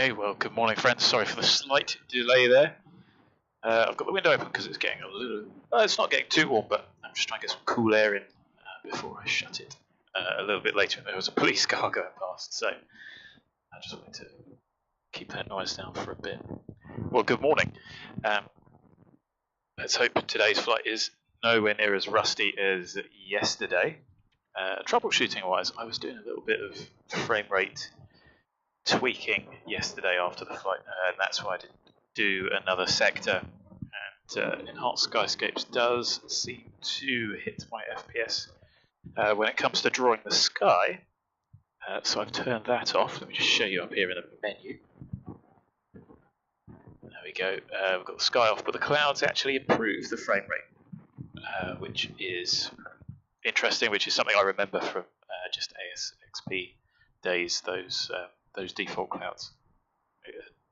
Okay, well, good morning, friends. Sorry for the slight delay there. I've got the window open because it's getting a little... it's not getting too warm, but I'm just trying to get some cool air in before I shut it a little bit later. There was a police car going past, so I just wanted to keep that noise down for a bit. Well, good morning. Let's hope today's flight is nowhere near as rusty as yesterday. Troubleshooting-wise, I was doing a little bit of frame rate tweaking yesterday after the flight, and that's why I didn't do another sector. And Enhanced Skyscapes does seem to hit my FPS when it comes to drawing the sky, so I've turned that off. Let me just show you up here in the menu. There we go. We've got the sky off, but the clouds actually improve the frame rate, which is interesting, which is something I remember from just ASXP days, those default clouds.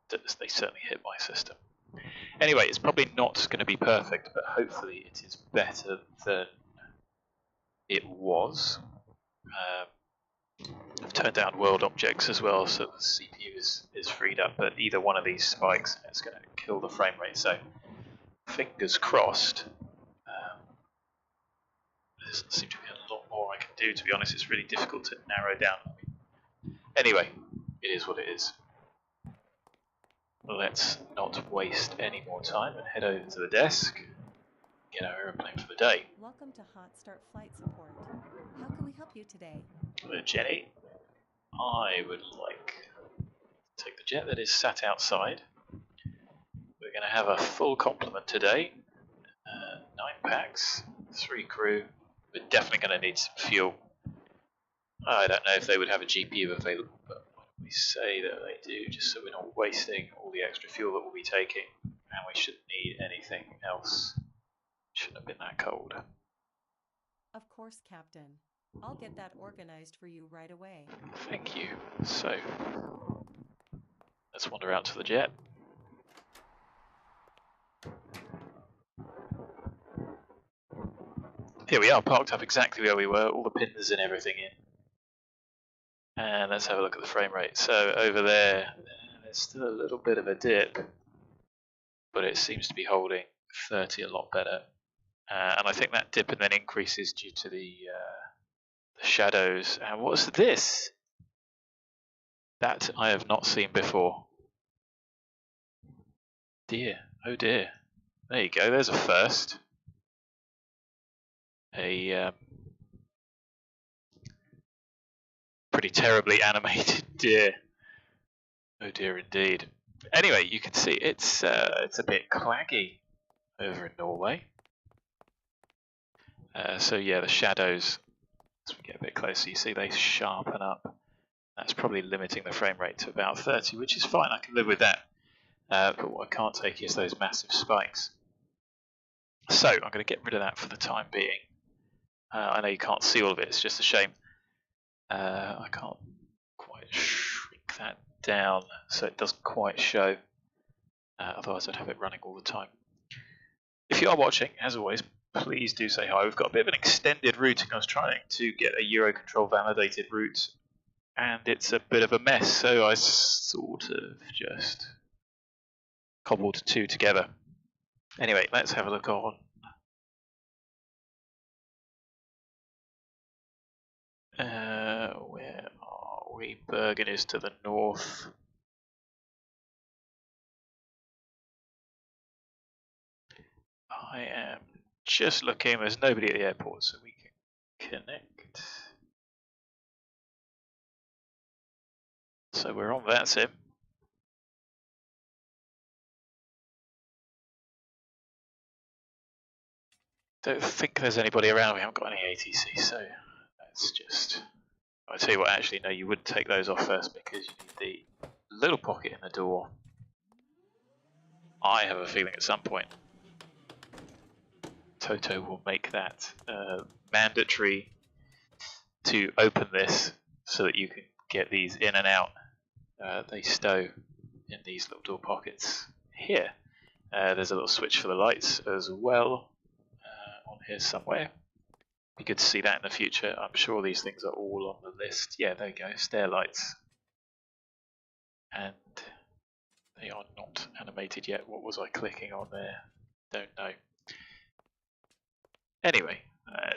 They certainly hit my system. Anyway, it's probably not going to be perfect, but hopefully it is better than it was. I've turned down world objects as well, so the CPU is freed up, but either one of these spikes, it's going to kill the frame rate, so fingers crossed. There doesn't seem to be a lot more I can do, to be honest. It's really difficult to narrow down. Anyway, it is what it is. Let's not waste any more time and head over to the desk, get our aeroplane for the day. Welcome to Hot Start Flight Support. How can we help you today? Jenny, I would like to take the jet that is sat outside. We're going to have a full complement today. 9 packs, 3 crew. We're definitely going to need some fuel. I don't know if they would have a GPU available, but we say that they do, just so we're not wasting all the extra fuel that we'll be taking, and we shouldn't need anything else. Shouldn't have been that cold. Of course, Captain. I'll get that organized for you right away. Thank you. So, let's wander out to the jet. Here we are, parked up exactly where we were, all the pins and everything in. And let's have a look at the frame rate. So over there, there's still a little bit of a dip, but it seems to be holding 30 a lot better. And I think that dip and then increases due to the shadows. And what's this? That I have not seen before. Dear, oh dear. There you go, there's a first. A pretty terribly animated deer. Oh dear indeed. Anyway, you can see it's a bit claggy over in Norway. So yeah, the shadows, as we get a bit closer, you see they sharpen up. That's probably limiting the frame rate to about 30, which is fine, I can live with that. But what I can't take is those massive spikes. So I'm going to get rid of that for the time being. I know you can't see all of it, it's just a shame. I can't quite shrink that down so it doesn't quite show. Otherwise I'd have it running all the time. If you are watching, as always, please do say hi. We've got a bit of an extended routing. I was trying to get a Eurocontrol validated route, and it's a bit of a mess, so I sort of just cobbled 2 together. Anyway, let's have a look on. Where are we? Bergen is to the north. I am just looking, there's nobody at the airport, so we can connect. So we're on VATSIM. Don't think there's anybody around, we haven't got any ATC, so that's just... I'll tell you what, actually, no, you would take those off first because you need the little pocket in the door. I have a feeling at some point Toto will make that mandatory to open this so that you can get these in and out. They stow in these little door pockets here. There's a little switch for the lights as well on here somewhere. Be good to see that in the future. I'm sure these things are all on the list. Yeah, there you go, stair lights. And They are not animated yet. What was I clicking on there? Don't know. Anyway,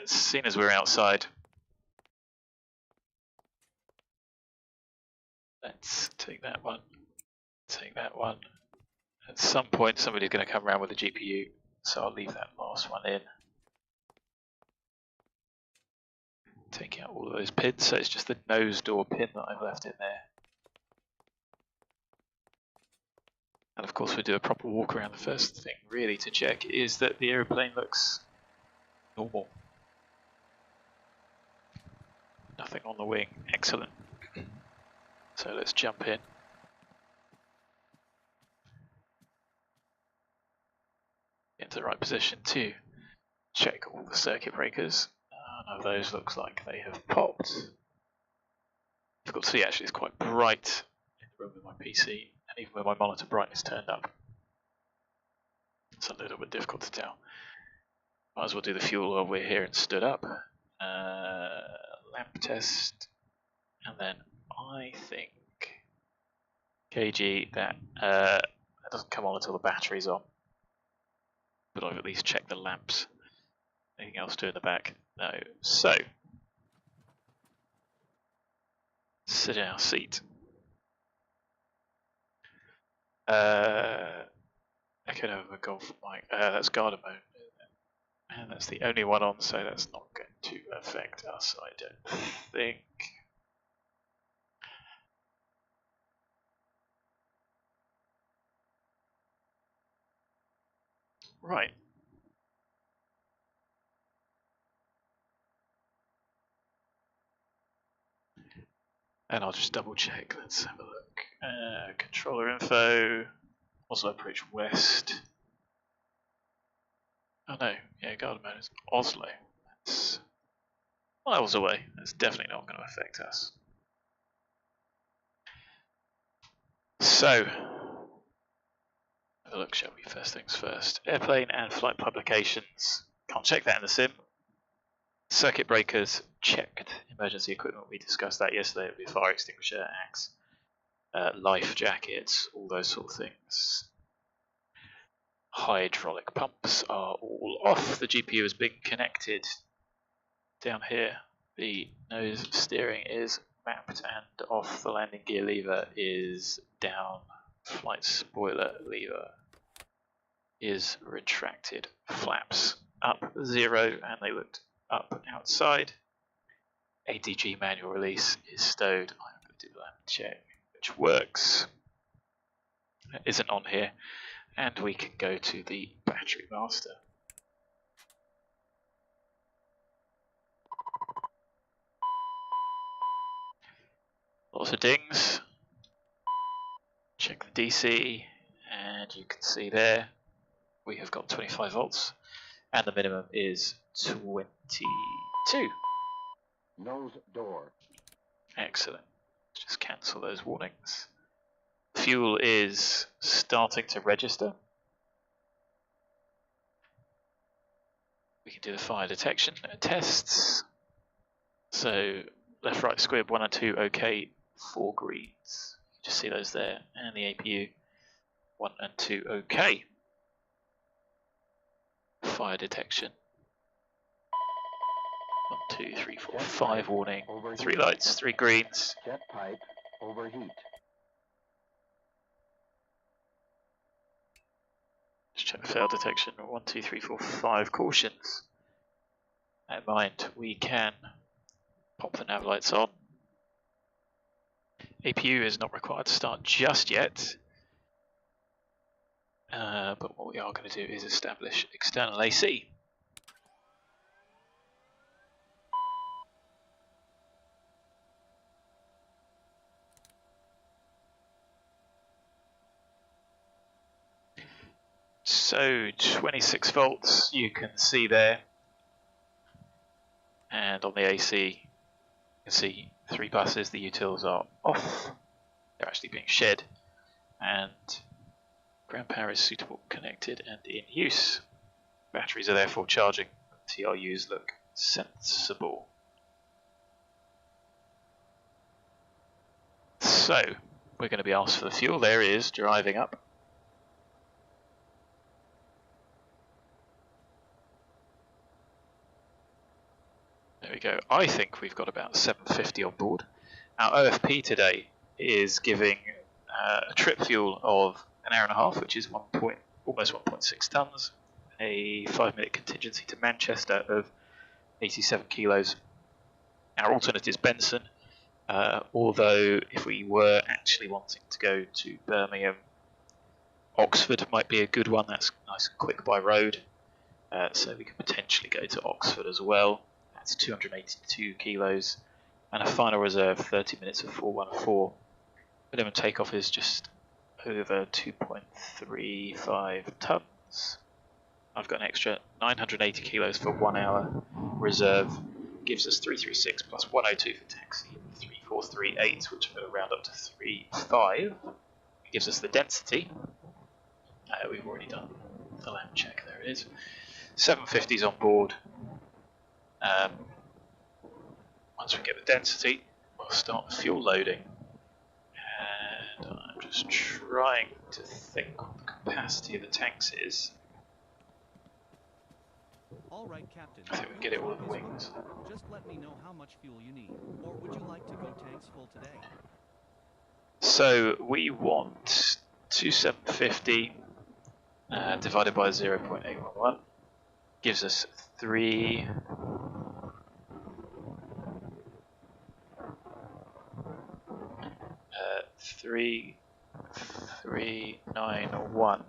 seeing as we're outside, let's take that one, take that one. At some point somebody's going to come around with a GPU, so I'll leave that last one in. Take out all of those pins, so it's just the nose door pin that I've left in there. And of course we do a proper walk around. The first thing really to check is that the aeroplane looks normal. Nothing on the wing, excellent. So let's jump in. Into the right position to check all the circuit breakers. None of those looks like they have popped. Difficult to see actually, it's quite bright in the room with my PC, and even with my monitor brightness turned up. It's a little bit difficult to tell. Might as well do the fuel while we're here and stood up. Lamp test, and then I think KG that doesn't come on until the battery's on. But I've at least checked the lamps. Anything else to do in the back? No. So, sit in our seat. Echo Nova Golf Mike. That's Garden mode. And that's the only one on, so that's not going to affect us, I don't think. Right. And I'll just double check. Let's have a look. Controller info. Oslo approach west. Oh no, yeah, Garden mode is Oslo. That's miles away. That's definitely not going to affect us. So, have a look, shall we? First things first. Airplane and flight publications. Can't check that in the sim. Circuit breakers checked. Emergency equipment, we discussed that yesterday. It would be fire extinguisher, axe, life jackets, all those sort of things. Hydraulic pumps are all off. The GPU has been connected. Down here, the nose steering is mapped and off. The landing gear lever is down. Flight spoiler lever is retracted. Flaps up 0, and they looked up outside. ADG manual release is stowed. I'm going to do that check, which works. It isn't on here. And we can go to the battery master. Lots of dings. Check the DC, and you can see there we have got 25 volts, and the minimum is 22. Nose door. Excellent. Let's just cancel those warnings. Fuel is starting to register. We can do the fire detection tests. So left, right, squib, 1 and 2, okay, 4 greens. You just see those there, and the APU, 1 and 2, okay. Fire detection. 1, 2, 3, 4, 5 warning. 3 lights, 3 greens. Jet pipe overheat. Let's check the fail detection. 1, 2, 3, 4, 5 cautions. Bear in mind, we can pop the nav lights on. APU is not required to start just yet. But what we are going to do is establish external AC. So 26 volts you can see there, and on the AC you can see 3 buses. The utils are off, they're actually being shed, and ground power is suitable, connected and in use. Batteries are therefore charging. TRUs look sensible. So we're going to be asked for the fuel. There he is, driving up. There we go. I think we've got about 750 on board. Our OFP today is giving a trip fuel of an hour and a half, which is almost 1.6 tons, a 5-minute contingency to Manchester of 87 kilos. Our alternate is Benson, although if we were actually wanting to go to Birmingham, Oxford might be a good one. That's nice and quick by road, so we could potentially go to Oxford as well. That's 282 kilos, and a final reserve 30 minutes of 414. Minimum takeoff is just over 2.35 tons. I've got an extra 980 kilos for 1 hour reserve. Gives us 336 plus 102 for taxi, 3438, which I'm going to round up to 35. It gives us the density. We've already done the land check. There it is. 750s on board. Once we get the density, we'll start the fuel loading. And I'm just trying to think what the capacity of the tanks is. All right, Captain. I think we can get it all in the wings. Just let me know how much fuel you need, or would you like to go tanks full today? So we want 2750 divided by 0.811 gives us 3391.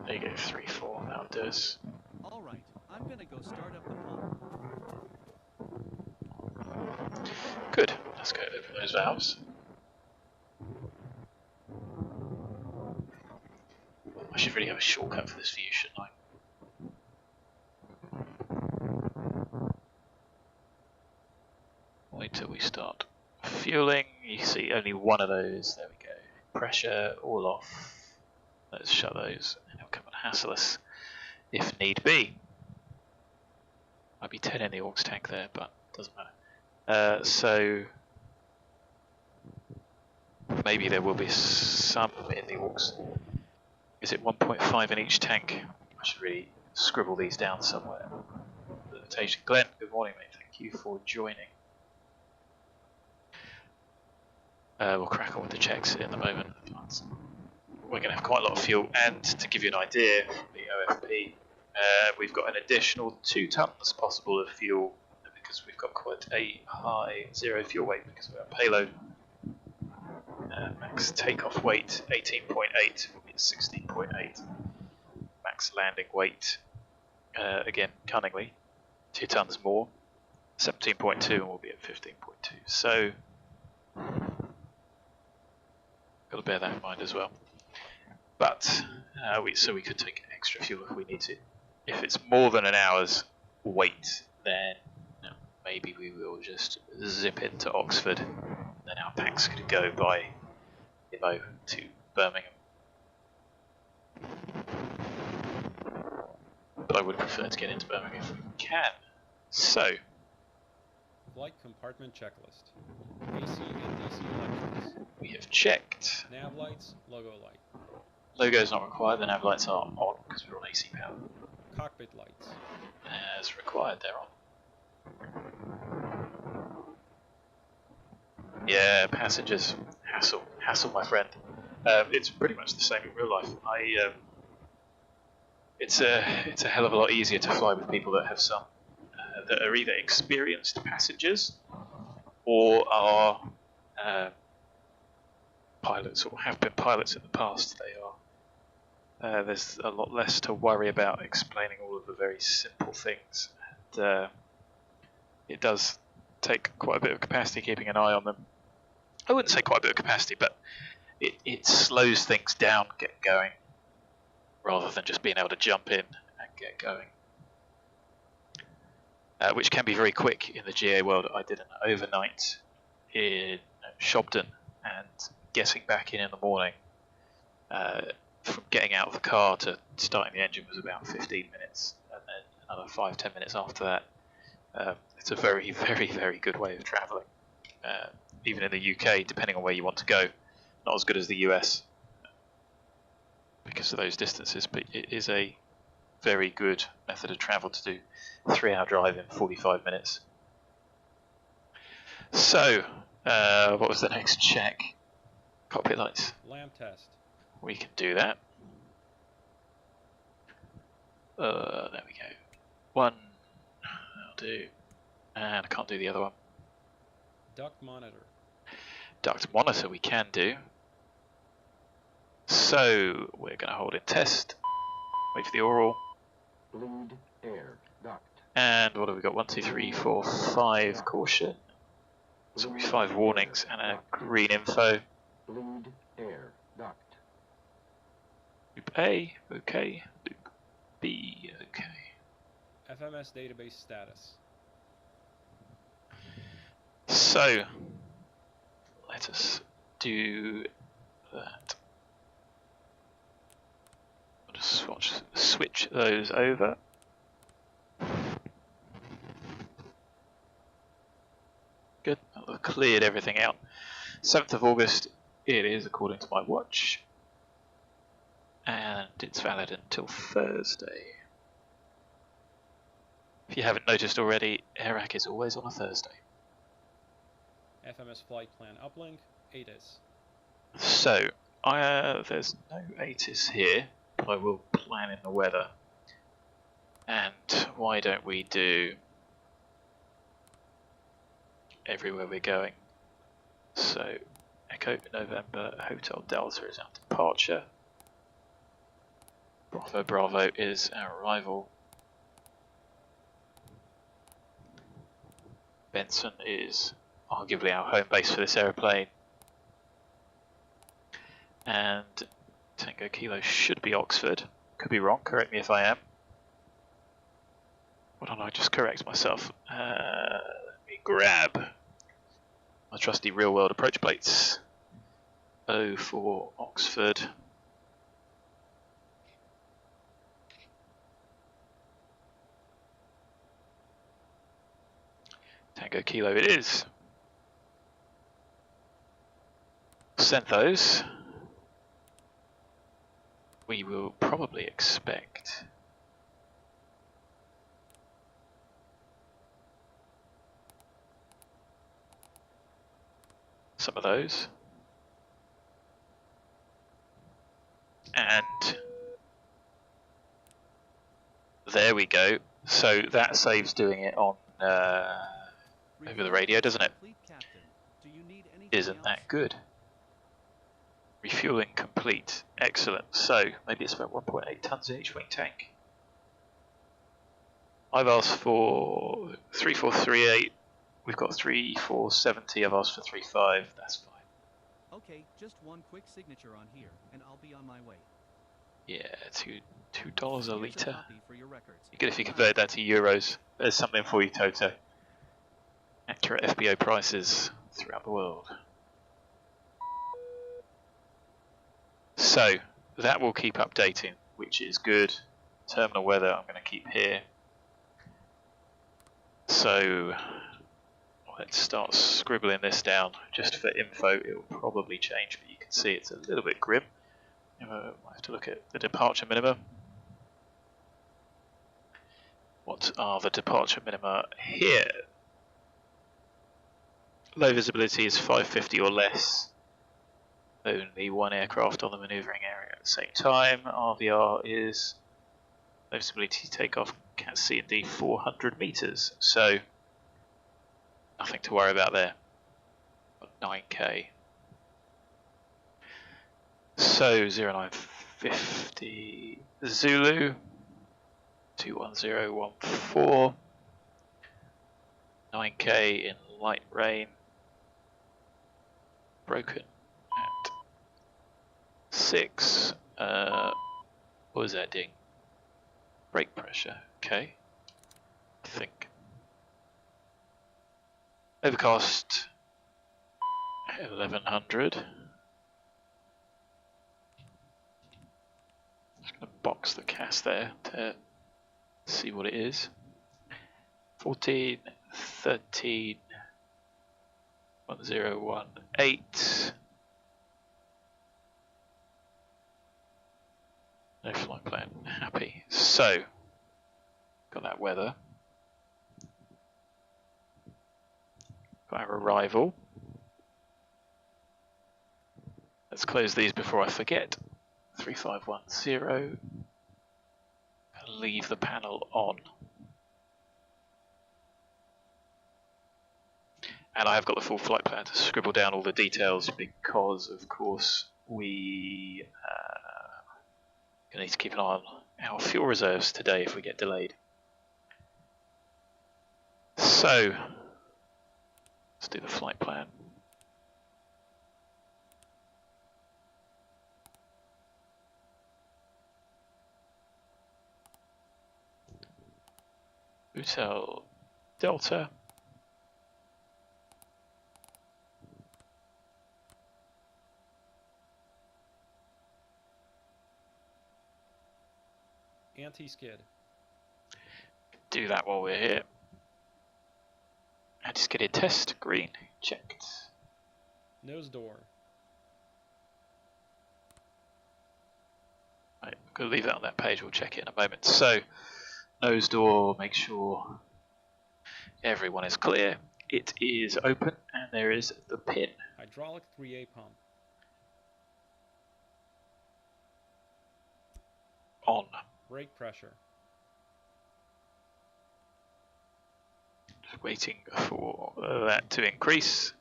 There you go, 34. That'll do us. All right, I'm gonna go start up the pump. Good. Let's go open those valves. I should really have a shortcut for this view, shouldn't I? Wait till we start fueling. You see only one of those. There we go. Pressure all off. Let's shut those, and it'll come and hassle us if need be. Might be 10 in the aux tank there, but doesn't matter. So maybe there will be some in the aux. Is it 1.5 in each tank? I should really scribble these down somewhere. Invitation. Glenn, good morning, mate. Thank you for joining. We'll crack on with the checks in the moment. We're going to have quite a lot of fuel, and to give you an idea, the OFP, we've got an additional 2 tons possible of fuel because we've got quite a high zero fuel weight because of our payload. Max takeoff weight 18.8 will be 16.8. Max landing weight, again cunningly, 2 tons more, 17.2, and we'll be at 15.2. So got to bear that in mind as well. But so we could take extra fuel if we need to. If it's more than an hour's wait, then maybe we will just zip into Oxford. Then our packs could go by Evo to Birmingham. But I would prefer to get into Birmingham if we can. So, flight compartment checklist. AC and DC electrons. We have checked. Nav lights, logo light. Logo is not required, the nav lights are on because we're on AC power. Cockpit lights. As required, they're on. Yeah, passengers, hassle, my friend. It's pretty much the same in real life. It's a hell of a lot easier to fly with people that have some that are either experienced passengers or are pilots or have been pilots in the past. They are. There's a lot less to worry about explaining all of the very simple things. And, it does take quite a bit of capacity keeping an eye on them. I wouldn't say quite a bit of capacity, but it slows things down getting going, rather than just being able to jump in and get going. Which can be very quick in the GA world. I did an overnight in Shobden, and getting back in the morning, from getting out of the car to starting the engine was about 15 minutes, and then another 5-10 minutes after that. It's a very, very, very good way of travelling. Even in the UK, depending on where you want to go, not as good as the US because of those distances, but it is a very good method of travel to do 3-hour drive in 45 minutes. So, what was the next check? Cockpit lights. Lamp test. We can do that. There we go. One, I'll do, and I can't do the other one. Duct monitor. Duct monitor we can do. So we're going to hold in test. Wait for the oral. Bleed air duct. And what have we got? 1, 2, 3, 4, 5 caution. So we 5 warnings and a green info. Bleed air duct. Loop A, okay. Loop B, okay. FMS database status. So let us do that. I'll just switch those over. Good, I've cleared everything out. 7th of August it is according to my watch. And it's valid until Thursday. If you haven't noticed already, AirRack is always on a Thursday. FMS flight plan uplink. ATIS. So, there's no ATIS here, but I will plan in the weather. And why don't we do everywhere we're going? So, Echo November Hotel Delta is our departure. Bravo Bravo is our arrival. Benson is arguably our home base for this aeroplane. And Tango Kilo should be Oxford. Could be wrong, correct me if I am. Why don't I just correct myself? Let me grab my trusty real world approach plates. O for Oxford. Tango Kilo it is. Send those. We will probably expect some of those. And there we go. So that saves doing it on over the radio, doesn't it? Isn't that good? Refueling complete. Excellent. So maybe it's about 1.8 tons in each wing tank. I've asked for 3438. We've got 3470. I've asked for 35. That's fine. Okay, just one quick signature on here, and I'll be on my way. Yeah, $2 a litre. Copy for your records. Be good if you convert that to euros. There's something for you, Toto. Accurate FBO prices throughout the world. So that will keep updating, which is good. Terminal weather I'm going to keep here. So let's start scribbling this down just for info. It will probably change, but you can see it's a little bit grim. I have to look at the departure minima. What are the departure minima here? Low visibility is 550 or less. Only one aircraft on the manoeuvring area at the same time. RVR is low visibility takeoff, Cat C and D 400 meters. So nothing to worry about there. 9K. So 0950 Zulu 21014. 9K in light rain. Broken at 6. What was that ding? Brake pressure. Okay. I think. Overcast 1100. Just going to box the cast there to see what it is. 14, 13, 1018. No flight plan, happy. So, got that weather. Got our arrival. Let's close these before I forget. 3510. And leave the panel on. And I have got the full flight plan to scribble down all the details because, of course, we need to keep an eye on our fuel reserves today if we get delayed. So, let's do the flight plan. Hotel Delta. Anti-skid. Do that while we're here. Anti-skidded test, green, checked. Nose door. Right, I'm going to leave that on that page, we'll check it in a moment. So, nose door, make sure everyone is clear. It is open and there is the pin. Hydraulic 3A pump. On. Brake pressure. Just waiting for that to increase.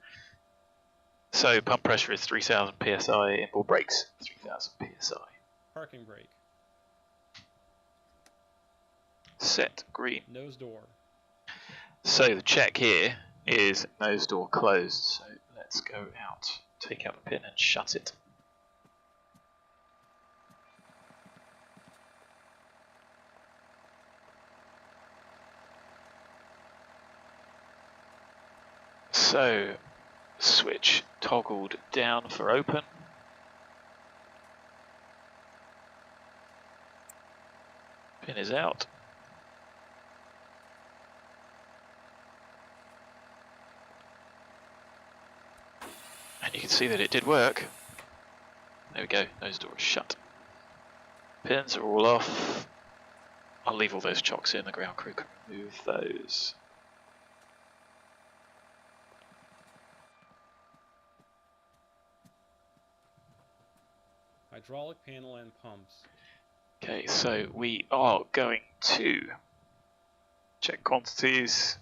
So pump pressure is 3000 psi, inboard brakes 3000 psi. Parking brake. Set, green. Nose door. So the check here is nose door closed. So let's go out, take out the pin and shut it. So, switch toggled down for open. Pin is out. And you can see that it did work. There we go, nose door is shut. Pins are all off. I'll leave all those chocks in, the ground crew can remove those. Hydraulic panel and pumps. Okay, so we are going to check quantities,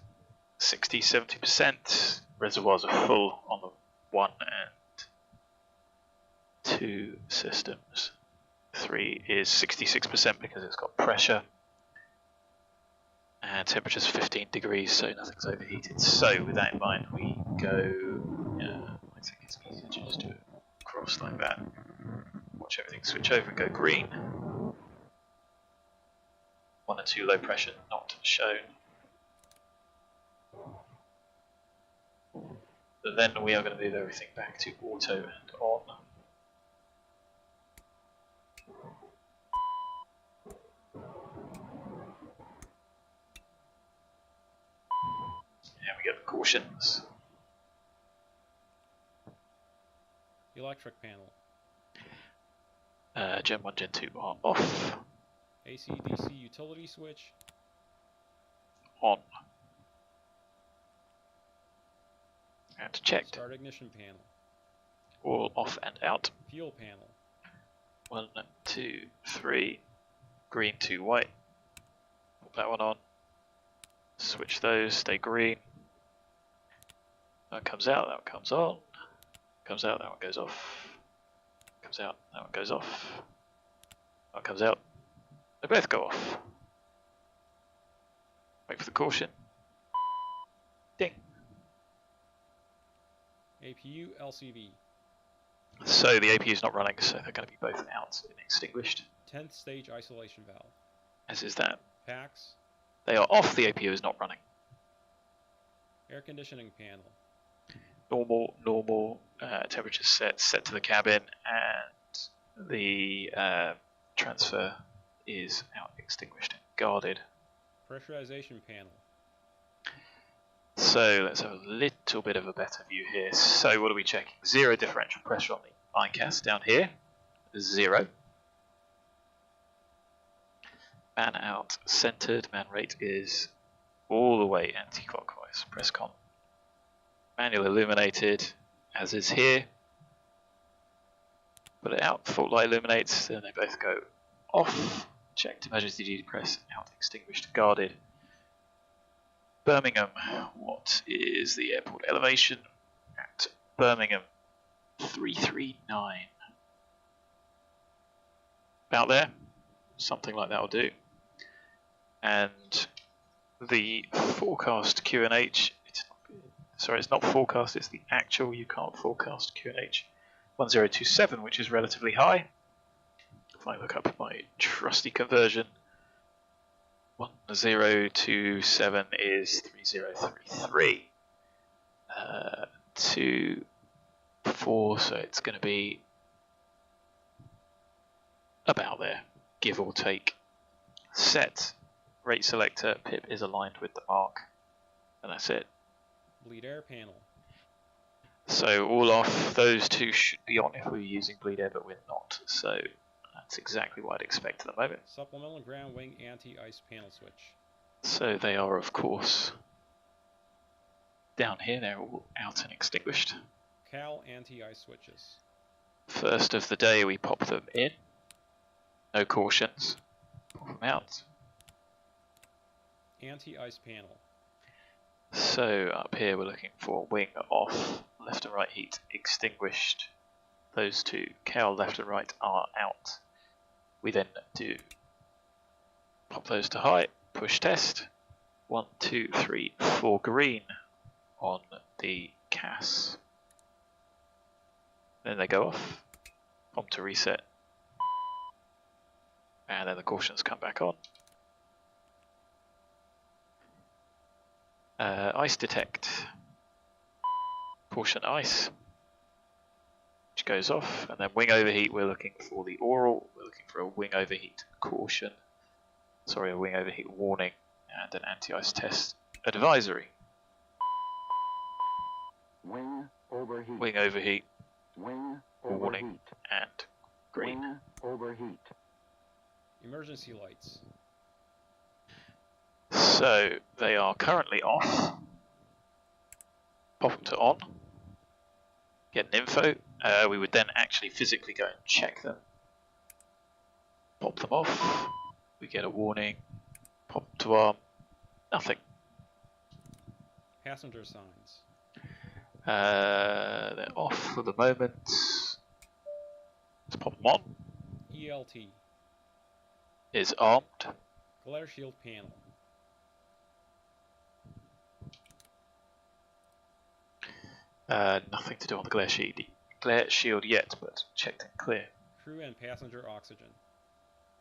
60–70%. Reservoirs are full on the 1 and 2 systems. 3 is 66% because it's got pressure. And temperature's 15 degrees, so nothing's overheated. So with that in mind, we go, I think it's easier to just do it across like that. Watch everything switch over and go green. 1 and 2 low pressure not shown. But then we are going to move everything back to auto and on. And we get the cautions. Electric panel. Gen 1, Gen 2 are off. AC/DC utility switch. On. And checked. Start ignition panel. All off and out. Fuel panel. 1, 2, 3. Green to white. Put that one on. Switch those, stay green. That one comes out, that one comes on. Comes out, that one goes off. Comes out, that one goes off. That one comes out. They both go off. Wait for the caution. Ding. APU LCV. So the APU is not running, so they're going to be both out and extinguished. 10th stage isolation valve. As is that. Packs. They are off, the APU is not running. Air conditioning panel. Normal, temperature set to the cabin, and the transfer is out, extinguished, and guarded. Pressurization panel. So let's have a little bit of a better view here. So what are we checking? Zero differential pressure on the ICAS down here. Zero. Man out centered. Man rate is all the way anti-clockwise. Press con. Manual illuminated, as is here. Put it out. Fault light illuminates. Then they both go off. Checked. Emergency duty press. Out. Extinguished. Guarded. Birmingham. What is the airport elevation at Birmingham? 339. About there. Something like that will do. And the forecast QNH. It's not forecast. It's the actual. You can't forecast QNH. 1027, which is relatively high. If I look up my trusty conversion. 1027 is 3033. 2, 4, so it's going to be about there, give or take. Set, rate selector, pip is aligned with the mark, and that's it. Bleed air panel. So all off, those two should be on if we were using bleed air, but we're not, so that's exactly what I'd expect at the moment. Supplemental ground wing anti-ice panel switch. So they are, of course, down here. They're all out and extinguished. Cal anti-ice switches. First of the day, we pop them in. No cautions. Pop them out. Anti-ice panel. So up here, we're looking for wing off, left and right heat extinguished. Those two, Cal left and right, are out. We then do pop those to high, push test. 1, 2, 3, 4 green on the CAS. Then they go off, pump to reset, and then the cautions come back on. Ice detect, caution ice, which goes off, and then wing overheat, we're looking for the oral, we're looking for a wing overheat caution, sorry, a wing overheat warning, and an anti-ice test advisory. Wing overheat. Wing overheat, Wing warning, overheat. and green. Wing overheat. Emergency lights. So they are currently off. Pop them to on. Get an info. We would then actually physically go and check them. Pop them off. We get a warning. Pop them to arm. Nothing. Passenger signs. They're off for the moment. Let's pop them on. ELT. Is armed. Glare shield panel. Nothing to do on the glare shield yet, but checked and clear. Crew and passenger oxygen.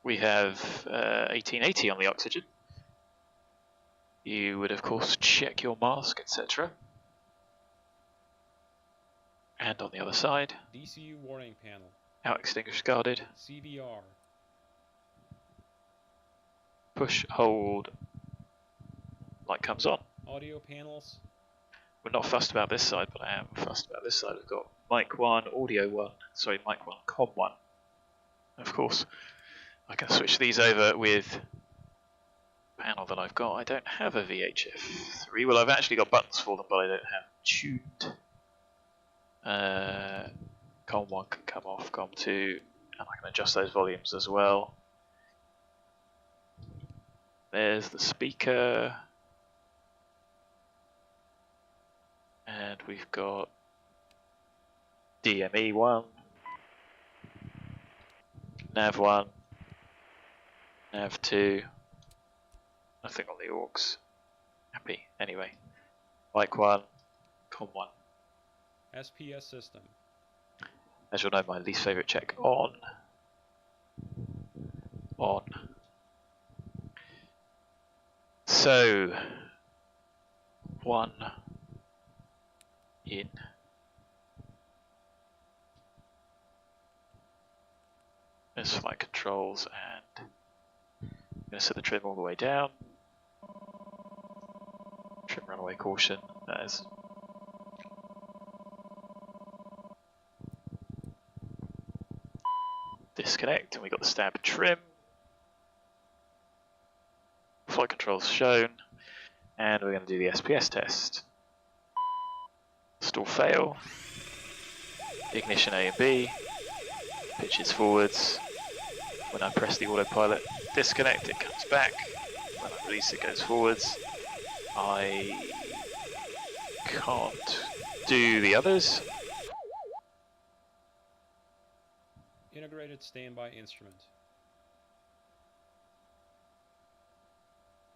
We have 1880 on the oxygen. You would of course check your mask, etc. And on the other side, DCU warning panel. out extinguished guarded. CVR. Push, hold, light comes on. Audio panels. We're not fussed about this side, but I am fussed about this side. We've got mic 1, audio 1, sorry, mic 1, comm 1. Of course, I can switch these over with the panel that I've got. I don't have a VHF3. Well, I've actually got buttons for them, but I don't have tuned. COM 1 can come off, COM 2, and I can adjust those volumes as well. There's the speaker. And we've got DME 1, Nav 1, Nav 2, nothing on the AUX. Happy, anyway. Mic 1, COM 1. SPS system. As you'll know, my least favourite check on. On. So, 1. In. There's flight controls, and I'm going to set the trim all the way down. Trim runaway caution. That is. Disconnect, and we got the stab trim. Flight controls shown, and we're going to do the SPS test. Stall fail. Ignition A and B. Pitches forwards. When I press the autopilot disconnect, it comes back. When I release, it goes forwards. I can't do the others. Integrated standby instrument.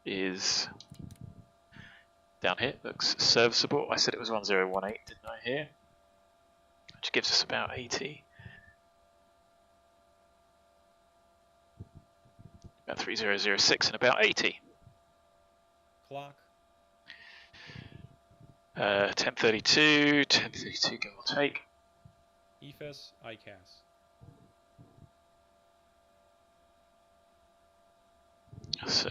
Is down here, looks serviceable. I said it was 1018, didn't I, here? Which gives us about 80. About 3006 and about 80. Clock. 1032, 1032 give or take. EFS, ICAS. So,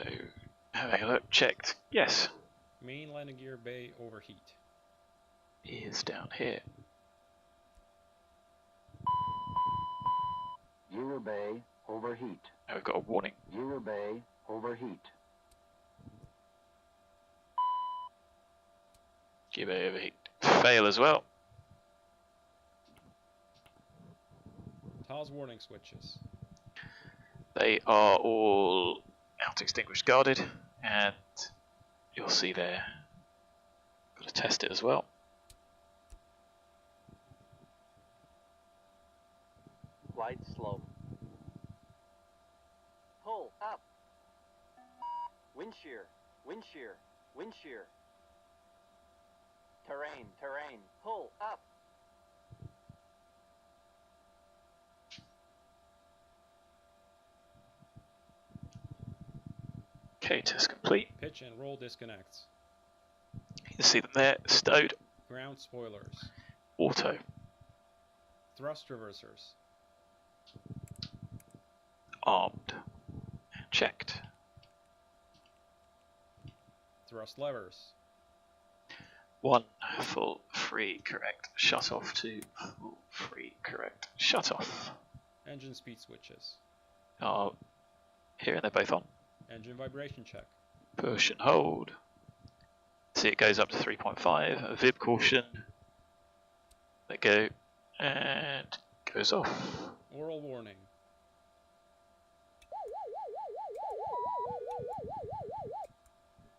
having a look, checked, yes. Main landing gear bay overheat. Is down here. Gear bay overheat. Now we've got a warning. Gear bay overheat. Gear bay overheat. Fail as well. TOS warning switches. They are all out extinguished guarded, and you'll see there. Got to test it as well. Flight slow. Pull up. Wind shear, wind shear, wind shear. Terrain, terrain, pull up. Okay, test complete. Pitch and roll disconnects. You can see them there, stowed. Ground spoilers. Auto. Thrust reversers. Armed. Checked. Thrust levers. 1 full free correct shut off, 2 full free correct shut off. Engine speed switches. Are here and they're both on. Engine vibration check. Push and hold. See, it goes up to 3.5. A VIB caution. Let go. And goes off. Oral warning.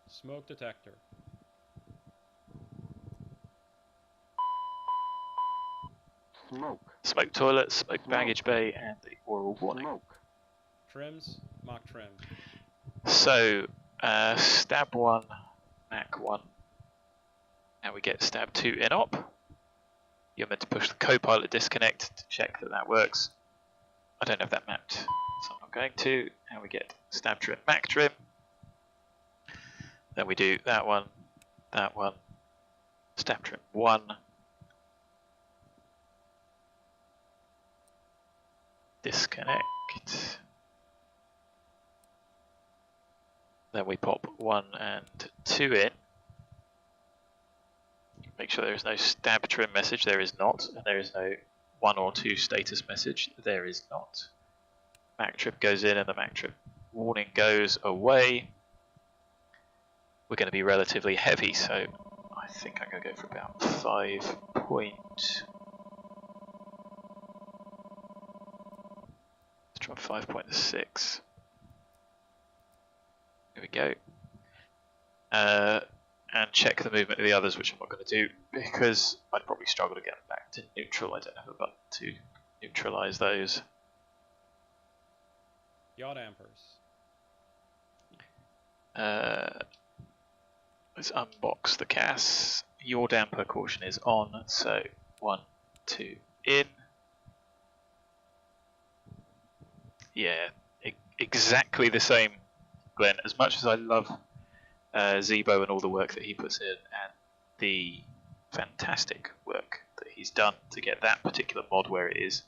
Smoke detector. Smoke. Smoke toilet, smoke baggage bay, and the oral warning. Smoke. Trims. Mach trim. So, stab 1, Mach 1. Now we get stab 2 in op. You're meant to push the co-pilot disconnect to check that that works. I don't have that mapped, so I'm not going to. And we get stab trim, Mach trim. Then we do that one, stab trim 1. Disconnect. Then we pop 1 and 2 in. Make sure there is no stab trim message. There is not. And there is no 1 or 2 status message. There is not. Mach trim goes in and the Mach trim warning goes away. We're going to be relatively heavy, so I think I'm going to go for about 5 point. Let's try 5.6. Here we go. And check the movement of the others, which I'm not going to do because I'd probably struggle to get them back to neutral. I don't have a button to neutralize those. Yacht ampers. Let's unbox the CAS. Your damper caution is on, so 1, 2 in. Yeah, exactly the same, Glenn. As much as I love Zebo and all the work that he puts in and the fantastic work that he's done to get that particular mod where it is,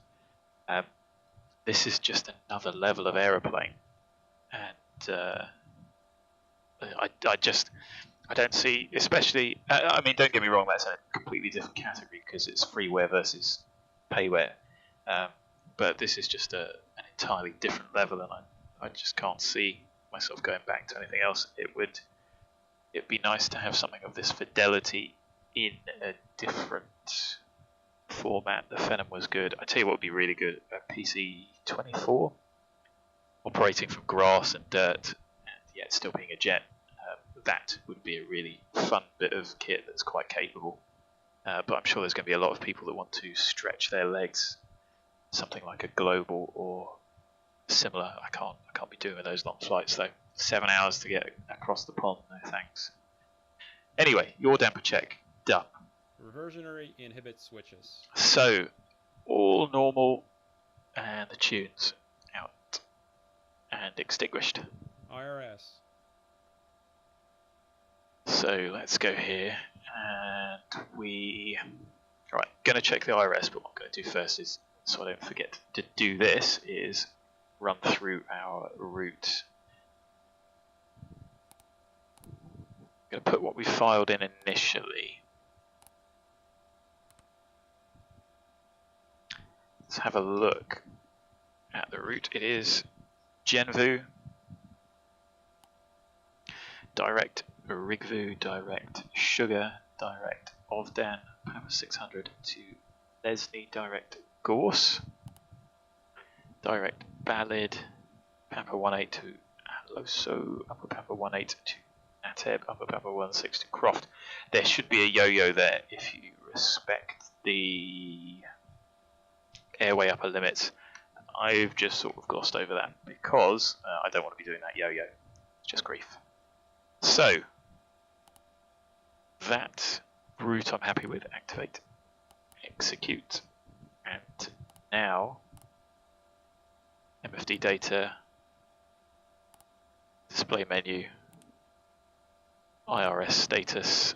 this is just another level of aeroplane. And I don't see, especially, I mean, don't get me wrong, that's a completely different category because it's freeware versus payware. But this is just an entirely different level, and I just can't see myself going back to anything else. It'd be nice to have something of this fidelity in a different format. The Phenom was good. I tell you what would be really good, a PC24, operating from grass and dirt, and yet still being a jet. That would be a really fun bit of kit that's quite capable. But I'm sure there's going to be a lot of people that want to stretch their legs. Something like a global or similar. I can't be doing those long flights though. 7 hours to get across the pond. No thanks. Anyway, your damper check done. Reversionary inhibit switches. So all normal, and the tunes out and extinguished. IRS. So let's go here, and right, going to check the IRS, but what I'm going to do first is, so I don't forget to do this, is run through our route. I'm going to put what we filed in initially. Let's have a look at the route. It is GENVU, direct RIGVU, direct Sugar, direct OVDAN, Papa 600 to LESNI, direct GORSE, direct BALID, Papa 18 to ALASO, Upper Papa 18 to NATEB, Upper Papa 16 to CROFT. There should be a yo-yo there if you respect the airway upper limits. I've just sort of glossed over that because I don't want to be doing that yo-yo. It's just grief. So, that route I'm happy with. Activate, execute, and now MFD data, display menu, IRS status,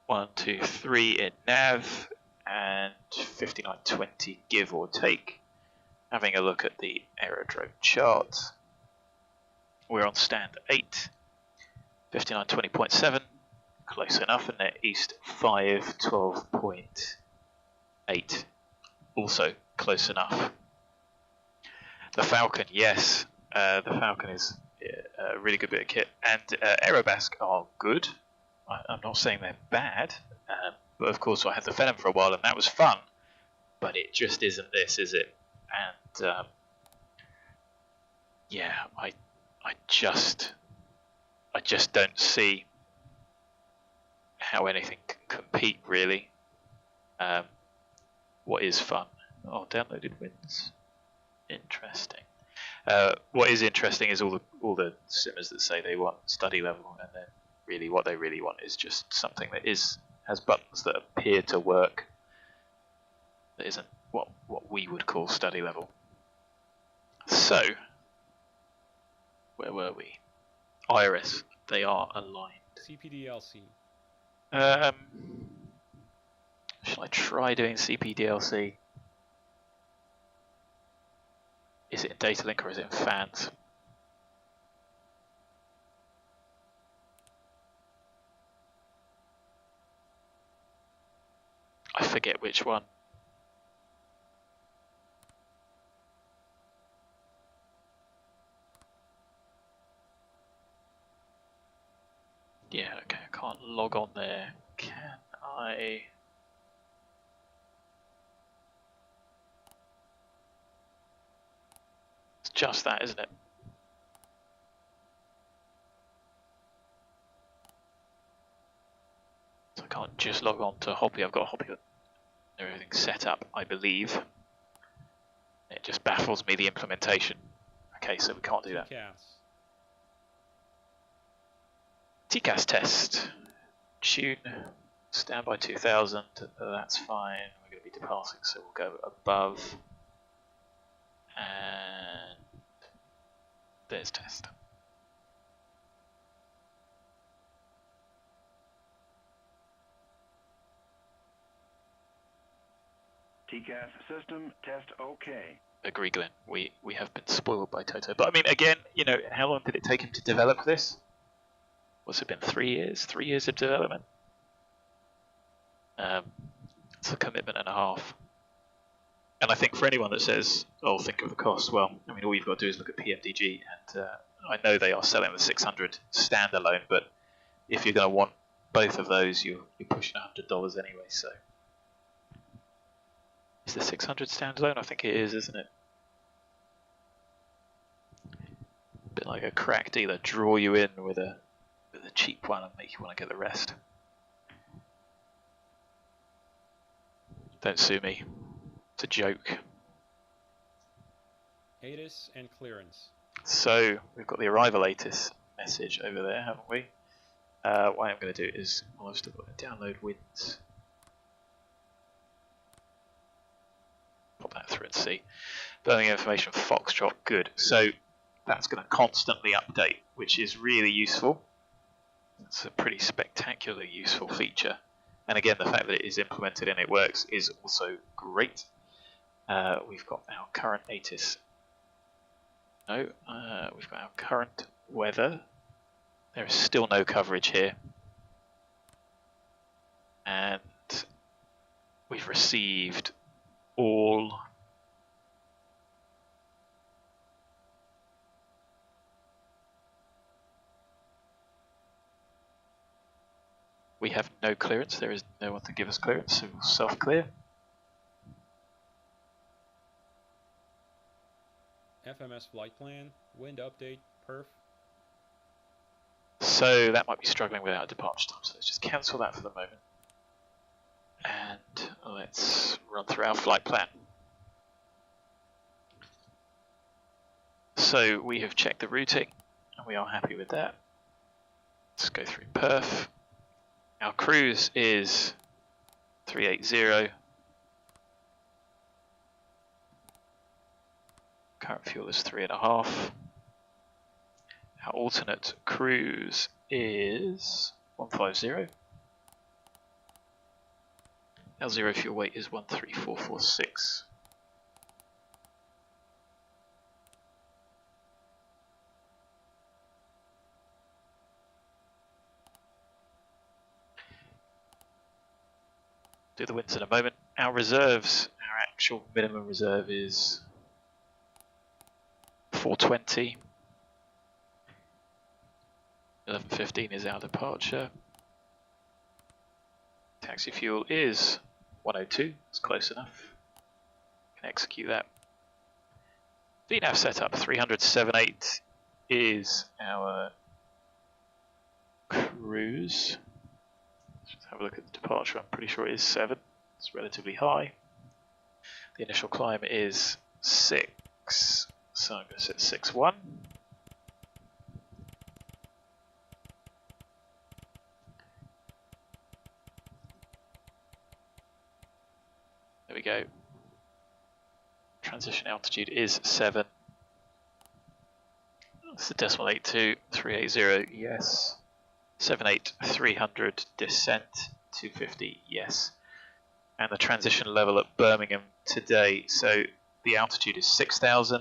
1, 2, 3 in nav, and 5920 give or take. Having a look at the aerodrome chart, we're on stand 8, 5920.7, close enough, and then east 5, 12.8, also close enough. The Falcon, yes, the Falcon is a really good bit of kit, and Aerobasque are good. I'm not saying they're bad, but of course I had the Phenom for a while and that was fun, but it just isn't this, is it? And yeah, I just don't see how anything can compete really. What is fun? Oh, downloaded wins. Interesting. What is interesting is all the simmers that say they want study level, and then really what they really want is just something that has buttons that appear to work. That isn't what we would call study level. So, where were we? IRS. They are aligned. CPDLC. Shall I try doing CPDLC? Is it in data link or is it in fans? I forget which one. Yeah, okay, I can't log on there. Can I? It's just that, isn't it? So I can't just log on to Hobby. I've got Hobby, everything set up, I believe. It just baffles me, the implementation. Okay, so we can't do that. TCAS test. Tune. Standby 2000. That's fine. We're going to be departing, so we'll go above. And there's test. TCAS system test OK. Agree, Glenn. We have been spoiled by Toto. But I mean, again, you know, how long did it take him to develop this? what's it been, 3 years? 3 years of development. It's a commitment and a half. And I think for anyone that says, oh, think of the cost, well, I mean, all you've got to do is look at PMDG, and I know they are selling the 600 standalone, but if you're going to want both of those, you're pushing $100 anyway, so. Is the 600 standalone? I think it is, isn't it? A bit like a crack dealer, draw you in with a cheap one and make you want to get the rest. Don't sue me. It's a joke. ATIS and clearance. So we've got the arrival ATIS message over there, haven't we? What I'm going to do is, well, I've still got to download wins. Pop that through and see. Birmingham information Foxtrot, good. So that's going to constantly update, which is really useful. It's a pretty spectacularly useful feature. And again, the fact that it is implemented and it works is also great. We've got our current ATIS. No, we've got our current weather. There is still no coverage here. And we've received all we have no clearance. There is no one to give us clearance, so we'll self-clear. FMS flight plan, wind update, perf. So that might be struggling without a departure time, so let's just cancel that for the moment. And let's run through our flight plan. So we have checked the routing, and we are happy with that. Let's go through perf. Our cruise is 380. Current fuel is 3.5. Our alternate cruise is 150. Our zero fuel weight is 13446. Do the winds in a moment. Our reserves, our actual minimum reserve is 420. 11:15 is our departure. Taxi fuel is 102. It's close enough. Can execute that. VNAV setup 300.78 is our cruise. Let's have a look at the departure. I'm pretty sure it is 7. It's relatively high. The initial climb is 6. So I'm going to set 6.1. There we go. Transition altitude is 7. That's the decimal 82, 380, yes. 78, 300, descent, 250, yes. And the transition level at Birmingham today, so the altitude is 6,000.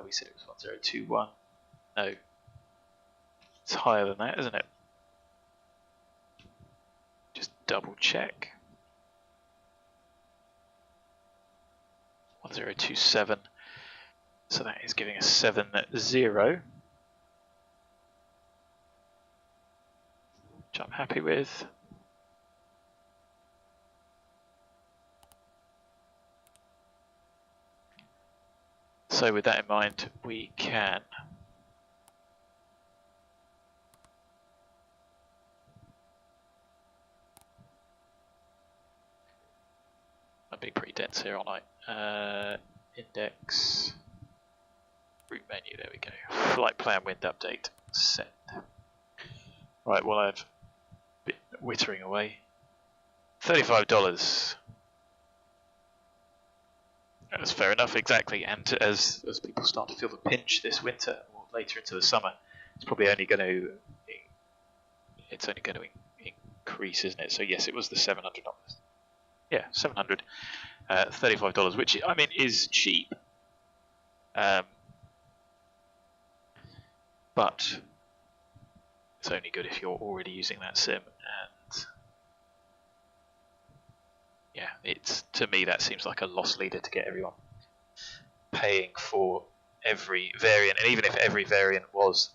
We said it was 1021. No, it's higher than that, isn't it? Just double check. 1027. So that is giving us 70. Which I'm happy with. So with that in mind, we can I'm being pretty dense here, aren't I? Index, route menu, there we go. Flight plan, wind update, send. Right, well I've been wittering away. $35. That's fair enough, exactly. And as people start to feel the pinch this winter or later into the summer, it's probably only going to increase, isn't it? So yes, it was the $700. Yeah, $700, $35, which I mean is cheap, but It's only good if you're already using that sim, and yeah, it's, to me that seems like a loss leader to get everyone paying for every variant, and even if every variant was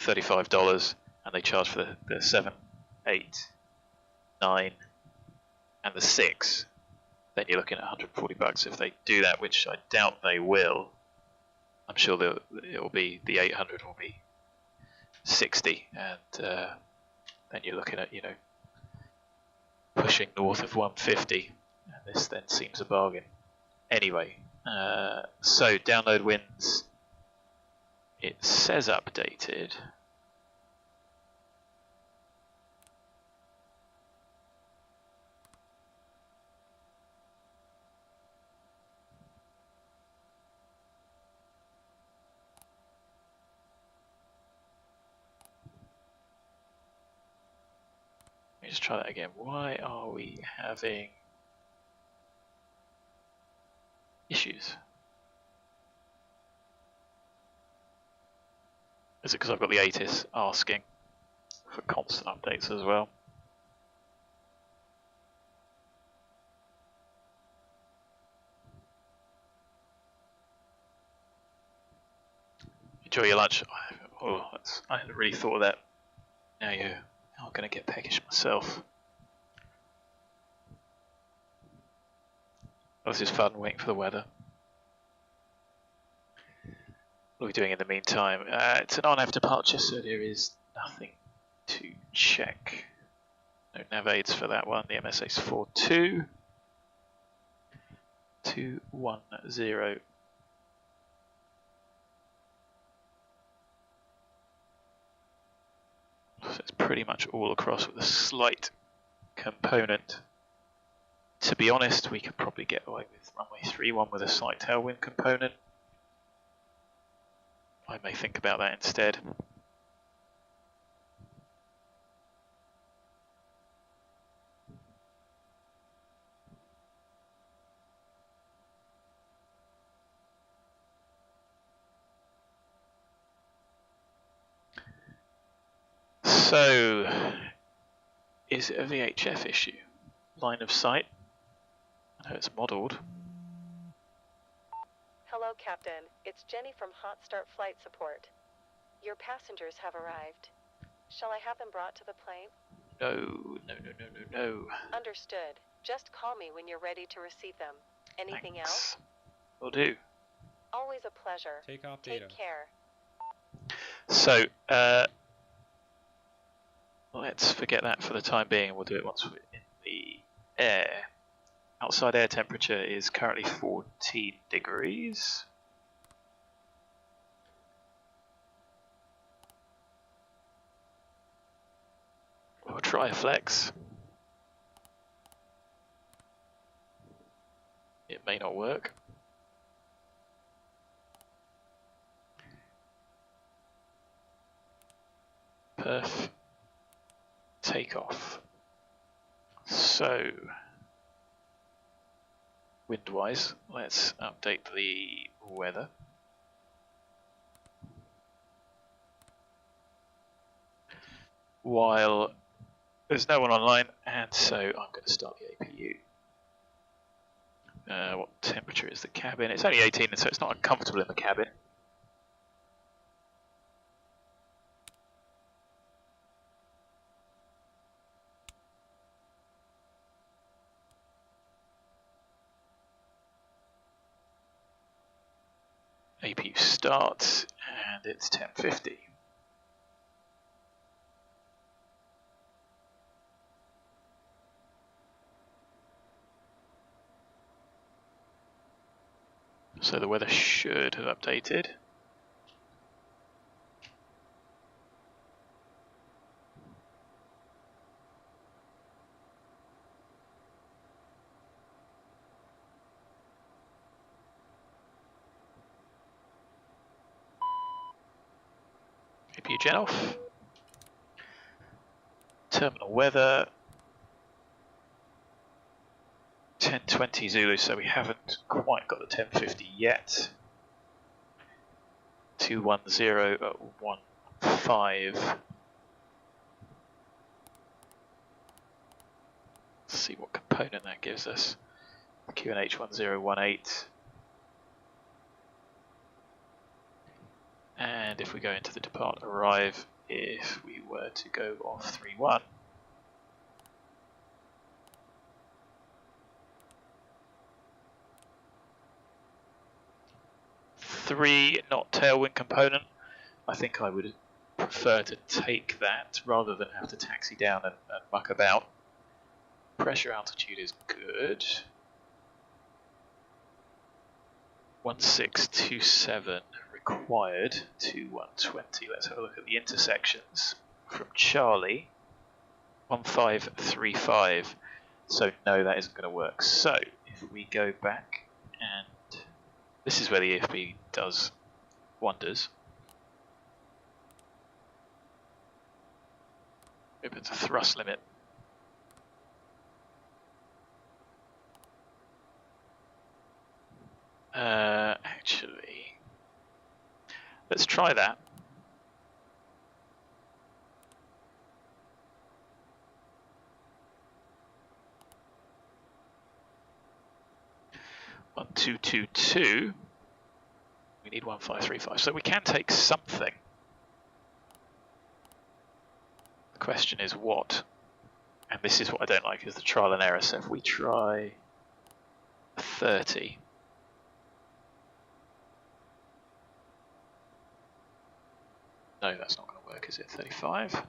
$35 and they charge for the 7, 8, 9 and the 6, then you're looking at $140 if they do that, which I doubt they will. I'm sure it'll be, the 800 will be 60, and then you're looking at, you know, pushing north of 150, and this then seems a bargain. Anyway, so download wins, it says updated. Let me just try that again. Why are we having issues? Is it because I've got the ATIS asking for constant updates as well? Enjoy your lunch. Oh, I hadn't really thought of that. Now I'm going to get peckish myself. Oh, this is fun, waiting for the weather. What are we doing in the meantime? It's an on-F departure, so there is nothing to check. No nav aids for that one. The MSA's 42. 210. So it's pretty much all across with a slight component. To be honest, we could probably get away with runway 31 with a slight tailwind component. I may think about that instead. So, is it a VHF issue? Line of sight? I know it's modelled. Hello, Captain. It's Jenny from Hot Start Flight Support. Your passengers have arrived. Shall I have them brought to the plane? No. Understood. Just call me when you're ready to receive them. Anything Thanks. else? Will do. Always a pleasure. Take off data. Take care. So, let's forget that for the time being, and we'll do it once we're in the air. Outside air temperature is currently 14 degrees. We'll try a flex. It may not work. Perf. Takeoff. So, wind-wise, let's update the weather. While there's no one online, and so I'm going to start the APU. What temperature is the cabin? It's only 18, so it's not uncomfortable in the cabin. APU starts, and it's 10:50. So the weather should have updated. APU gen off. Terminal weather. 10:20 Zulu, so we haven't quite got the 10:50 yet. 210 at 5. Let's see what component that gives us. QNH 1018. And if we go into the depart arrive, if we were to go off 3-1, not tailwind component, I think I would prefer to take that rather than have to taxi down and muck about. Pressure altitude is good. 1627 required to 120. Let's have a look at the intersections. From Charlie, 1535. So no, that isn't going to work. So if we go back, and this is where the EFB does wonders. Opens a thrust limit. Actually, let's try that. One, 2, 2, 2. We need 1535, so we can take something. The question is what? And this is what I don't like, is the trial and error. So if we try 30. No, that's not going to work, is it? 35.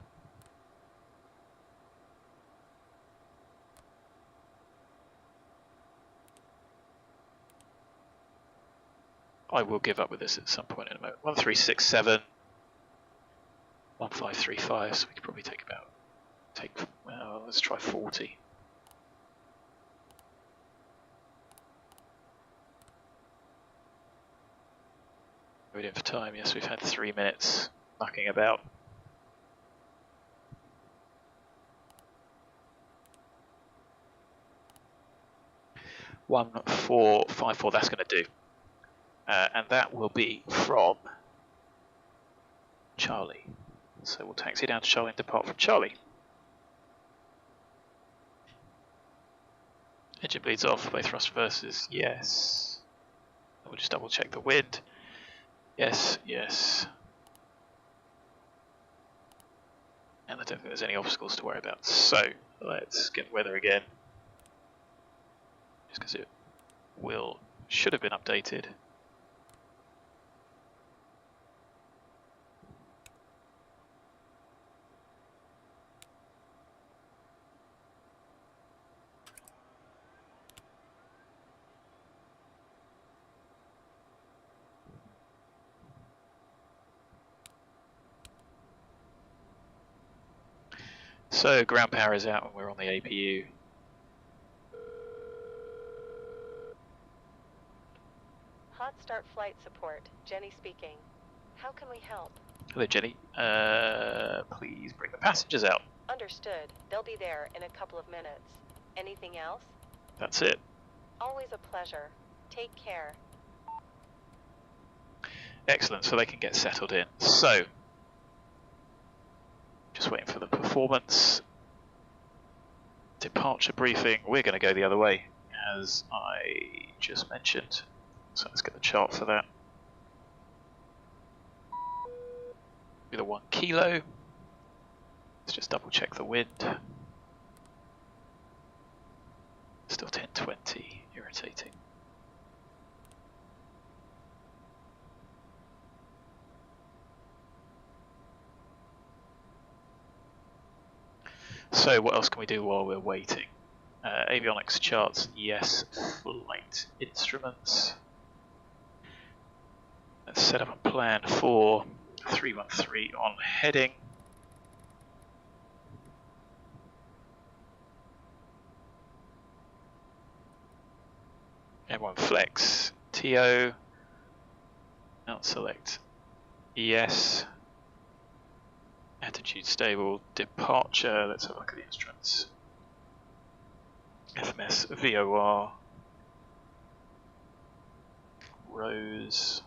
I will give up with this at some point in a moment. 1367, 1535. So we could probably well, let's try 40. Waiting for time. Yes, we've had 3 minutes mucking about. One, 4, 5, 4. That's going to do. And that will be from Charlie. So we'll taxi down to Charlie and depart from Charlie. Engine bleeds off, both thrust reverses, yes. We'll just double check the wind. Yes, yes. And I don't think there's any obstacles to worry about. So let's get weather again. Just because it should have been updated. So ground power is out and we're on the APU. Hot start flight support. Jenny speaking. How can we help? Hello Jenny, please bring the passengers out. Understood. They'll be there in a couple of minutes. Anything else? That's it. Always a pleasure. Take care. Excellent, so they can get settled in. So, just waiting for the performance. Departure briefing. We're going to go the other way, as I just mentioned. So let's get the chart for that. Do the 1 kilo. Let's just double check the wind. Still 1020, irritating. So what else can we do while we're waiting? Avionics charts, yes. Flight instruments. Let's set up a plan for 313 on heading. M1 flex, TO. Out select, yes. Attitude stable, departure, let's have a look at the instruments. FMS, VOR, Rose,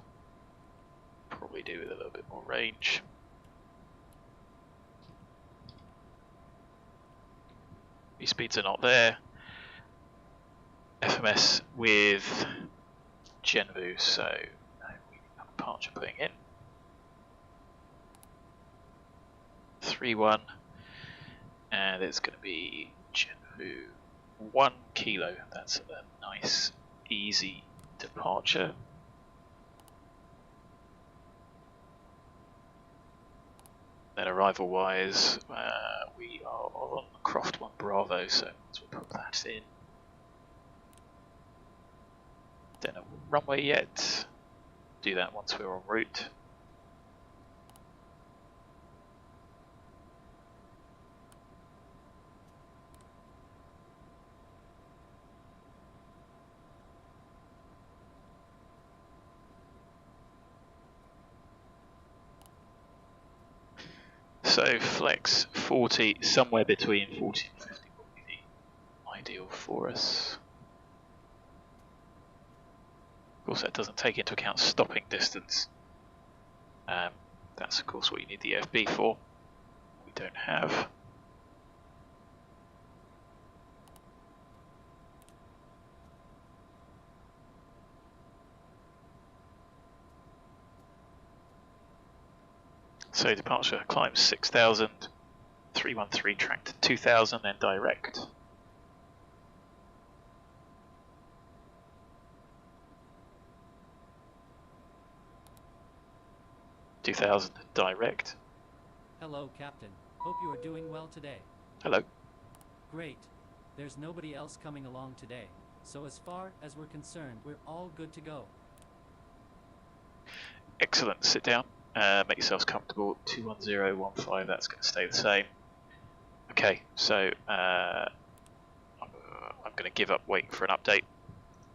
probably do with a little bit more range. V-speeds are not there. FMS with GENVU, so we have a departure putting in. 3-1, and it's going to be GENVU 1 kilo. That's a nice, easy departure. Then arrival wise, we are on CROFT 1 Bravo, so let's put that in. Don't know runway yet. Do that once we're en route. So flex 40, somewhere between 40 and 50 will be the ideal for us. Of course, that doesn't take into account stopping distance. That's of course what you need the FB for. We don't have. So departure climb 6,000, 313 track to 2,000, then direct. Direct. Hello, Captain. Hope you are doing well today. Hello. Great. There's nobody else coming along today, so as far as we're concerned, we're all good to go. Excellent. Sit down. Make yourselves comfortable. 21015. That's going to stay the same. Okay. So I'm going to give up waiting for an update.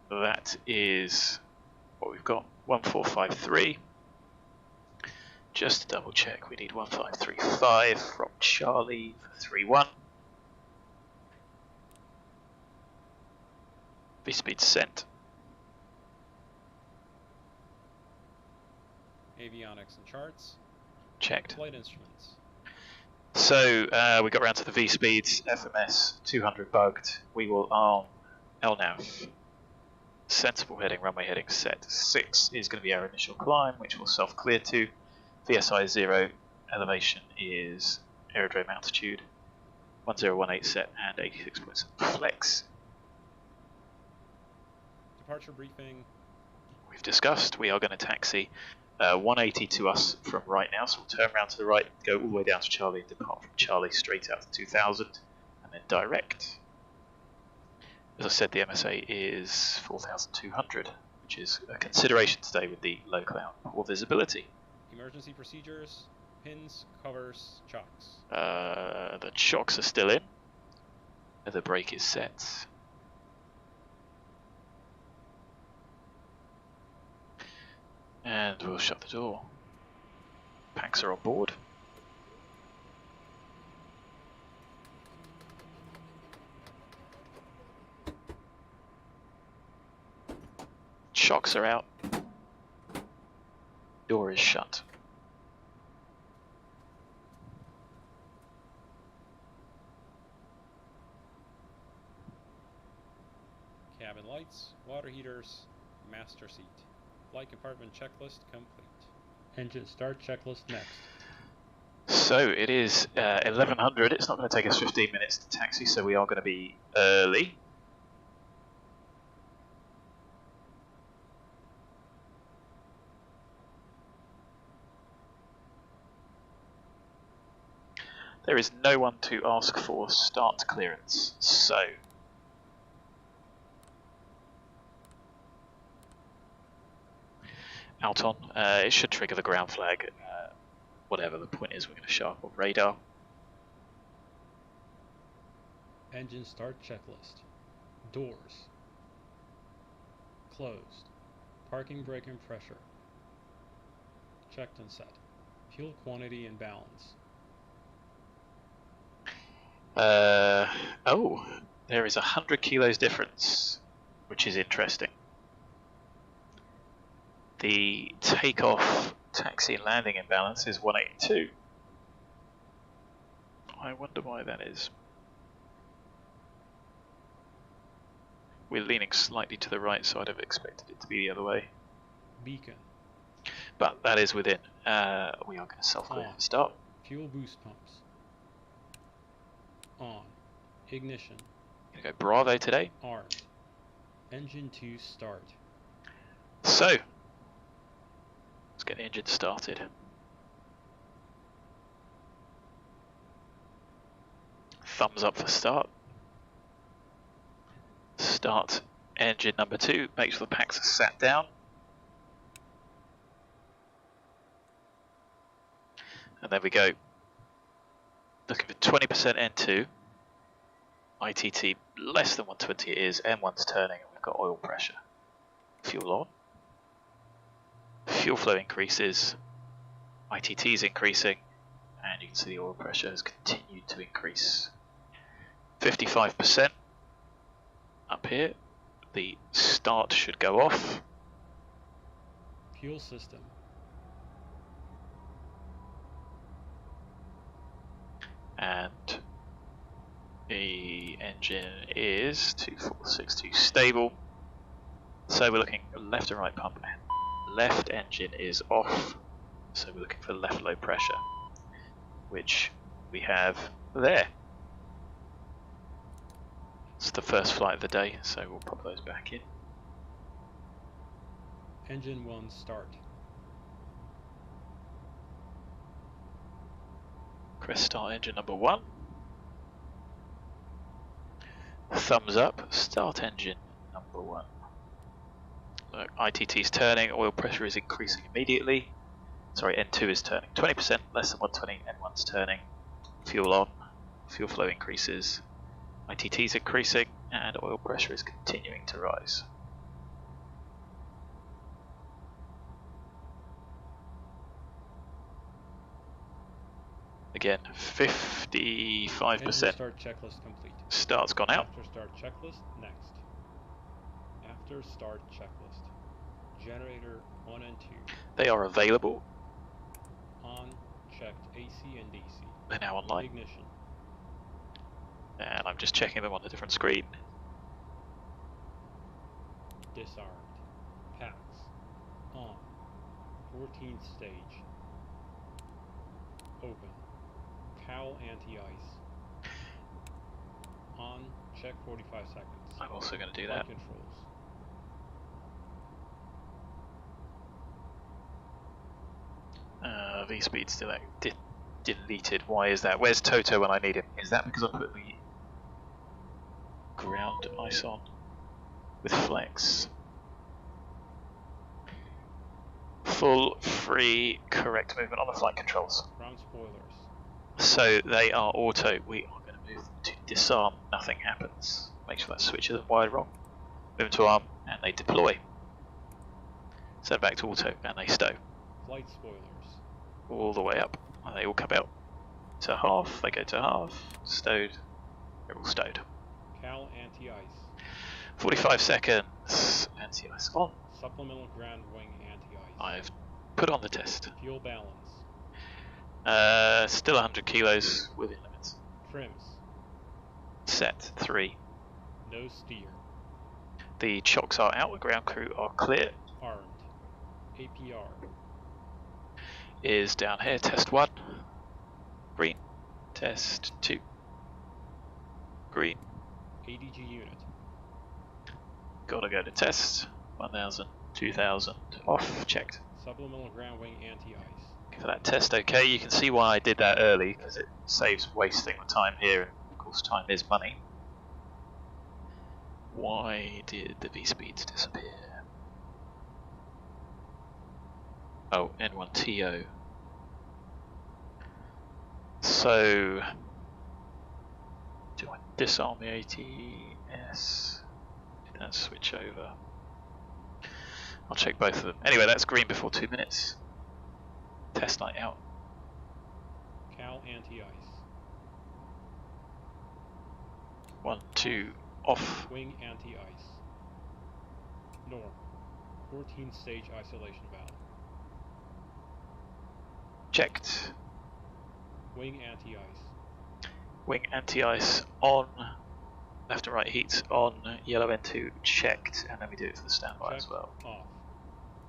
That is what we've got. 1453. Just to double check, we need 1535 from Charlie for 3-1. V-speed sent. Avionics and charts. Checked. Flight instruments. So we got around to the V-speeds. FMS 200 bugged. We will arm LNAV. Sensible heading, runway heading set 6 is going to be our initial climb, which we'll self-clear to. VSI 0, elevation is aerodrome altitude, 1018 set and 86.7 flex. Departure briefing. We've discussed, we are going to taxi 180 to us from right now, so we'll turn around to the right, go all the way down to Charlie and depart from Charlie straight out to 2000 and then direct. As I said, the MSA is 4,200, which is a consideration today with the low cloud poor visibility. Emergency procedures, pins, covers, chocks. The chocks are still in. The brake is set. And we'll shut the door. Packs are on board. Chocks are out. Door is shut. Cabin lights, water heaters, master seat. Flight compartment checklist complete. Engine start checklist next. So it is 1100. It's not going to take us 15 minutes to taxi, so we are going to be early. There is no one to ask for start clearance, so out on, it should trigger the ground flag. Whatever the point is, we're going to show up on radar. Engine start checklist. Doors. Closed. Parking brake and pressure. Checked and set. Fuel quantity and balance. Oh, there is 100 kilos difference, which is interesting. The takeoff, taxi and landing imbalance is 182. I wonder why that is. we're leaning slightly to the right, so I'd have expected it to be the other way. Beacon. But that is within. We are going to self-clear. Start. Fuel boost pumps. On. Ignition. Going to go Bravo today. Armed. Engine 2 start. So, let's get the engine started. Thumbs up for start. Start engine number 2. Make sure the packs are sat down. And then we go looking for 20% N2. ITT less than 120 it is, M1's turning, and we've got oil pressure. Fuel on. Fuel flow increases. ITT is increasing, and you can see the oil pressure has continued to increase. 55% up here. The start should go off. Fuel system. And the engine is 2462 stable. So we're looking left and right pump, and left engine is off. So we're looking for left low pressure, which we have there. It's the first flight of the day, so we'll pop those back in. Engine 1 start. Press start engine number 1. Thumbs up, start engine number 1. Look, ITT's turning, oil pressure is increasing immediately. Sorry, N2 is turning. 20% less than 120, N1's turning. Fuel on, fuel flow increases. ITT's increasing, and oil pressure is continuing to rise. Again, 55%. Engine start checklist complete. Start's gone out. After start checklist, next. After start checklist. Generator 1 and 2. They are available. On, checked AC and DC. They're now online. Ignition. And I'm just checking them on a different screen. Disarmed. Packs. On. 14th stage. Open. Cowl anti-ice. On. Check 45 seconds. I'm also going to do Flight that. Controls. V-speed still deleted. Why is that? Where's Toto when I need him? Is that because I put the ground ice on with flex? Full, free, correct movement on the flight controls. Ground spoilers. So they are auto. We are going to move them to disarm. Nothing happens. Make sure that switch isn't wired wrong. Move them to arm, and they deploy. Set back to auto, and they stow. Flight spoilers. All the way up, and they all come out to half. They go to half. Stowed. They're all stowed. Cowl anti-ice. 45 seconds. Anti-ice on. Supplemental ground wing anti-ice. I've put on the test. Fuel balance. Still 100 kilos within limits. Trims. Set 3. No steer. The chocks are out. The ground crew are clear. Armed. APR. Is down here. Test 1. Green. Test 2. Green. ADG unit. Gotta go to test. 1000, 2000. Off. Checked. Supplemental ground wing anti-ice. For that test, okay. You can see why I did that early, because it saves wasting the time here, and of course time is money. Why did the V-speeds disappear? Oh, N1TO. So, do I disarm the ATS? Did that switch over? I'll check both of them. Anyway, that's green before 2 minutes. Test light out. Cowl anti-ice. 1, 2, off. Wing anti-ice. Norm. 14th stage isolation valve. Checked. Wing anti-ice. Wing anti-ice on. left and right heats on, yellow N2 checked, and then we do it for the standby Check as well. off.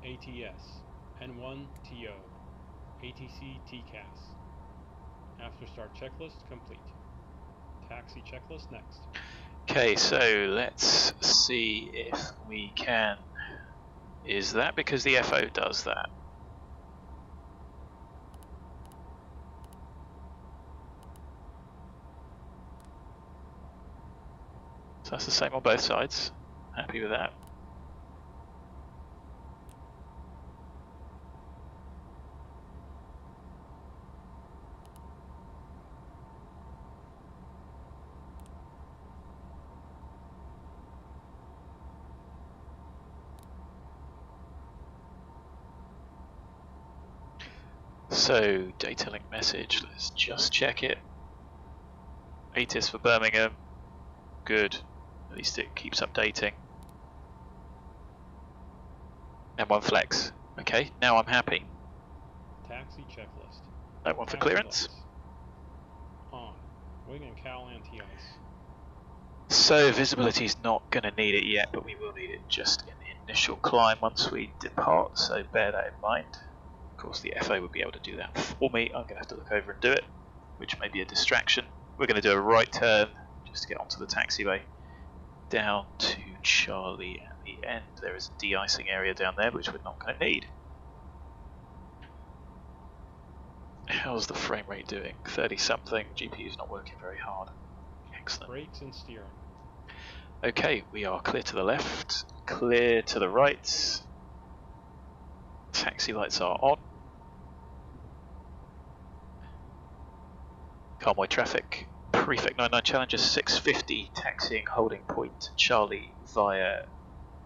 ATS. N1 TO. ATC TCAS. After start checklist complete. Taxi checklist next. Okay, so let's see if we can. Is that because the FO does that? So that's the same on both sides. Happy with that. So, data link message, let's just check it. ATIS for Birmingham, good, at least it keeps updating. M1 flex, okay, now I'm happy. Taxi checklist. No one for Taxi clearance. lights. On. Wing and cowl anti-ice. So, visibility is not going to need it yet, but we will need it just in the initial climb once we depart, so bear that in mind. Of course, the FO would be able to do that for me. I'm going to have to look over and do it, which may be a distraction. We're going to do a right turn just to get onto the taxiway down to Charlie at the end. There is a de-icing area down there, which we're not going to need. How's the frame rate doing? 30 something. GPU's not working very hard. Excellent. Brakes and steering. Okay, we are clear to the left, clear to the right. Taxi lights are on. Convoy traffic, Prefect 99 Challenger 650, taxiing holding point Charlie via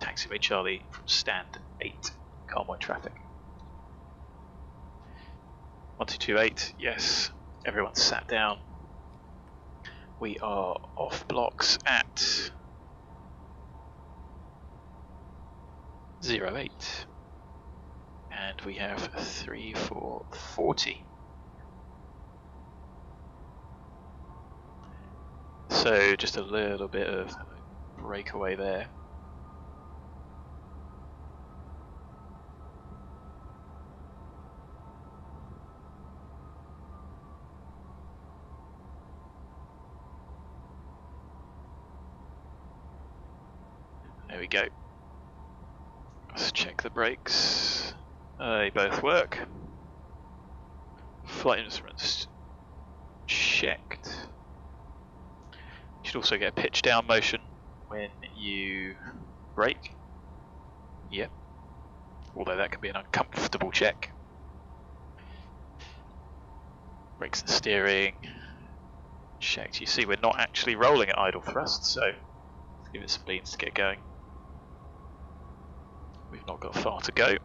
taxiway Charlie from stand 8, convoy traffic. 1228, yes, everyone's sat down. We are off blocks at 08, and we have 3440. So just a little bit of breakaway there. There we go. Let's check the brakes. They both work. Flight instruments checked. You should also get a pitch down motion when you brake. Yep. Although that can be an uncomfortable check. Brakes and steering checked. You see we're not actually rolling at idle thrust, so let's give it some beans to get going. We've not got far to go.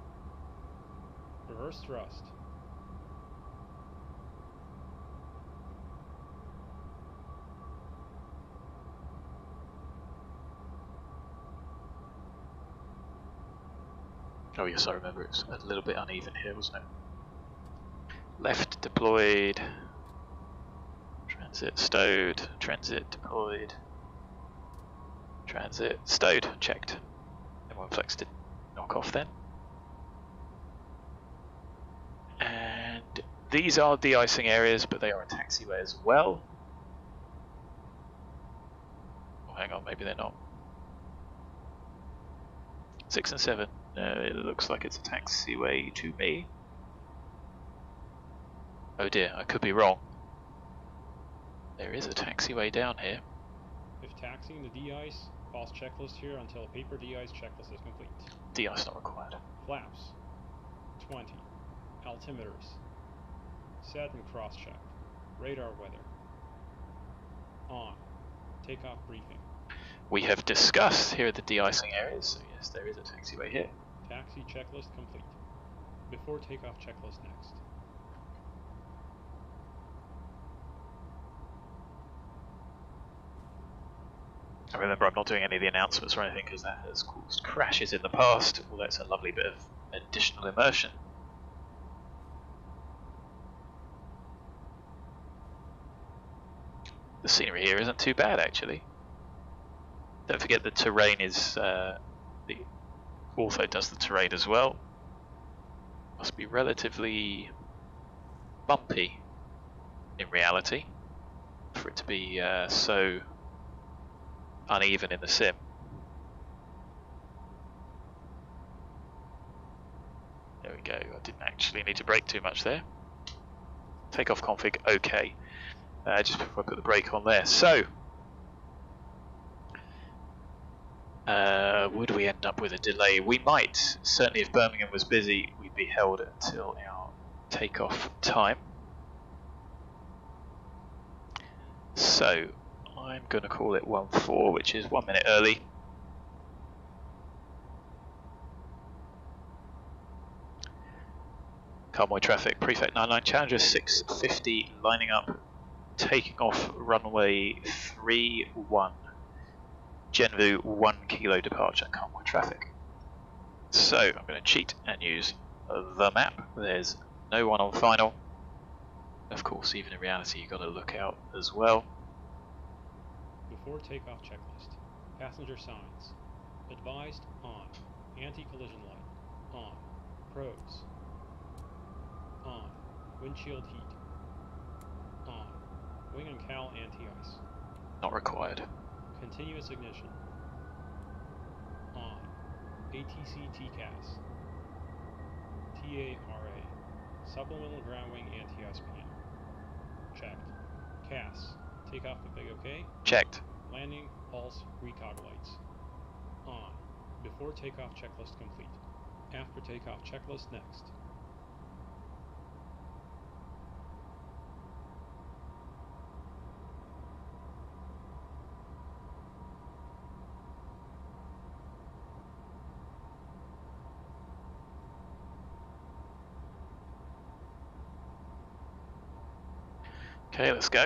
Reverse thrust. Oh yes, I remember it's a little bit uneven here, wasn't it? Left deployed, transit stowed, transit deployed, transit stowed, checked. M1 flex did knock off then. And these are de-icing areas, but they are a taxiway as well. Oh, hang on, maybe they're not. 6 and 7. It looks like it's a taxiway to me. Oh dear, I could be wrong. There is a taxiway down here. If taxiing the de-ice, pause checklist here until a paper de-ice checklist is complete. De-ice not required. Flaps. 20. Altimeters. Set and cross-check. Radar weather. On. Takeoff briefing. We have discussed here are the de-icing areas, so yes, there is a taxiway here. Taxi checklist complete. Before takeoff checklist next. I remember I'm not doing any of the announcements or anything because that has caused crashes in the past, although it's a lovely bit of additional immersion. The scenery here isn't too bad actually. Don't forget the terrain is, the Ortho does the terrain as well. Must be relatively bumpy in reality for it to be so uneven in the sim. There we go, I didn't actually need to brake too much there. Takeoff config, okay. Just before I put the brake on there. So, would we end up with a delay? We might. Certainly if Birmingham was busy, we'd be held until our takeoff time. So, I'm going to call it 1-4, which is 1 minute early. Convoy traffic, Prefect 99, Challenger 650 lining up, taking off runway 31. GENVU 1 kilo departure, convoy traffic. So I'm going to cheat and use the map. There's no one on final. Of course, even in reality, you've got to look out as well. Before takeoff checklist. Passenger signs. Advised on. Anti-collision light. On. Pros. On. Windshield heat. On. Wing and cowl anti-ice. Not required. Continuous ignition. On. ATC TCAS. TARA. Supplemental ground wing anti-ice pan. Checked. CAS. Takeoff config OK. Checked. Landing, pulse, recog lights. On. Before takeoff checklist complete. After takeoff checklist next. Okay, let's go.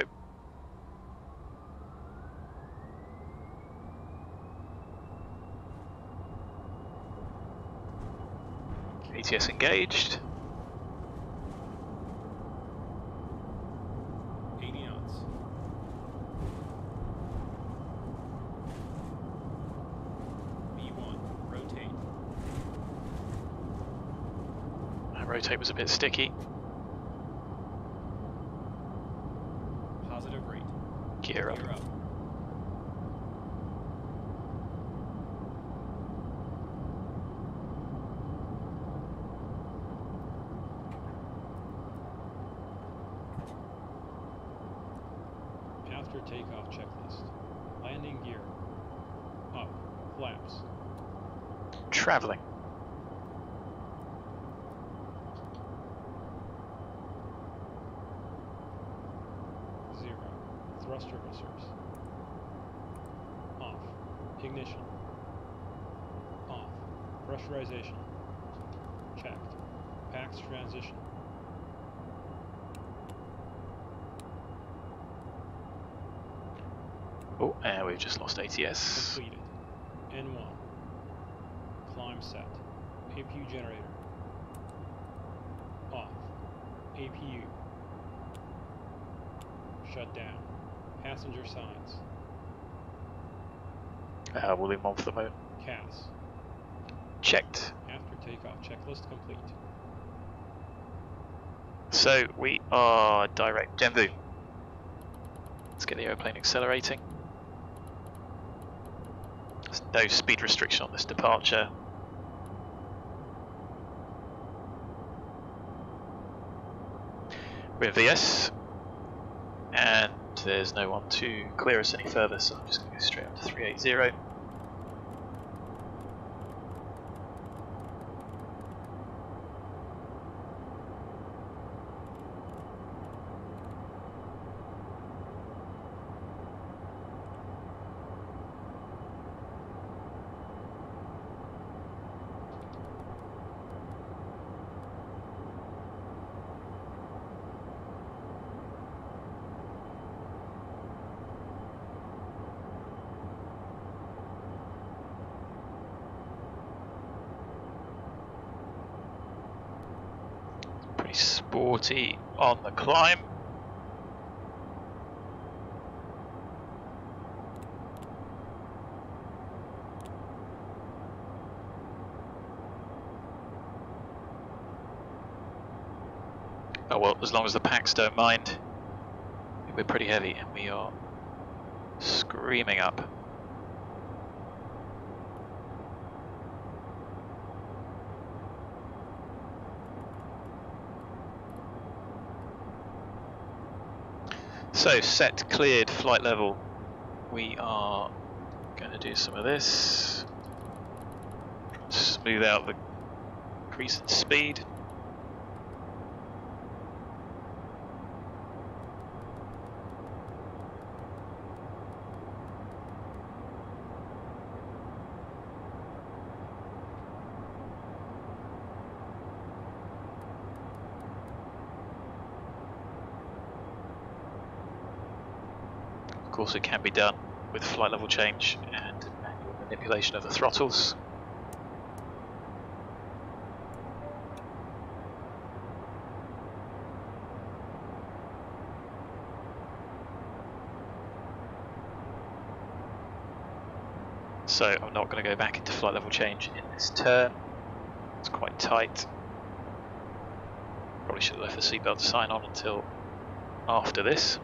ATS engaged. 80 knots. V1, rotate. That rotate was a bit sticky. Positive rate. Gear up. Gear up. After takeoff checklist. Landing gear. Up. Flaps. Traveling. Thrust reversers. Off. Ignition. Off. Pressurization. Checked. PAX transition. Oh, and we've just lost ATS. Completed. N1. Climb set. APU generator. Off. APU. Shut down. Passenger signs. We'll leave them on for the moment. CAS. Checked. After takeoff checklist complete. So we are direct GENVU. Let's get the aeroplane accelerating. There's no speed restriction on this departure. We're in VS, and there's no one to clear us any further, so I'm just going to go straight up to 380. Sporty on the climb. Oh well, as long as the packs don't mind. We're pretty heavy and we are screaming up. So set, cleared, flight level. We are going to do some of this. Smooth out the increase in speed. Of course, it can be done with flight level change and manual manipulation of the throttles. So I'm not going to go back into flight level change in this turn. It's quite tight. Probably should have left the seatbelt sign on until after this.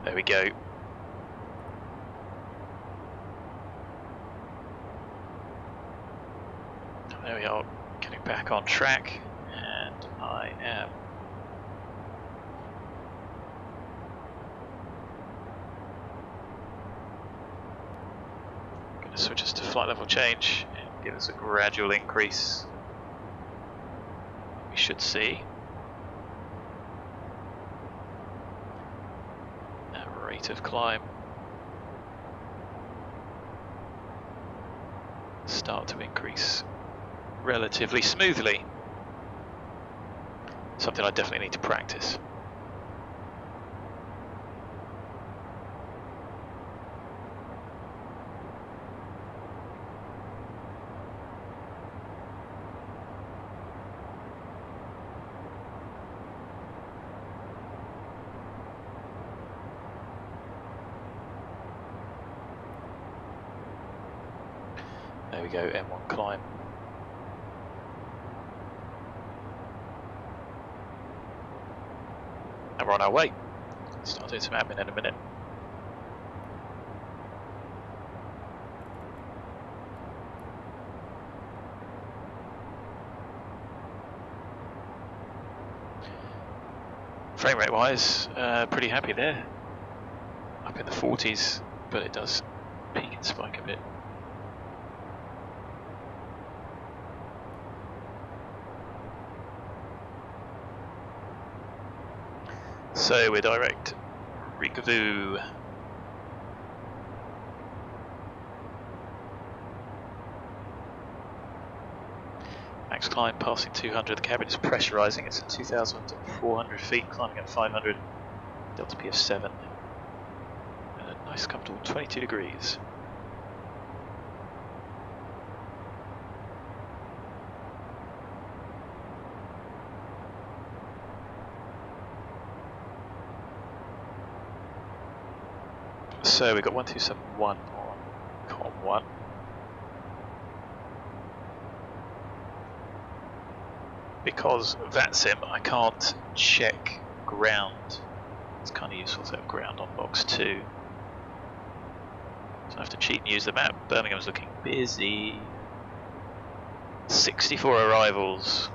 There we go. There we are, getting back on track, and I am going to switch us to flight level change and give us a gradual increase. We should see rate of climb start to increase relatively smoothly. Something I definitely need to practice. There we go, M1 climb. And we're on our way. Start doing some admin in a minute. Frame rate wise, pretty happy there. Up in the 40s, but it does peak and spike a bit. So we're direct RIGVU. Max climb passing 200, the cabin is pressurising, it's at 2,400 feet, climbing at 500, delta P of 7, and a nice comfortable 22 degrees. So we've got 1271 on COM1. Because VATSIM, I can't check ground. It's kind of useful to have ground on box 2. So I have to cheat and use the map. Birmingham's looking busy. 64 arrivals,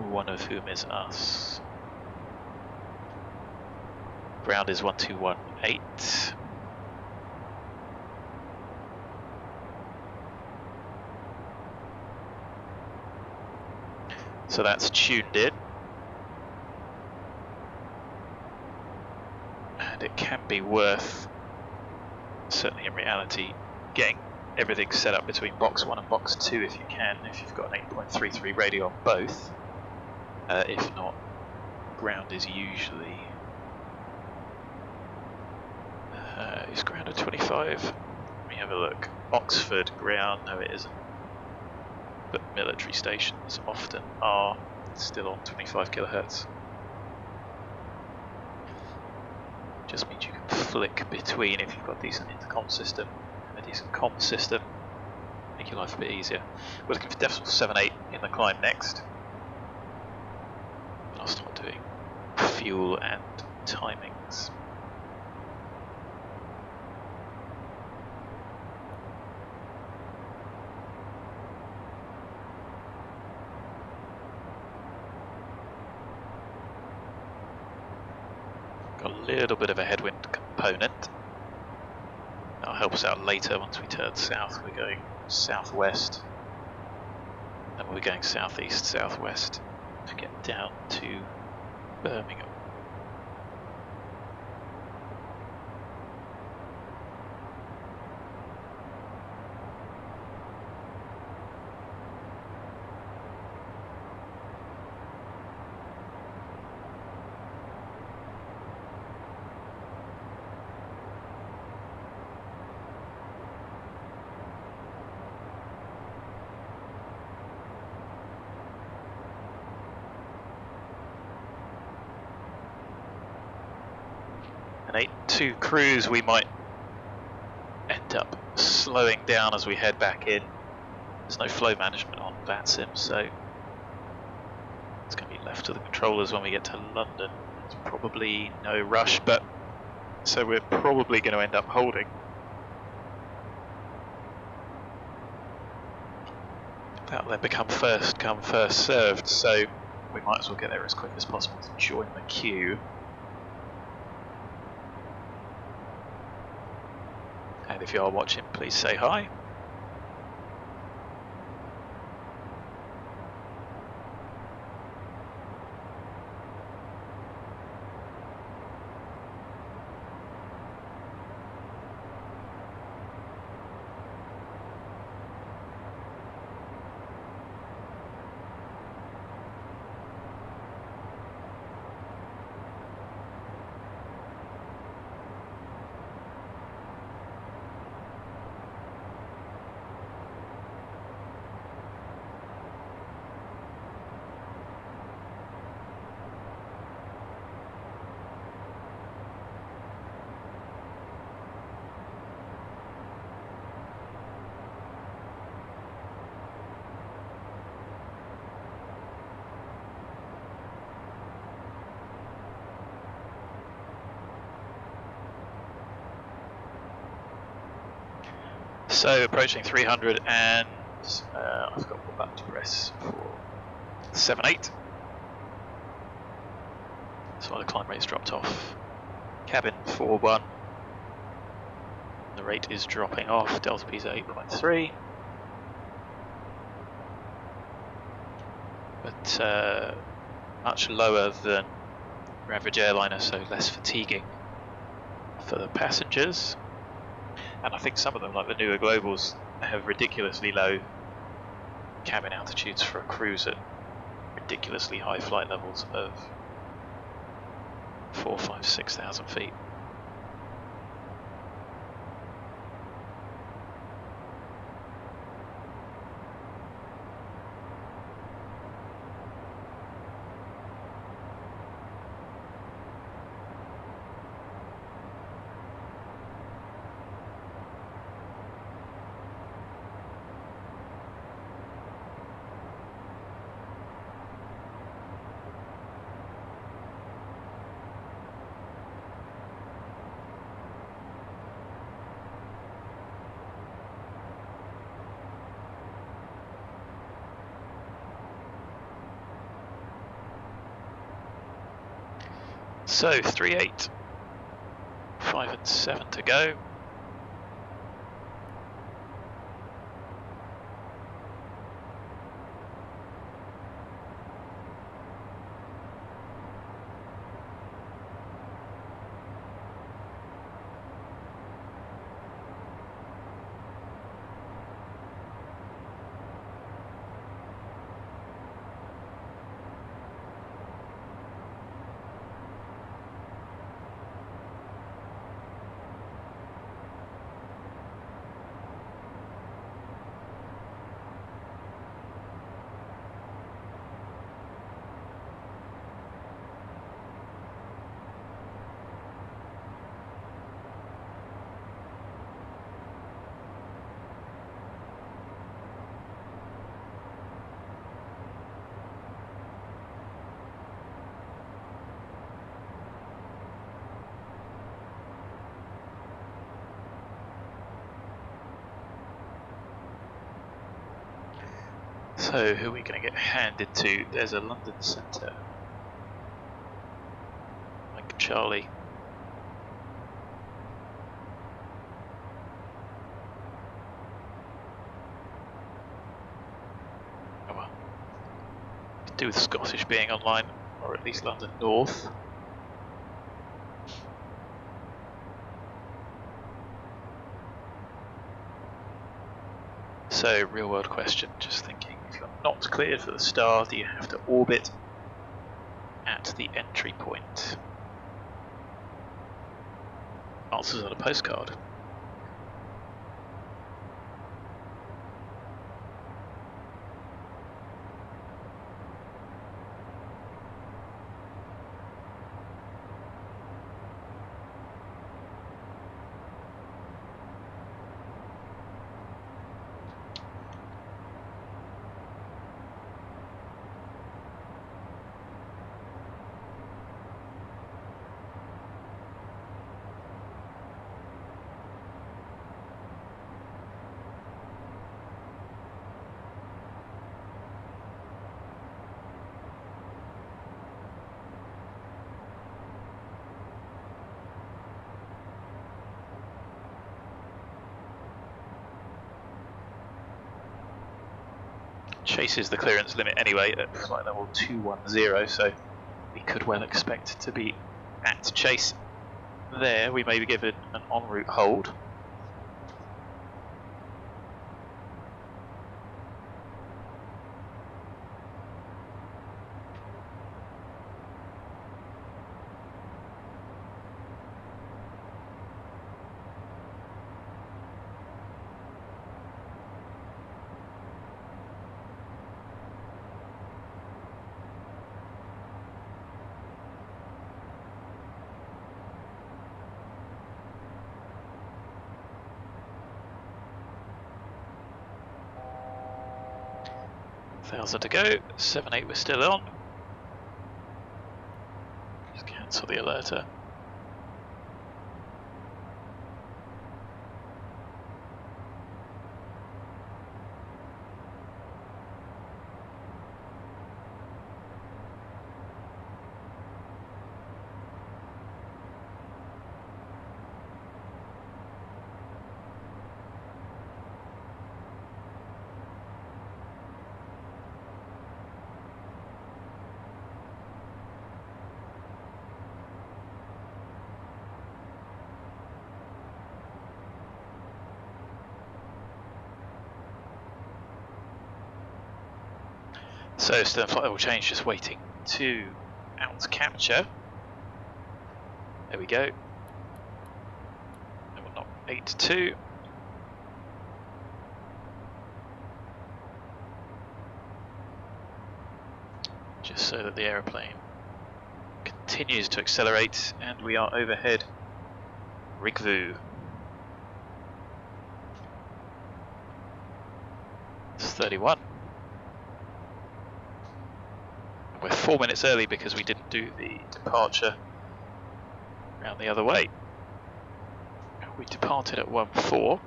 one of whom is us. Ground is 1218. So that's tuned in. And it can be worth, certainly in reality, getting everything set up between box 1 and box 2 if you can, if you've got an 8.33 radio on both. If not, ground is usually is ground at 25. Let me have a look. Oxford ground, no it isn't. But military stations often are still on 25 kilohertz. Just means you can flick between if you've got a decent intercom system and a decent comm system. Make your life a bit easier. We're looking for decimal 7.8 in the climb next. I'll start doing fuel and timings. Got a little bit of a headwind component. That'll help us out later once we turn south. We're going southwest, and we're going southeast, southwest to get down to Birmingham. An 8.2 cruise, we might end up slowing down as we head back in. There's no flow management on VATSIM, so it's going to be left to the controllers when we get to London. There's probably no rush, but so we're probably going to end up holding. That'll then become first come, first served, so we might as well get there as quick as possible to join the queue. And if you are watching, please say hi. So approaching 300, and I've got one button to press for 7.8. So the climb rate's dropped off. Cabin 4.1. The rate is dropping off. Delta P's at 8.3. But much lower than average airliner, so less fatiguing for the passengers. And I think some of them, like the newer Globals, have ridiculously low cabin altitudes for a cruise at ridiculously high flight levels of 4,000, 5,000, 6,000 feet. So 3.8, 5 and 7 to go. So who are we going to get handed to? There's a London centre. Like Charlie. Oh well. To do with Scottish being online, or at least London North. So, real world question, just thinking, if you're not cleared for the star, do you have to orbit at the entry point? Answers on a postcard. Chases the clearance limit anyway at flight level 210, so we could well expect to be at chase there. We may be given an en route hold. To go, 7-8 we're still on. Just cancel the alerter. So stern flight level change, just waiting to out capture. There we go. And we'll knock 8-2. Just so that the aeroplane continues to accelerate, and we are overhead RIGVU. It's 31. We're 4 minutes early because we didn't do the departure around the other way. We departed at 1:04.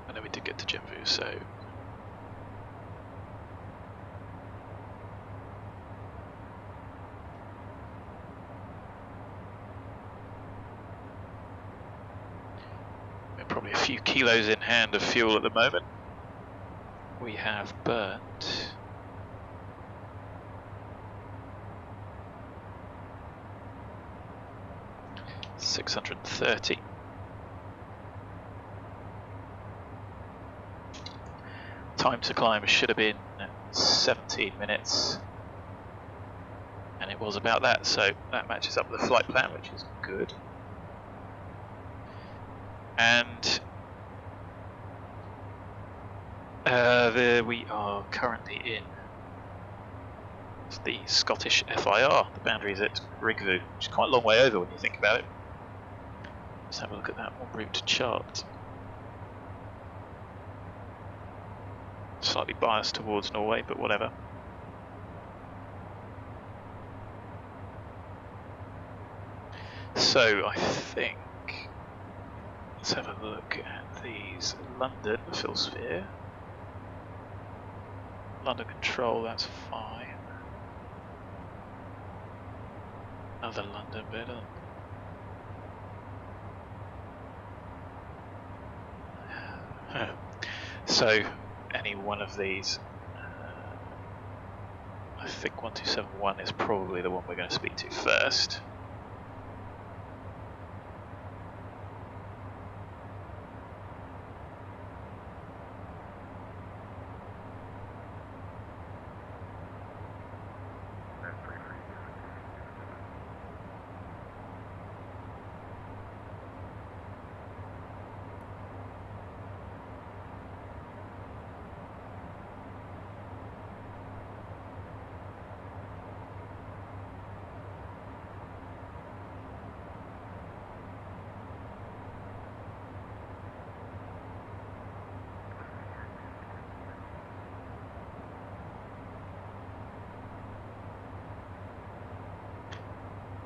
And then we did get to GENVU, so probably a few kilos in hand of fuel at the moment. We have burnt 630. Time to climb should have been 17 minutes, and it was about that, so that matches up with the flight plan, which is good. And there we are currently in the Scottish FIR. The boundary is at RIGVU, which is quite a long way over when you think about it. Let's have a look at that en route chart. Slightly biased towards Norway, but whatever. So I think let's have a look at these. London fill sphere. London control, that's fine. Another London bit. So any one of these, I think 1271 is probably the one we're going to speak to first.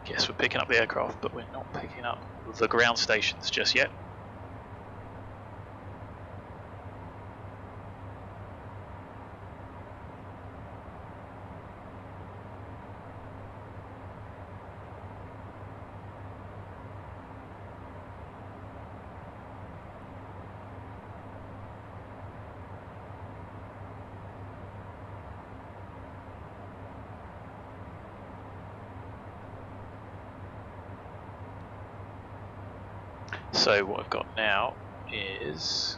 Yes, we're picking up the aircraft, but we're not picking up the ground stations just yet. So what I've got now is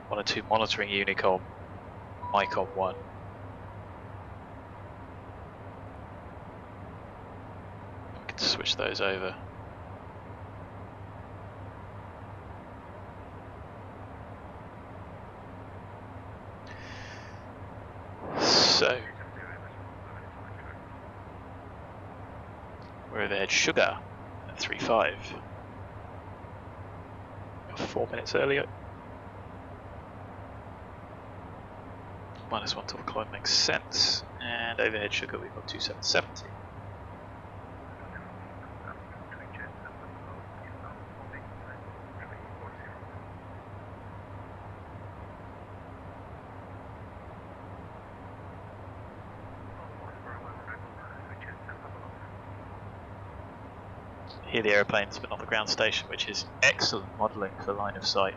1 or 2 monitoring Unicom, Micom 1. We can switch those over. So we're overhead sugar at 3.5. 4 minutes earlier. -1 to the climb makes sense. And overhead sugar, we've got 2770. Here the aeroplane's been on the ground station, which is excellent modelling for line of sight.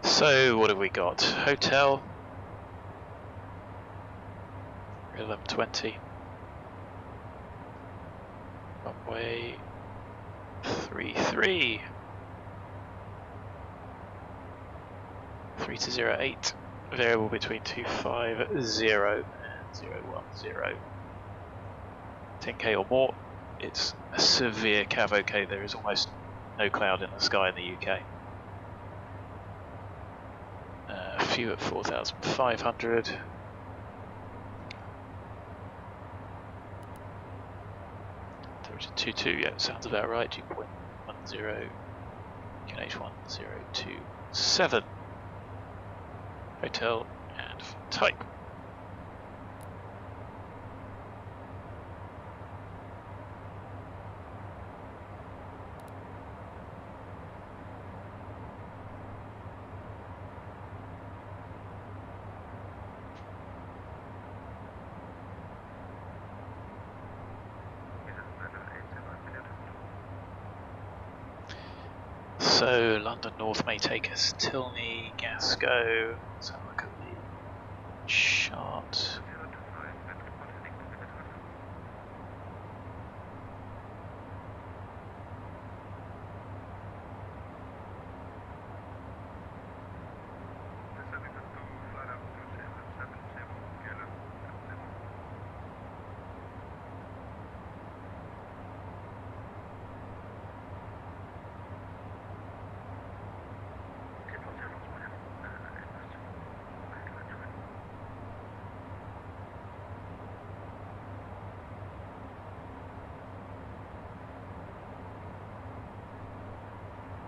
So what have we got? Hotel, Evo M2 runway 33 3208, variable between 250 and 010. 10k or more, it's a severe cavalcade. There is almost no cloud in the sky in the UK. Few at 4,500. Temperature 22, yeah, sounds about right. 2.10, QNH1027. Hotel and type. So London North may take us Tilney, Gasco. Let's have a look at the chart.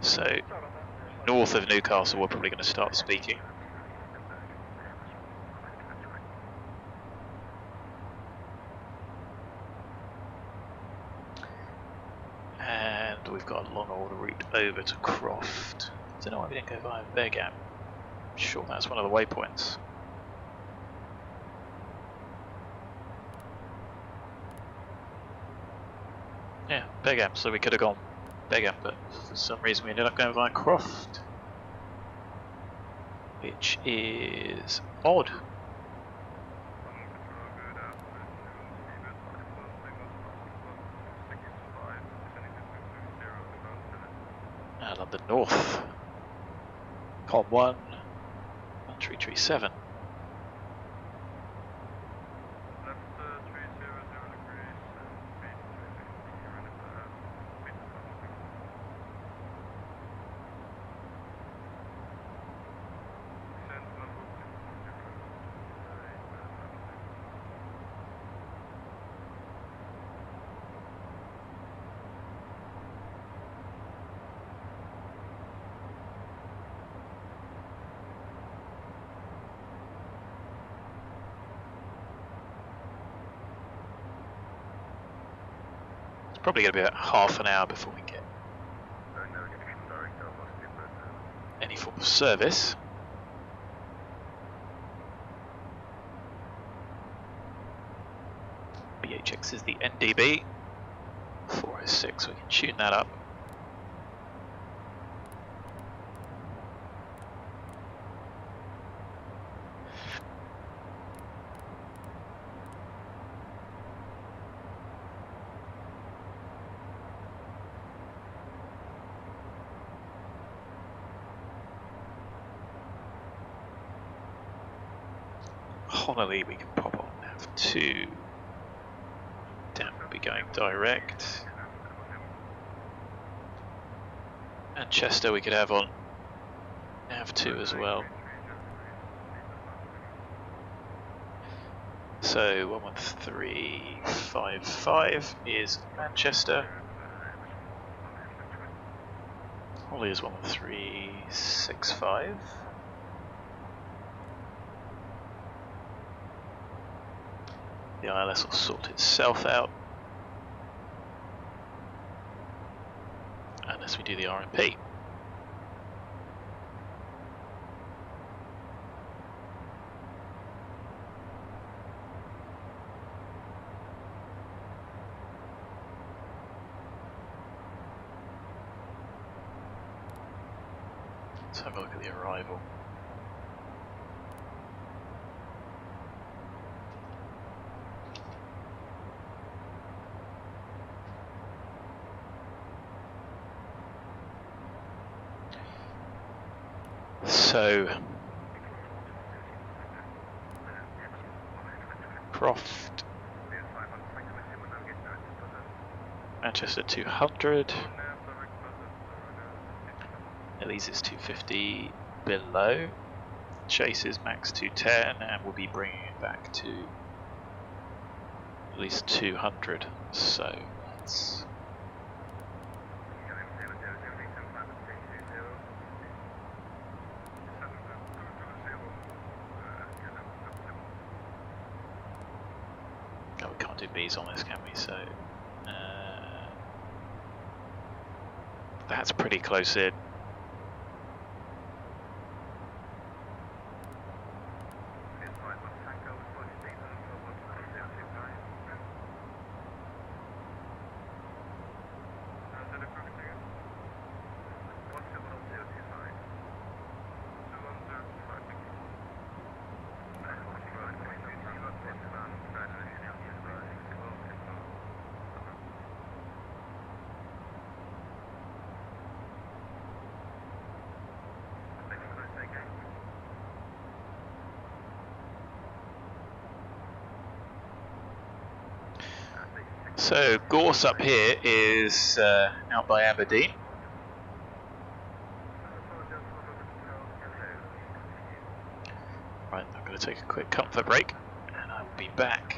So, north of Newcastle, we're probably going to start speaking. And we've got a long order route over to Croft. I don't know why we didn't go via Birmingham. I'm sure that's one of the waypoints. Yeah, Birmingham, so we could have gone Birmingham, but for some reason we ended up going via Croft, which is odd. London North, Con 1, 1337. Probably going to be about half an hour before we get any form of service. BHX is the NDB 406, we can tune that up. Honolulu we can pop on Nav2. Dan will be going direct. And Chester we could have on Nav2 as well. So 11355 is Manchester. Holly is 11365. The ILS will sort itself out unless we do the RMP. Let's have a look at the arrival. So, Croft, Manchester 200, Elise is 250 below, Chase is max 210, and we'll be bringing it back to at least 200, so that's... do B's on this, can we? So that's pretty close in. So GORSE up here is out by Aberdeen. Right, I'm going to take a quick comfort break and I will be back.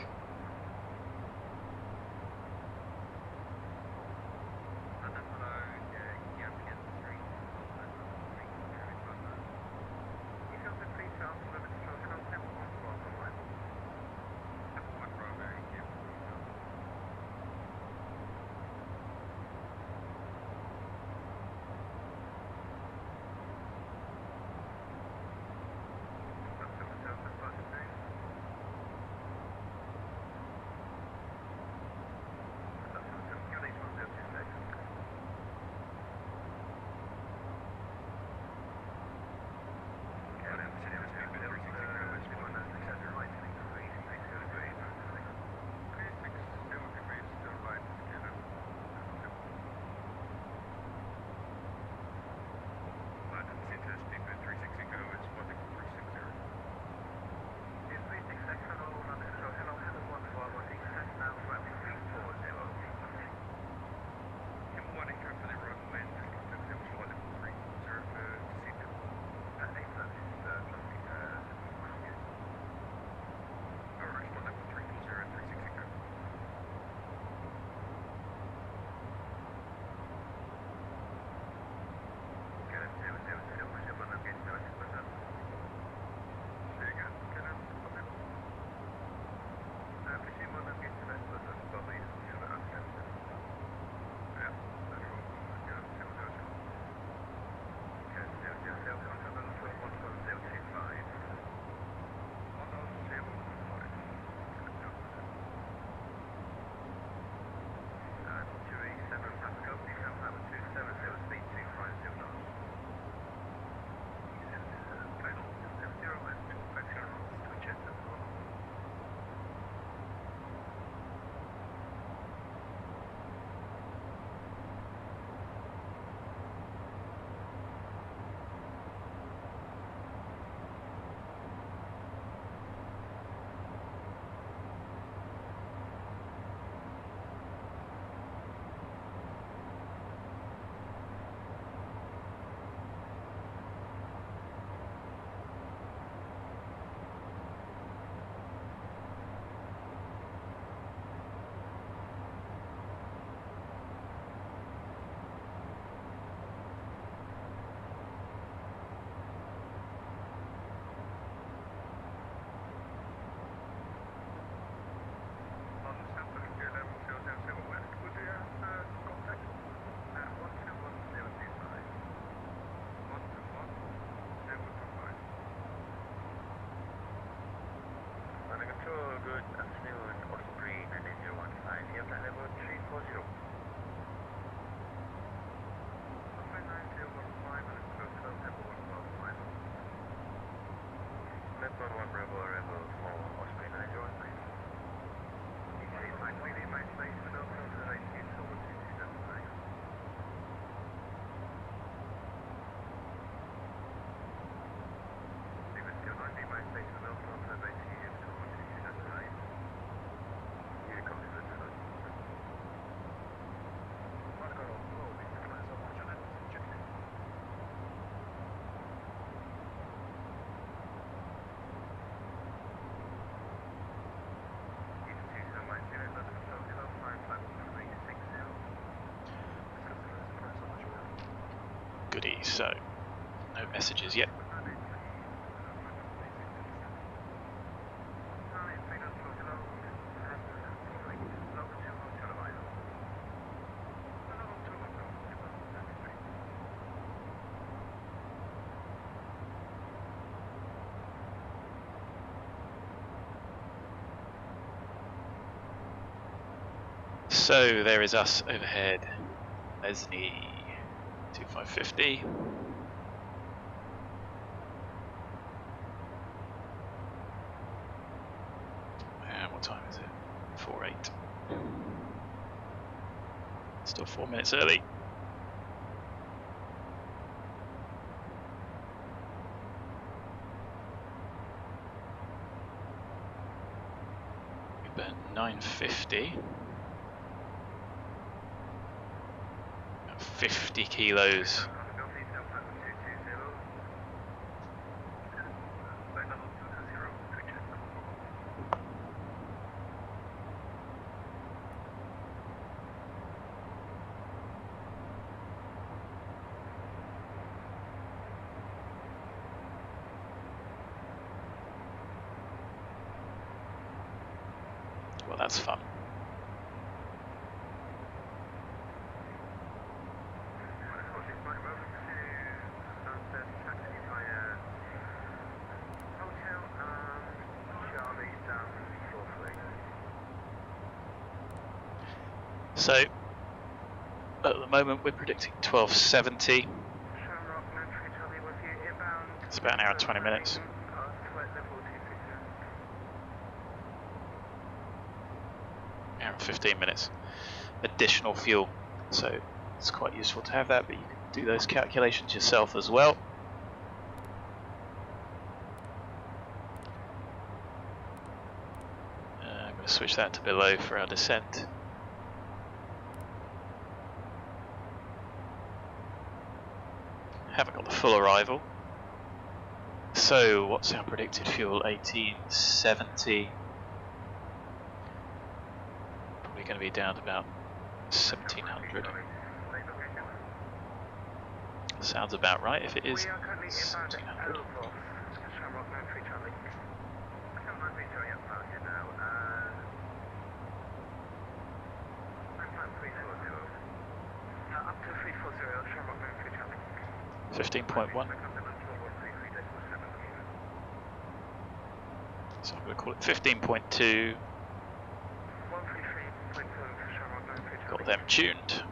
Goody, so no messages yet. So there is us overhead, LESNI 2550. And what time is it? 4:08. Still 4 minutes early. We burn 950. 50 kilos. Well, that's fun. So, at the moment we're predicting 1270. It's about an hour and 20 minutes. Hour and 15 minutes. Additional fuel. So it's quite useful to have that, but you can do those calculations yourself as well. I'm going to switch that to below for our descent. Haven't got the full arrival. So what's our predicted fuel? 1870. Probably going to be down to about 1700. Sounds about right if it is 1700. .1. So I'm going to call it 15.2. Got them tuned.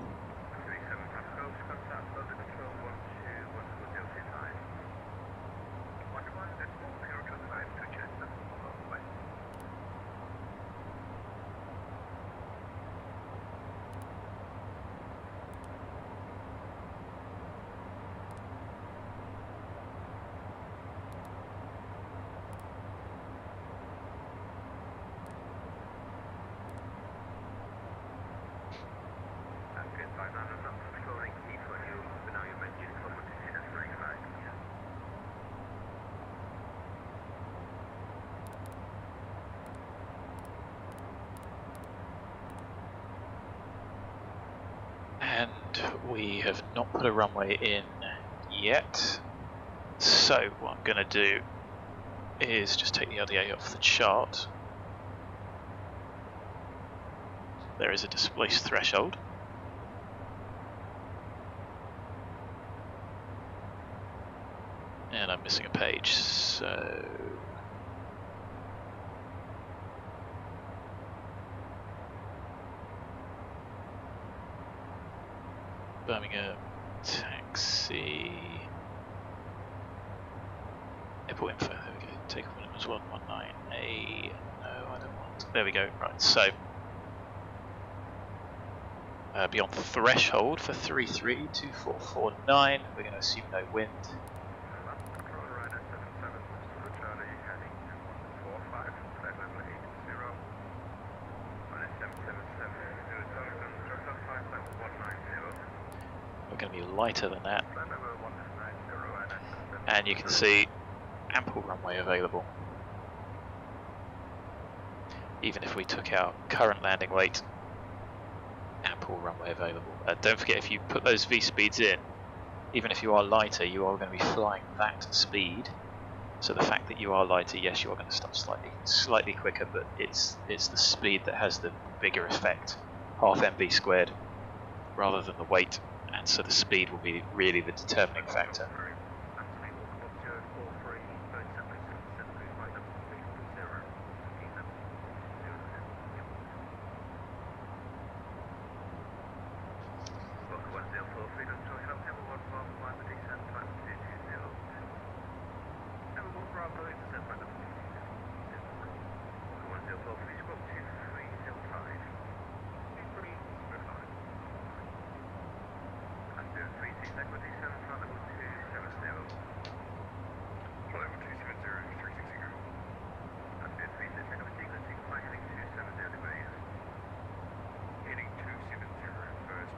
And we have not put a runway in yet, so what I'm going to do is just take the LDA off the chart. There is a displaced threshold. And I'm missing a page, so Birmingham taxi airport info. There we go. Take off minimum 119A. No, I don't want. There we go. Right. So beyond threshold for 332449. We're going to assume no wind. We're going to be lighter than that, and you can see ample runway available. Even if we took our current landing weight, ample runway available. Don't forget, if you put those V speeds in, even if you are lighter, you are going to be flying that speed. So the fact that you are lighter, yes, you are going to stop slightly quicker, but it's the speed that has the bigger effect, half mv squared, rather than the weight. And so the speed will be really the determining factor.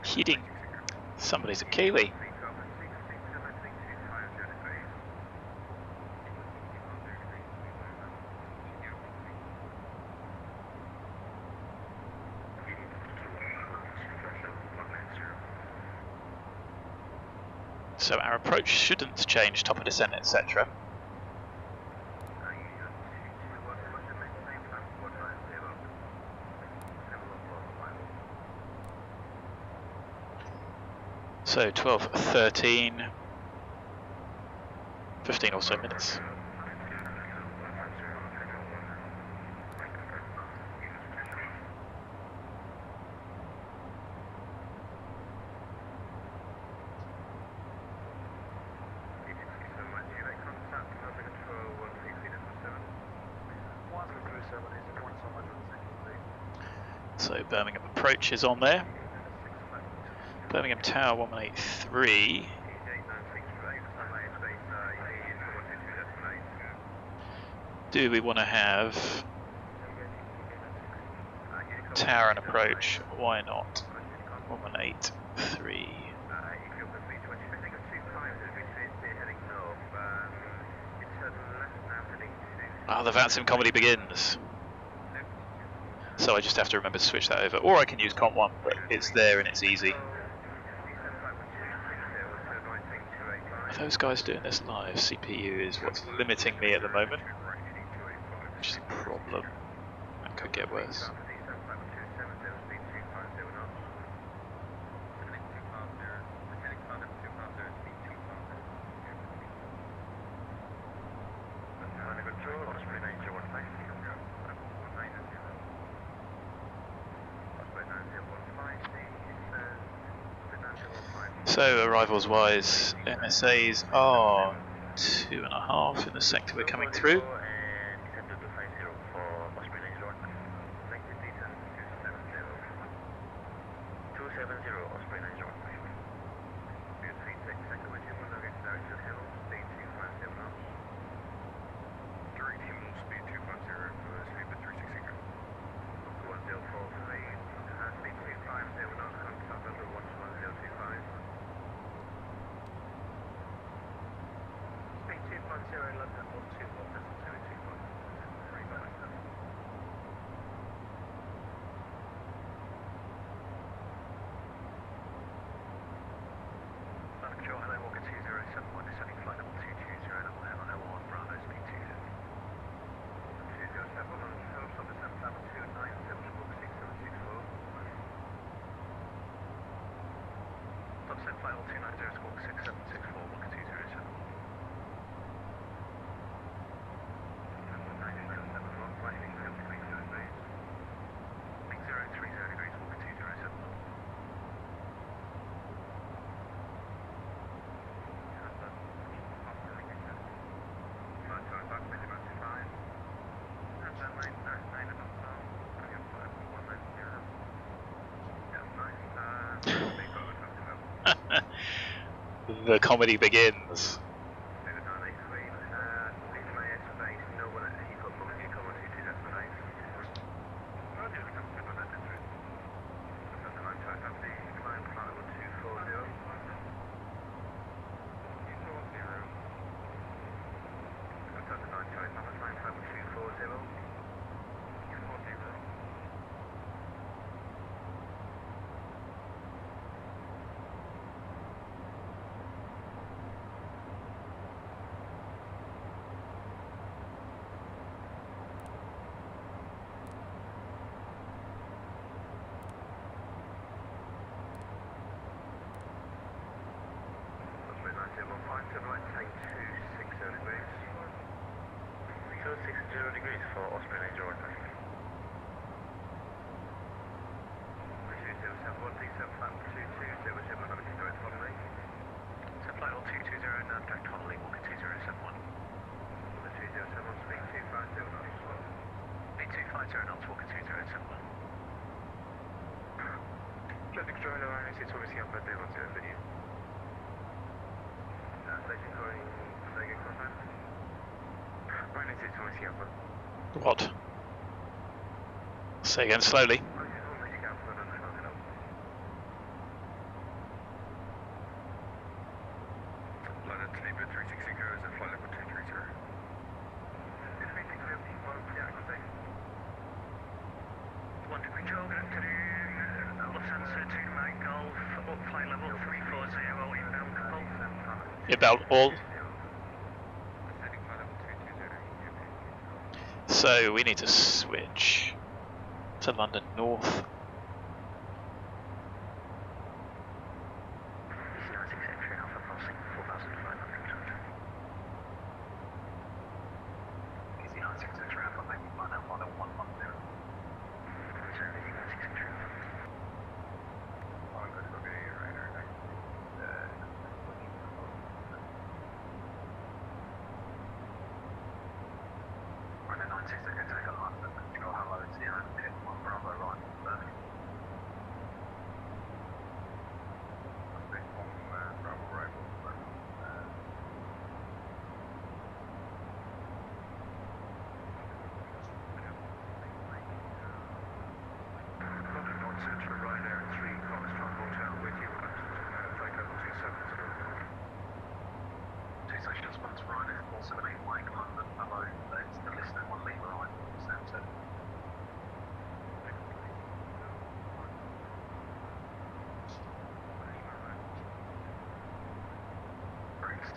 Heading Somebody's a Kiwi. So our approach shouldn't change, top of descent, etc. So 12, 13, 15 or so minutes. So Birmingham approach is on there. Birmingham Tower 183. Do we want to have tower and approach? Why not? 183. Ah, the VATSIM comedy begins. So I just have to remember to switch that over. Or I can use Comp 1, but it's there and it's easy. Are those guys doing this live? CPU is what's limiting me at the moment, which is a problem. That could get worse. So arrivals wise, MSAs are 2.5 in the sector we're coming through. The comedy begins. What? Say again slowly. About all. So we need to switch to London North.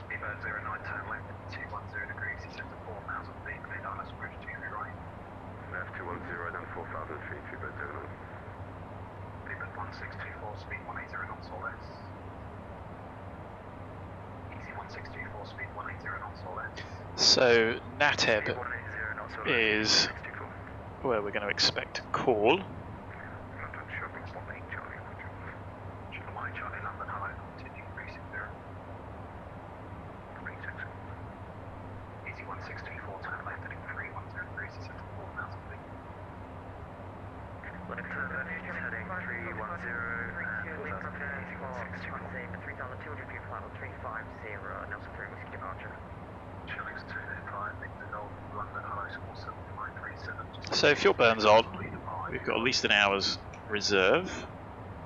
Speedbird 09, turn left, 210 degrees, descend to 4,000 feet, cleared ALASO bridge to your right. Left 210, down 4,000 feet, Speedbird 09. Speedbird 1624, speed 180 knots or less. Easy 1624, speed 180 knots or less. So NATEB is where we're going to expect a call. London shopping spot 8 Charlie, Sugar Mike Charlie, London, hello, continue, racing 0. Easy 1624, turn left heading 310 degrees, descend to 4,000 feet. Left heading 310 and 4,000 feet, easy 1624. 3,200 feet, final 350, Nelson 3 whiskey departure. Shillings 205, Victor Gold, London, hello, score 7537. So fuel burns on. We've got at least an hour's reserve.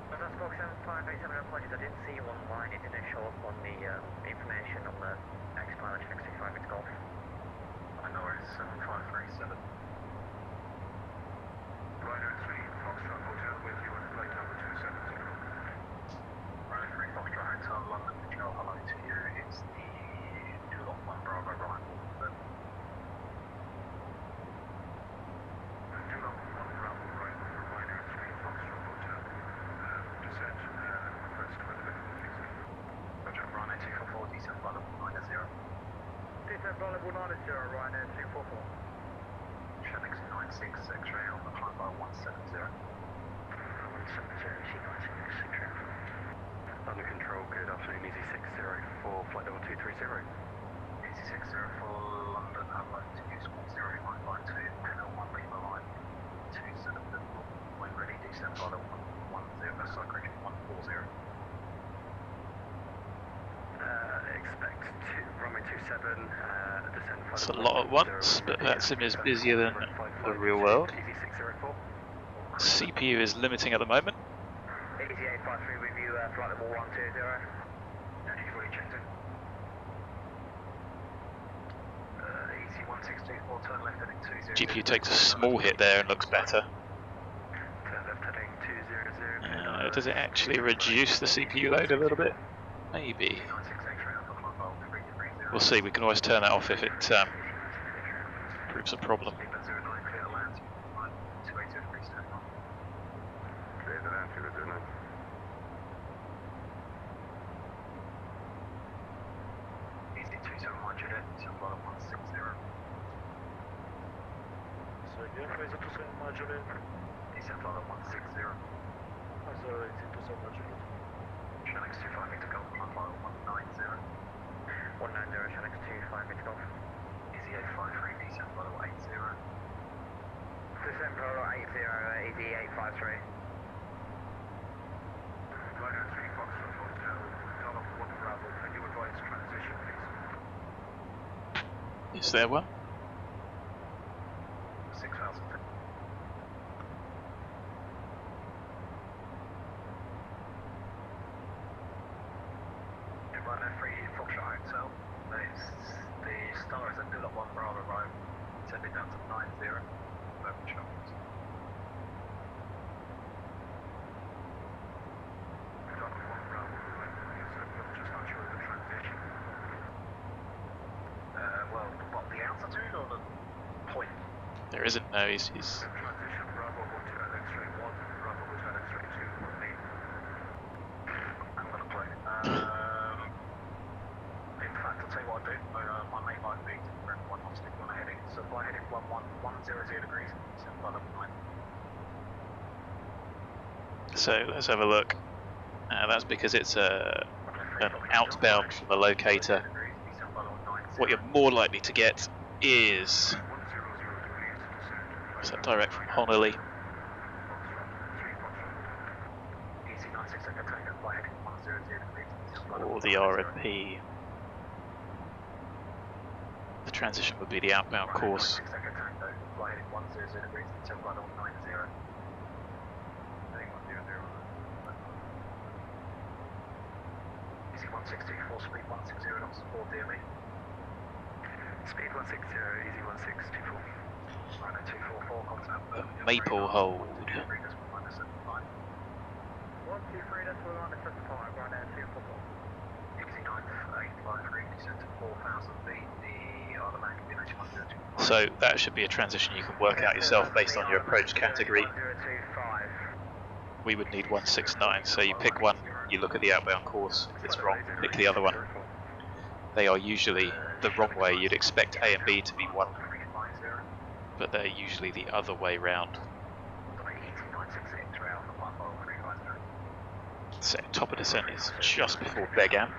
That's Fox 7587, apologies, I didn't see you online, it didn't show up on the information on the X-Pilot X65, it's golf. I know it's 7537. Ryder 3, Foxtrot Hotel with you on flight number 270. Ryder 3, Foxtrot Hotel, London, Control, hello to you. It's the New Lot 1 Bravo arrival. New Lot 1 Bravo arrival for Ryder 3, Foxtrot Hotel. Descent, first to the left, please. Roger, Ryder 244, descent by level 90. Descent by level 90, Ryder 244. Shellings 96, X-ray on the climb by 170. 170, C96, X-ray. Under control, good afternoon, easy 604, flight level 230. Easy 604, London, hello to you, squawk 0952, NL1 Lima line, 27, when ready, descend by level 10, cycling 140. Expect runway 27, descend. It's a lot at once, but VATSIM is busier than the real world. Easy 604. CPU is limiting at the moment. Easy 853 with you, flight level 120. And you've already checked in. Easy 1624, turn left heading 200. GPU takes a small hit there and looks better. Turn left heading 200. Does it actually reduce the CPU load a little bit? Maybe. We'll see, we can always turn that off if it proves a problem. Is there one? 6,000. Runner 3, Foxtrot Hotel. The star is at New Lot 1 Bravo arrival. Send it down to 90. Open shots. New Lot 1 Bravo, just unsure of the transition. There isn't, no, he's Transition Bravo, go to X-ray 1, Bravo, go to X-ray 2 for me. I'm gonna play. In fact, I'll tell you what I'll do. My mate might be one I'll stick on a heading. So fly heading 110 degrees, send by level 9. So let's have a look. That's because it's an outbound from the locator. What you're more likely to get is that direct from Honolulu. Or the RMP. The transition would be the outbound course. Easy 160, full speed 160 knots, 4 DME. Speed 160, easy 164. Rhino 244, contact. Maple hold. 123, that's all on the 75, Rhino 244. Easy 9853, descent to 4000 feet, the automatic BH 102. So that should be a transition you can work out yourself based on your approach category. We would need 169, so you pick one, you look at the outbound course. If it's wrong, pick the other one. They are usually the wrong way. You'd expect A and B to be one, but they're usually the other way round. So top of descent is just before Birmingham.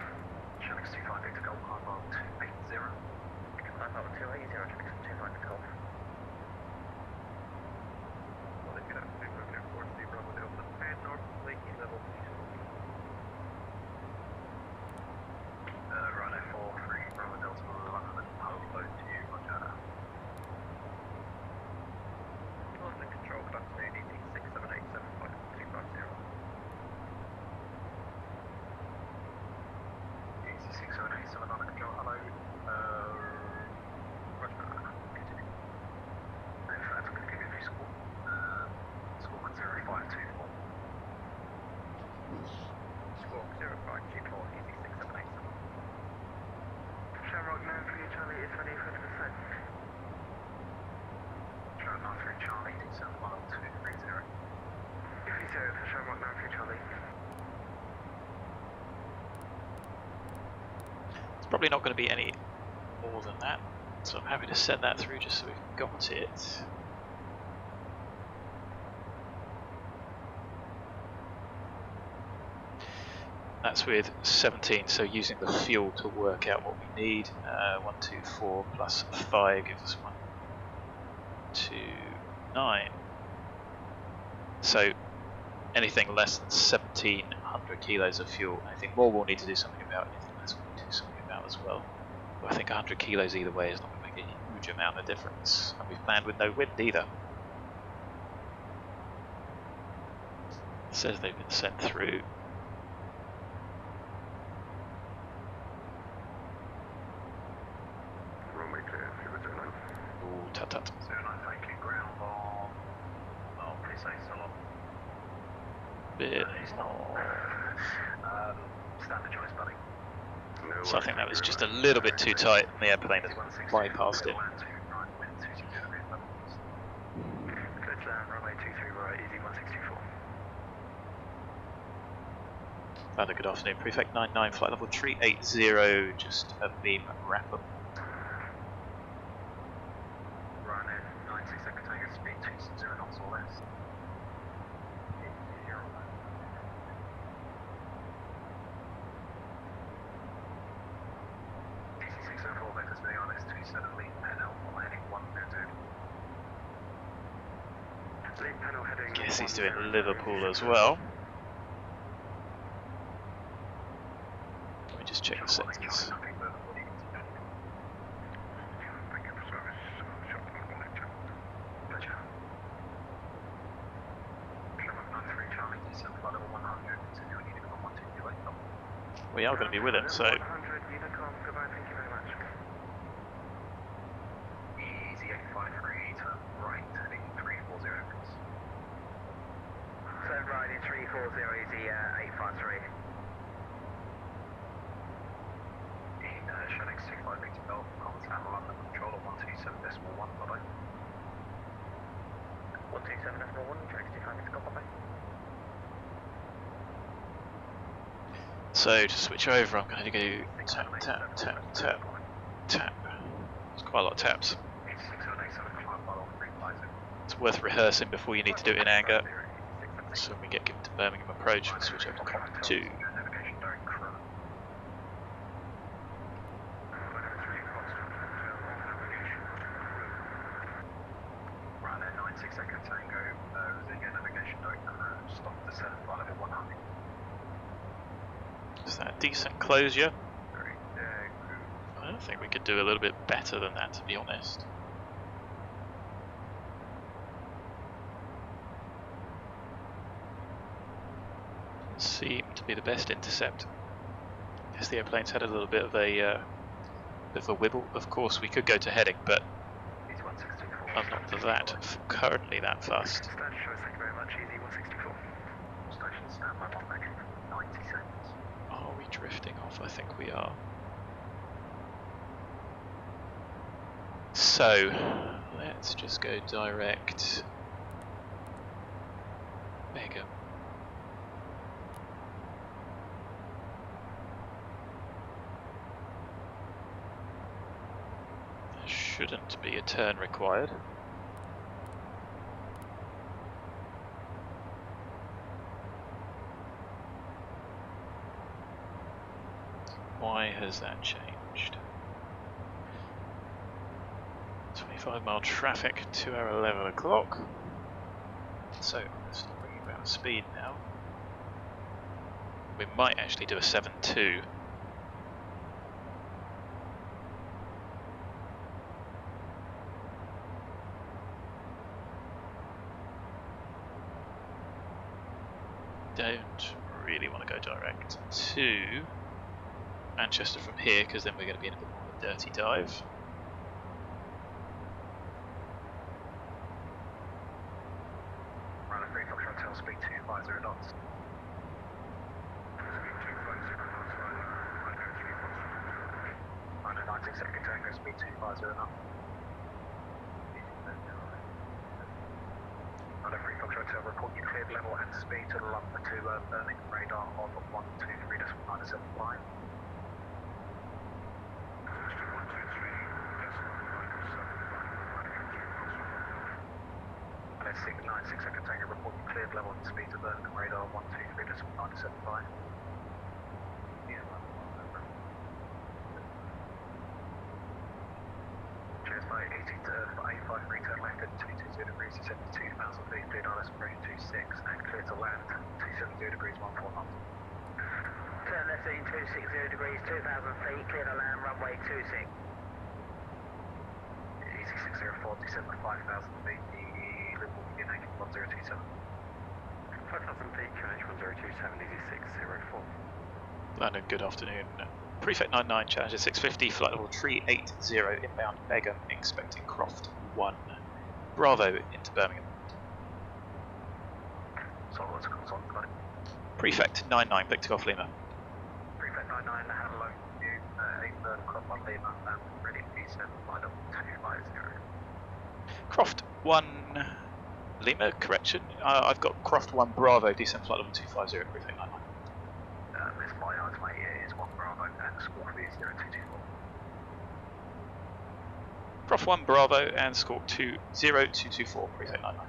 Probably not going to be any more than that, so I'm happy to send that through just so we've got it. That's with 17, so using the fuel to work out what we need. 124 plus 5 gives us 129. So anything less than 1700 kilos of fuel. Anything more we'll need to do something about. Anything less we'll need to do something about as well. But I think 100 kilos either way is not going to make a huge amount of difference. And we've planned with no wind either. It says they've been sent through. Ooh, tut tut. Bit more. So I think that was just a little bit too tight and the airplane has bypassed it. Good afternoon, Prefect 99, flight level 380, just a beam wrap up. Ryanair 96 Secretary, speed 260 knots or less. DC604 vectors being on S27 lead panel, heading 102. Lead panel heading. Guess he's doing Liverpool as well. Let me just check the settings. We are going to be with him, so. Easy 853 to right, heading 340 degrees. So right in 340, easy 853. In Shannon 65 meter belt, contact London controller 127.1, bye-bye. So to switch over, I'm going to go tap, tap, tap, tap, tap. There's quite a lot of taps. It's worth rehearsing before you need to do it in anger. So when we get given to Birmingham approach, we'll switch over to CROFT 2. Is that a decent closure? I don't think we could do a little bit better than that, to be honest. Seem to be the best intercept. Guess the airplane's had a little bit of a wibble. Of course, we could go to heading, but I'm not currently that fussed. Are we drifting off? I think we are. So let's just go direct Mega. There shouldn't be a turn required. Why has that changed? 25-mile traffic, 2 hour 11 o'clock. So let's start bringing about speed now. We might actually do a 7.2. Don't really want to go direct to Manchester from here, because then we're going to be in a bit more of a dirty dive. Runner 3 Foxtrot tail speed 250 knots. Runner 19 second tango speed 250 knots. Runner 3 Foxtrot tail report you cleared level and speed to the lumber to Birmingham radar on 123.975. 6 second tango report you cleared level and speed to Birmingham radar 123.975. Cheers by 80 to 85 return left at 220 degrees to 72,000 feet, cleared RS approach 26 and clear to land 270 degrees 14 knots. Turn left in 260 degrees 2,000 feet, clear to land runway 26. Easy 604, descend to 5,000 feet. 1027. 5,000 feet, QNH 1027, easy 604. London, good afternoon. Prefect 99, Challenger 650, flight level 380, inbound Mega, expecting CROFT 1. Bravo into Birmingham. So what's the console tonight? Prefect 99, Victor Golf Lima. Prefect 99, hello, you, 8 bird, CROFT 1 Lima, ready to descend, flight level 250. CROFT 1 Lima, correction. I've got CROFT 1 Bravo, descent flight level 250, Prefect 99. Miss my eyes, mate, it is 1 Bravo and score 0224. CROFT 1 Bravo and score 0224, Prefect 99.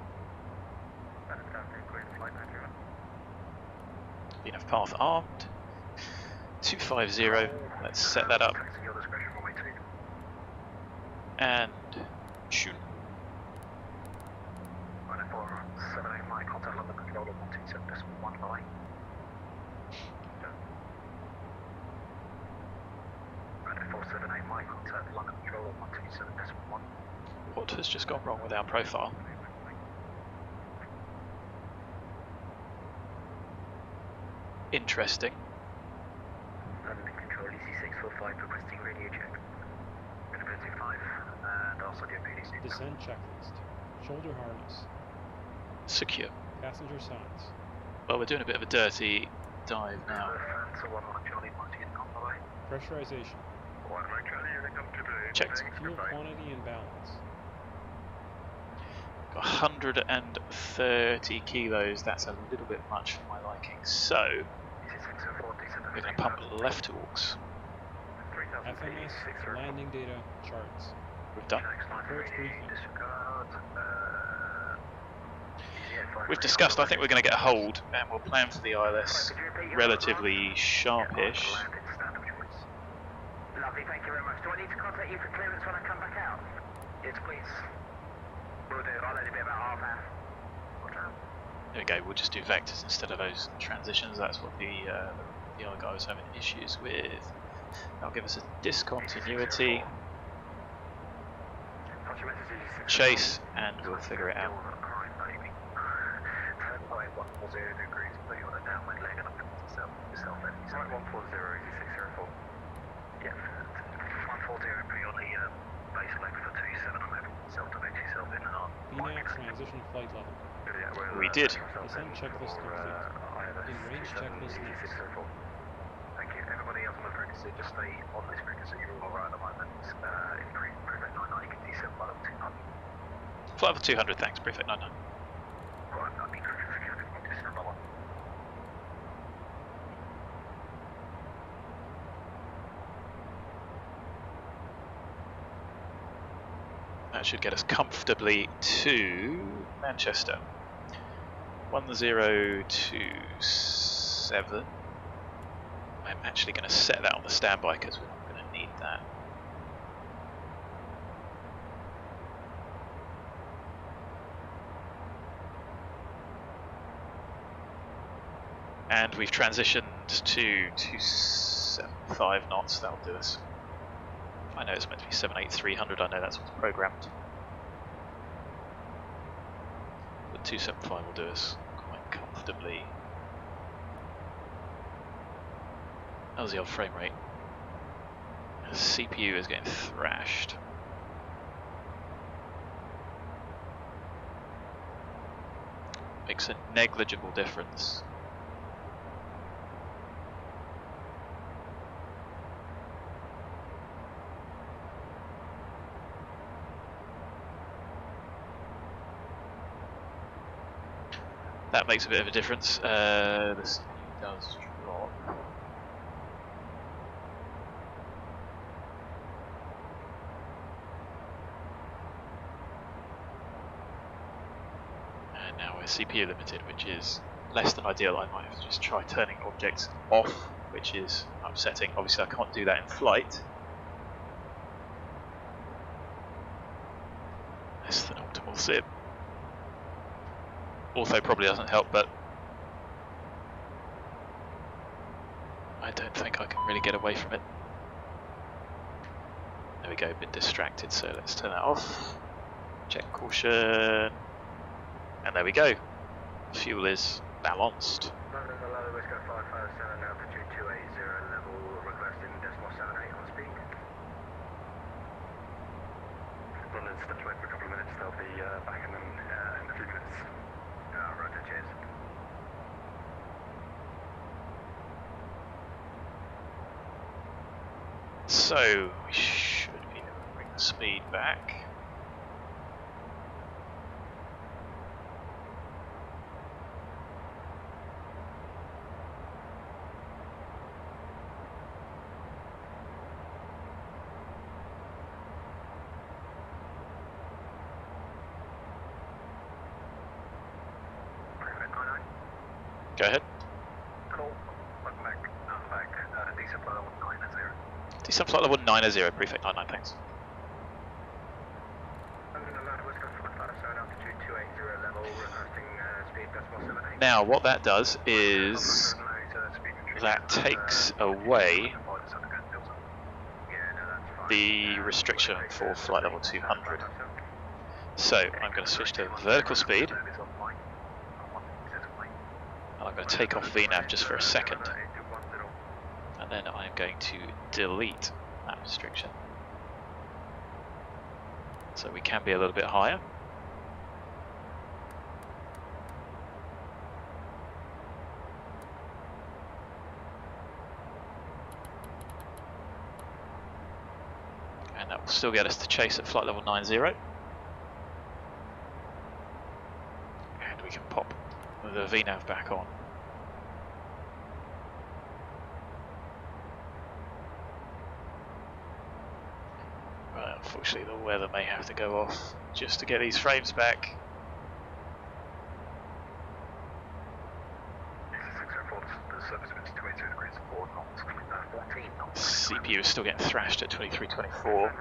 Enough path armed. 250, let's set that up. And shoot. 78 Mike, contact London control of 127.15. Runway 478 Mike, contact London control of 127.1. What has just gone wrong with our profile? Interesting. London control EC645 requesting radio check. Winnipeg 25 and also get PDC. Descent checklist. Shoulder harness. Secure. Passenger signs. Well, we're doing a bit of a dirty dive now. Pressurization. Checked. Fuel quantity and balance. Got 130 kilos, that's a little bit much for my liking. So, we're going to pump left towards. FMS, landing data, charts. We've done. Approach briefing. We've discussed, I think we're going to get a hold, and we'll plan for the ILS relatively sharpish. Lovely, thank you very much. Do I need to contact you for clearance when I come back out? Yes, please. Will do. I'll only be about half hour. There we go, we'll just do vectors instead of those transitions. That's what the other guy was having issues with. That'll give us a discontinuity. Chase, and we'll figure it out. VNAV transition flight level. We did. Descent checklist complete. In range checklist next. Thank you. Everybody else on the frequency, just stay on this frequency. You're all right at the moment. In Prefect 99, you can descend by level 200. Flight level 200, thanks, Prefect 99. Right, that'd be correct. Descend by one. That should get us comfortably to Manchester. 1027. I'm actually going to set that on the standby because we're not going to need that. And we've transitioned to 275 knots, that'll do us. I know it's meant to be 78300, I know that's what's programmed. But 275 will do us quite comfortably. That was the old frame rate. The CPU is getting thrashed. Makes a negligible difference. That makes a bit of a difference. The CPU does drop. And now we're CPU limited, which is less than ideal. I might have to just try turning objects off, which is upsetting. Obviously I can't do that in flight. Less than optimal sim. Ortho probably doesn't help, but I don't think I can really get away from it. There we go, a bit distracted, so let's turn that off. Check caution, and there we go. Fuel is balanced. London, Allo, Whisker 557, altitude 280, level requesting decimal 78 on speed. London, stepped away for a couple of minutes, they'll be back in a few minutes. Roger, cheers. So, we should be able to bring the speed back. Go ahead. Cool. Welcome back. I'm back. Decent flight level 90. Decent flight level 90, Prefect 99, thanks. Now, what that does is that takes away the restriction for flight level 200. So, I'm going to switch to vertical speed. And I'm going to take off VNAV just for a second, and then I'm going to delete that restriction. So we can be a little bit higher. And that will still get us to chase at flight level 90. the VNAV back on. Right, unfortunately the weather may have to go off just to get these frames back. CPU is still getting thrashed at 2324.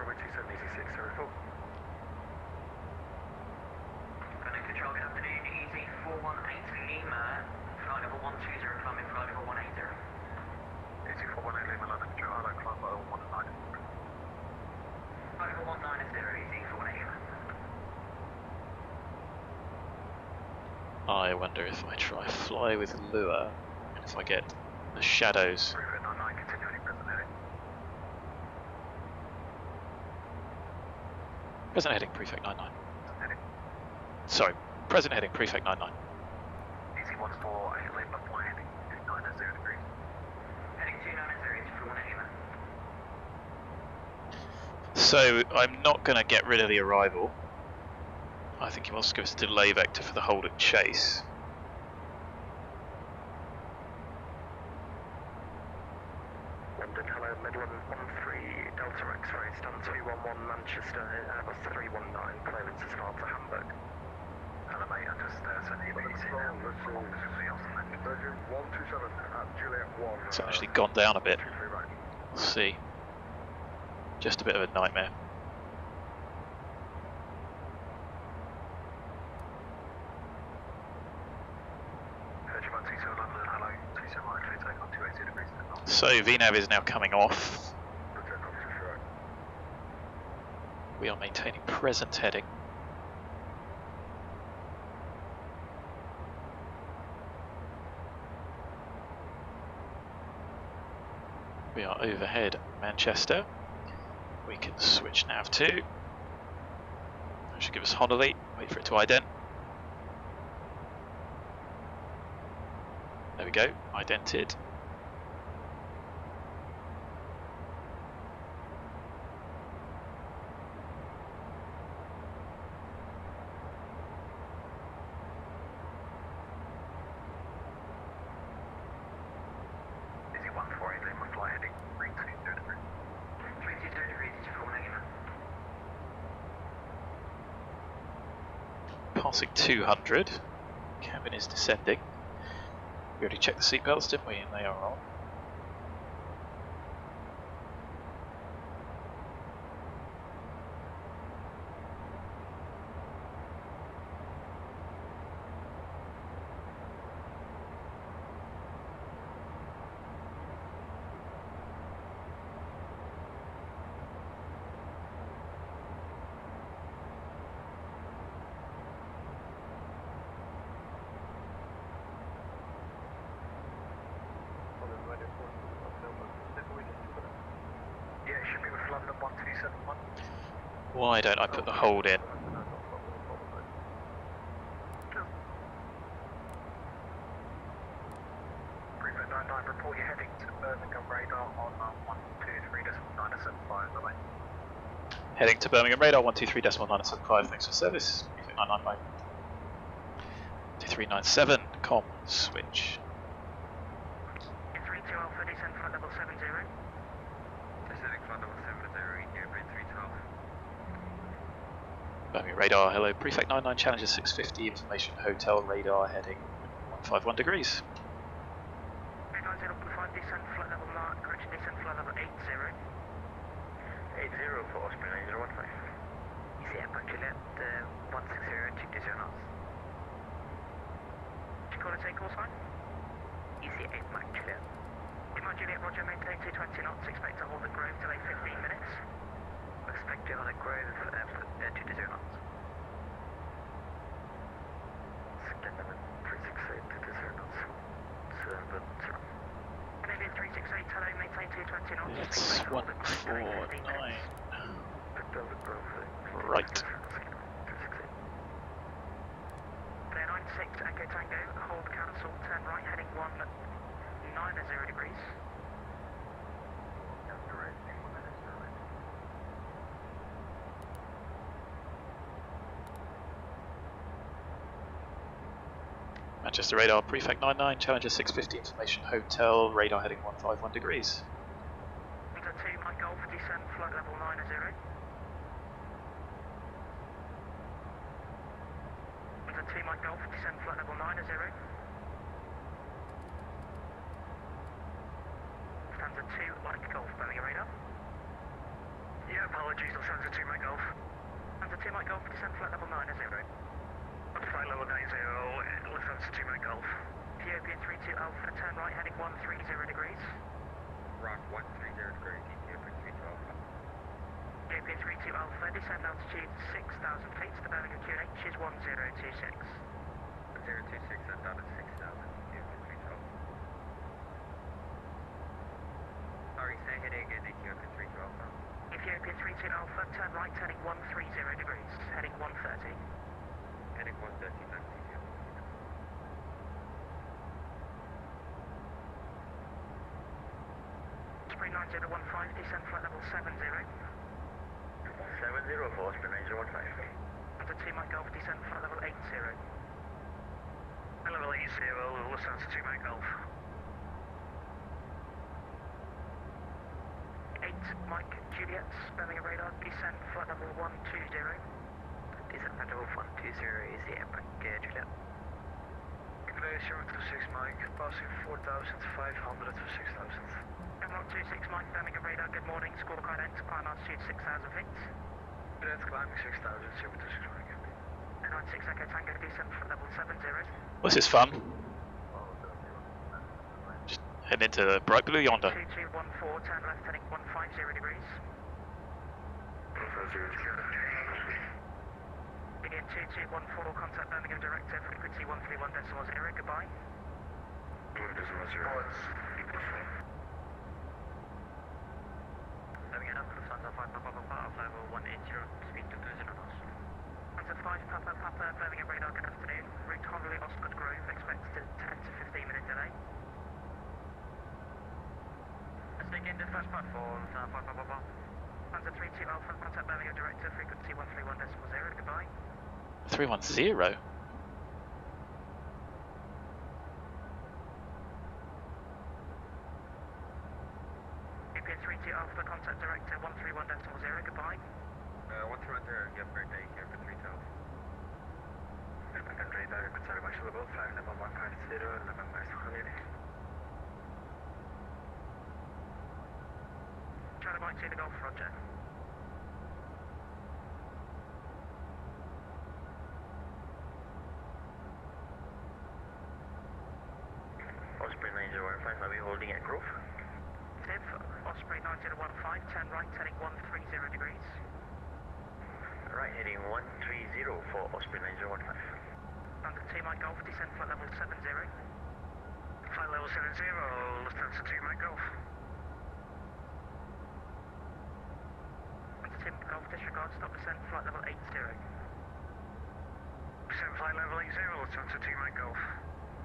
I wonder if I try fly with lure, and if I get the shadows. Present heading, prefect 99. Sorry, present heading, prefect 99. Easy 148, lane left one heading 290 degrees. Heading 290 is for 1 So I'm not going to get rid of the arrival. I think he wants to give us a delay vector for the hold and chase. London, hello, Midland 13 Delta X-ray, stand 211 Manchester, Airbus 319, clearance is far to Hamburg. Hello mate, I just sent you a It's actually gone down a bit. We'll see. Just a bit of a nightmare. So VNAV is now coming off. We are maintaining present heading. We are overhead Manchester. We can switch nav to. That should give us Honolulu. Wait for it to ident. There we go, idented. Passing 200. Cabin is descending. We already checked the seatbelts, didn't we? And they are on. Why don't I put the hold in? Prefect 99, report your heading to Birmingham radar on 123.975, bye-bye. Heading to Birmingham radar 123.975, thanks for service. Prefect 995. 2397, com, switch. 32 Alpha, descend flight level 70. Descending flight level 70, Gearbait 312. Birmingham radar, hello, prefect 99, Challenger 650, information hotel radar heading 151 degrees. 390.5, descend flight level 9, correction, descend flight level 80. 80 for Osprey 9015. Easy Airback Juliet 160, 220 knots. Did you call a take call sign? Easy Airback Juliet. Command Juliet, Roger, maintain 220 knots, expect to hold at Grove, delay 15 minutes. Expect to hold at Grove, 220 knots. Scanner 368, 220 knots. 7, Canadian 368, hello, maintain 220 knots. It's 149. Right. Clear 96, Echo Tango, hold cancel, turn right, heading 190 degrees. Manchester radar, prefect 99, Challenger 650, information hotel, radar heading 151 degrees. Into 2 Mike Golf, descend flight level 90. Into 2 Mike Golf, descend flight level 90. Stanza 2 Mike Golf, Birmingham radar. Yeah, apologies, I'll stanza 2 Mike Golf. Stanza 2 Mike Golf, descend flight level 90. Flight level 90, Lufthansa 2 Mike Golf. Ethiopia 32 Alpha, turn right heading 130 degrees. Rock 130 degrees, Ethiopia 32 Alpha. Ethiopia 32 Alpha, descend altitude 6,000 feet, the Birmingham QNH is 1026. 026 and down at 6,000, Ethiopia 32 Alpha. Sorry, say heading again, Ethiopia 32 Alpha. Ethiopia 32 Alpha, turn right heading 130 degrees, heading 130. Heading 130, thanks, Ethiopia. Spring 9015, descend flight level 70. 70 for Osprey 9015. Under 2 Mike Golf, descend flight level 80. Level 80, Lufthansa 2 Mike Golf. 8 Mike Juliet, Birmingham radar, descend flight level 120. Descent flight level 120, easy, Mike Juliet. Information 26 Mike, passing 4,500 to 6,000. Emerald 26 Mike, Birmingham radar, good morning, scorecard enter, climb altitude 6,000 feet. Juliet climbing 6,000, 726 Mike. 96 Echo Tango, descend flight level 70. What's this fun? Just heading into the bright blue yonder. 2214, turn left heading 150 degrees. Begin 2214, contact Birmingham director, frequency 131.0, goodbye. 1.0. Birmingham up, Lufthansa 5 Papa Papa, flight level 180, speed 2,000 knots. Hunter 5 Papa Papa, Birmingham radar, good afternoon. Route Honolulu, Osgood Grove, expected 10 to 15 minute delay. Let's begin the first platform, Lufthansa 5 Papa Papa. Hunter 32 Alpha, contact Birmingham director, frequency 131.0, goodbye. 310? Ethiopia 32 Alpha, contact director, 131.0, goodbye. 131, yeah, birthday here for 3 Alpha. Birmingham radar, contact Marshall Level, flight level 150, 11 miles to Honolulu. Charlie Mike 2 the Golf, roger. Osprey 9015, are we holding at Grove? Tip, Osprey 9015, turn right heading 130 degrees. Right heading 130 for Osprey 9015. Under 2 Mike Golf, descend flight level 70. Flight level 70, Lufthansa 2 Mike Golf. Under 2 Golf, disregard, stop descent, flight level 80. Descent flight level 80, Lufthansa 2 Mike Golf.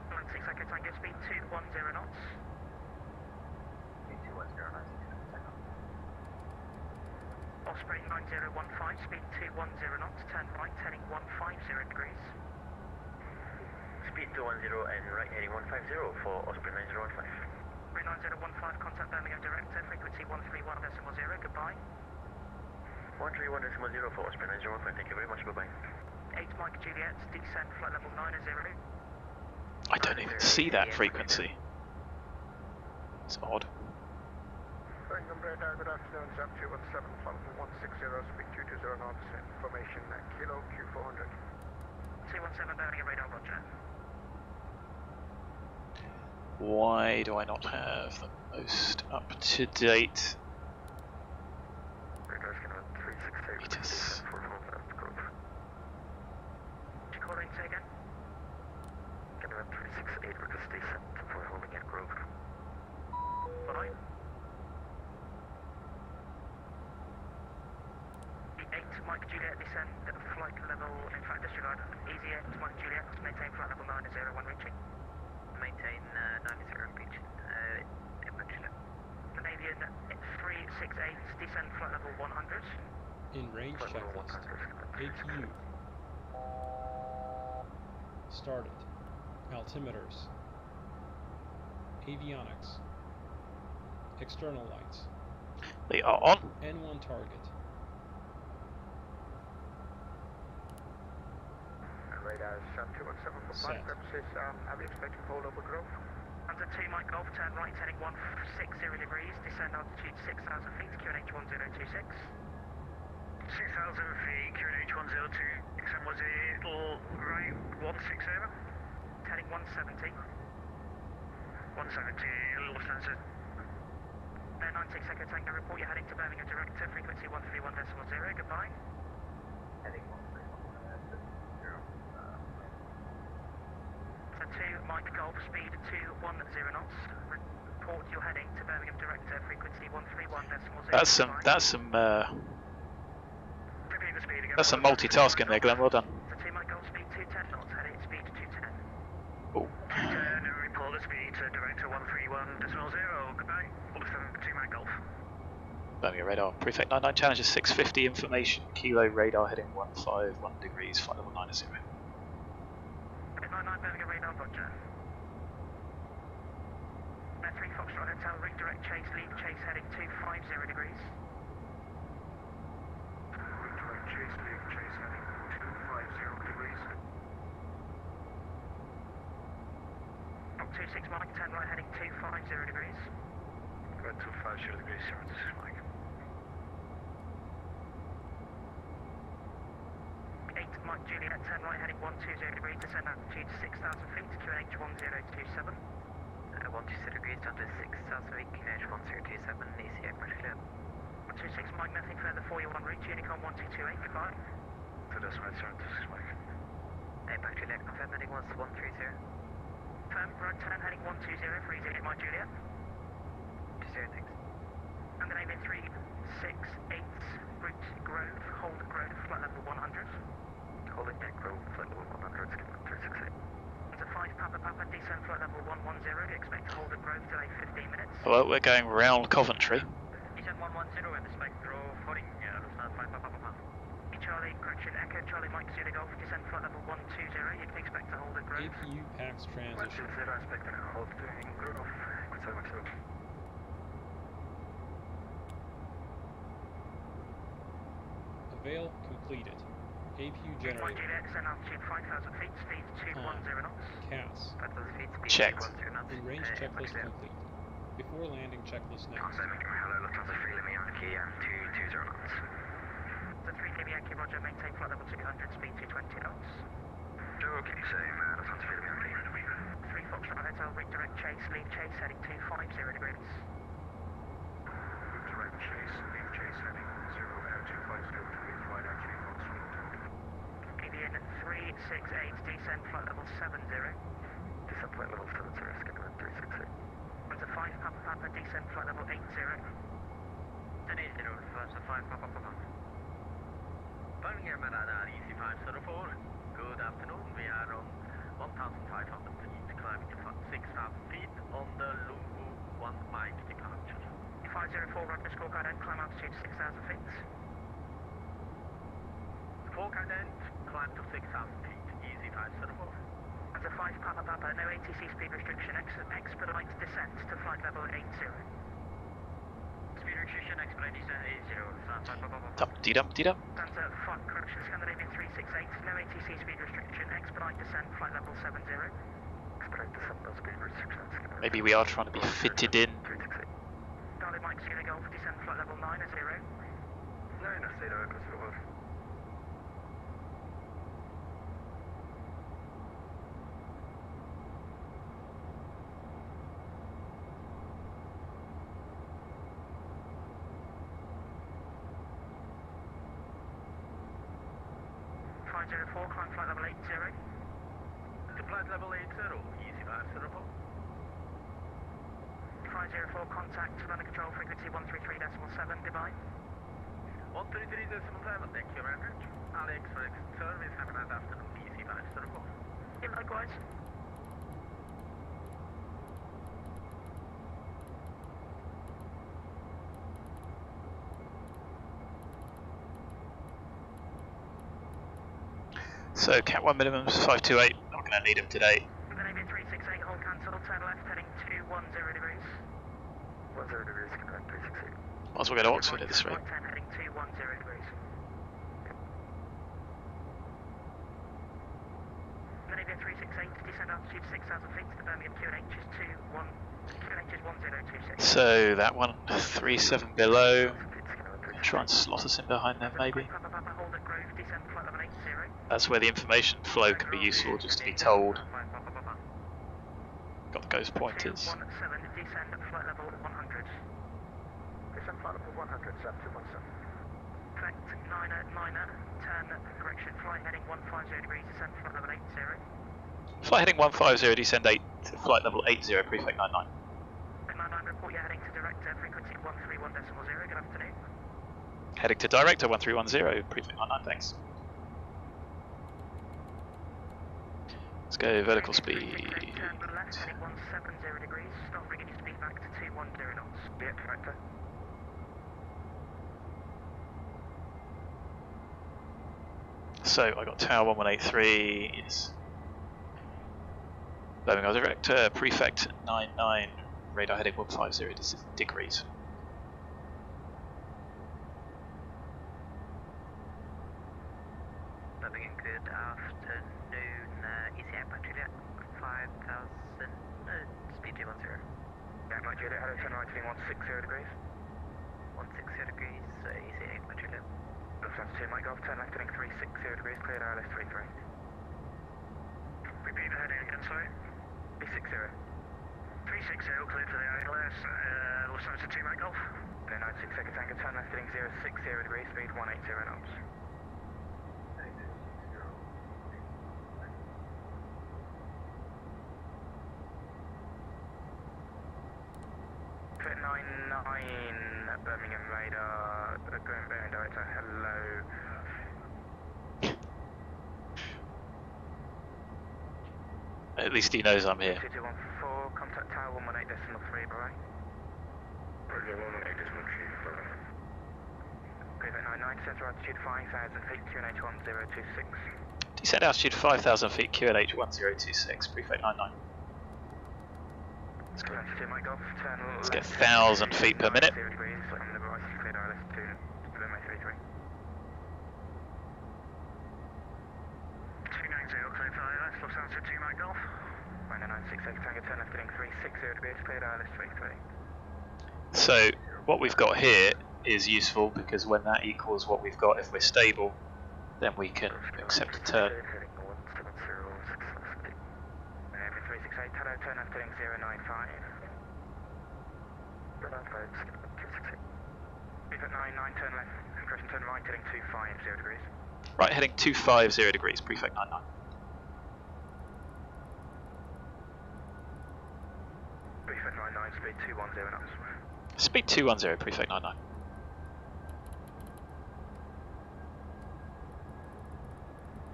96 Echo Tango, speed 210 knots. 210, nice. Osprey 9015, speed 210 knots, turn right heading 150 degrees. Speed 210 and right heading 150 for Osprey 9015. Osprey 9015, contact Birmingham director, frequency 131.0, goodbye. 131.0 for Osprey 9015, thank you very much, bye-bye. 8 Mike Juliet, descend flight level 90. I don't even see that frequency. It's odd. Birmingham radar, good afternoon, Zap 217, flight level 160, speed 220 knots, information Kilo Q400. 217 Birmingham radar, roger. Why do I not have the most up-to-date Radar's going to 368 HOTAS? for left group. Did you call in, say again? Going to 368 because descent for holding at Grove. Fine. The 8 Mike Juliet, descend flight level, in fact disregard, easy 8 Mike Juliet, maintain flight level 901 reaching. Maintain 90 reaching, Juliet. Canadian 368, descend flight level 100. In range Flight level checklist. 100. HU. Started. altimeters, avionics, external lights. They are on. N1 target. Radar 217 for flight purposes. Are we expecting hold over Grove? Under 2 Mike Golf, turn right heading 160 degrees, descend altitude 6,000 feet, QNH 1026. 6,000 feet, QNH 1026, and was it right 160? Heading 170. 170, Lufthansa. 96 Echo Tango, report you're heading to Birmingham Director, frequency 131.0, goodbye. Heading 131.0. 2 Mike Golf, speed 210 knots. Report you're heading to Birmingham Director, frequency 131.0. That's some multitasking there, Glenn. Well done. 2 Mike Golf, speed 210 knots, heading speed 210. Oh. 210, report the speed to Director 131.0. Goodbye. 2 Mike Golf. Birmingham radar. Prefect 99 Challenger 650 information. Kilo radar heading 151 degrees. Flight level 90. 99 Birmingham radar, roger. 3 Foxtrot Hotel, redirect chase, leave chase heading 250 degrees. Redirect chase, leave chase heading 250 degrees. 26 Mike, turn right heading 250 degrees. Go 250 degrees, sir. This is Mike. 8 Mike Juliet, turn right heading 120 degrees, descend altitude 6,000 feet, QNH 1027. 120 degrees down to 6,000 feet, QNH 1027, easy airport clear. 126 Mike, nothing further for you on route, Unicom 1228, goodbye. So that's right, sir. This is Mike. Back Juliet, confirm heading 130. Firm, right turn heading 120, freezing at Mike Juliet. 20, thanks. And the name is 368 route Grove, hold Grove, flight level 100. Holding at Grove, flight level 100, skin 368. It's a 5 Papa Papa, descend flight level 110, expect to hold at Grove, delay 15 minutes. Well, we're going round Coventry. Descend 110 and expect Grove, holding Lufthansa 5 Papa Papa. Charlie, correction, Echo, Charlie Mike Zulu Golf, descend flight level 120, you can expect to hold at Grove. APU PAX transition. 120, expecting a hold in Grove. Good time, Max. Avail completed. APU Mike generated. Juliet, descend altitude 5,000 feet, speed 210 knots. CAS. 5,000 feet, speed Checked. 210 knots. In-range checklist complete. Before landing checklist next. Hello, Lufthansa 3 Lima Yankee, 220 knots. The 3 Lima Yankee, roger, maintain flight level 200, speed 220 knots. Okay, same, Lufthansa 3 Lima Yankee. 3 Foxtrot Hotel, redirect chase, leave chase heading 250 degrees. Redirect chase, leave chase heading 250 degrees, right actually, Foxtrot. Avian 368, descend flight level 70. Descend flight level 70, skin 368. Under 5 Papa Papa, descend flight level 80. 1080, Lufthansa 5 Papa Papa. Birmingham radar, easy 504. Good afternoon, we are on 1,500 feet, climbing to 6,000 feet on the Lungu 1 Mike departure. 504, roger, scorecard end, climb altitude 6,000 feet. Scorecard end, climb to 6,000 feet, easy 504. Under 5 Papa Papa, no ATC speed restriction, expedite descent to flight level 80. Speed restriction, expedite descent 80, Dum-dee-dum-dee-dum. Under 5, correction, Scandinavian 368, no ATC speed restriction, expedite descent, flight level 70. Expedite descent, no speed restriction, Maybe we are trying to be fitted in. 368. Charlie Mike Zulu Golf, descend flight level 90. 9, stay there, because it was. Climb flight level 80. To flight level 80, easy 504. 504, contact runner control frequency 133.7, goodbye. 133.7, thank you very much. Alex for exit service, have a nice afternoon, easy 504. Yeah, likewise. So Cat 1 minimums 528. Not going to need them today. The name is degrees, connect 368. Might as well go to Oxford at this rate. 10 heading 210 degrees. Maneuver 368, descend altitude 6,000 feet to the Birmingham QNH is 1026. So that one, 37 below. Try and slot us in behind them maybe. That's where the information flow can be useful, just to be told. Got the ghost pointers. 17, descend at flight level 100. Descend flight level 100, sub 217. Correct, 9er, turn, correction, fly heading 150 degrees, descend flight level 80. Flight heading 150, descend 8, flight level 80, prefect 99. 99, report you're heading to director, frequency 131.0, good afternoon. Heading to director 1310, prefect 99, thanks. Let's go vertical speed. Turn left, heading 170 degrees, stop bringing your speed back to 210 knots. Yeah, director. So I got tower 1183, yes. Birmingham director, prefect 99, radar heading 150 degrees. Birmingham, good afternoon. Easy air Mike Juliet, 5,000, speed 210. Yeah, Mike Juliet, hello, turn right, heading 160 degrees. 160 degrees, easy air Mike Juliet. Lufthansa 2, Mike Golf, turn left, heading 360 degrees, cleared ILS 33. Repeat the heading again, sorry. 360. 360, cleared for the ILS, Lufthansa 2, Mike Golf. And then 96 second tanker, turn left, heading 060 degrees, speed 180 knots. Fit 99 Birmingham radar, Birmingham director, hello. At least he knows I'm here. 2214, contact tower 118.3, bye. Roger, 118.3, bye. Prefect 99, center altitude 5,000 feet, QNH 1026. Descend altitude 5,000 feet, QNH 1026, prefect 99. Let's get 1,000 feet per minute. 290, cleared for ILS, Lufthansa 2, Mike Golf. 96 second tanker, turn left, heading 360 degrees, cleared ILS 33. So what we've got here is useful because when that equals what we've got, if we're stable, then we can accept a turn. Hello, turn left heading 095. Prefect 99, turn left, correction, turn right heading 250 degrees. Right heading 250 degrees, prefect 99. Prefect 99, speed 210 knots. Speed 210, prefect 99.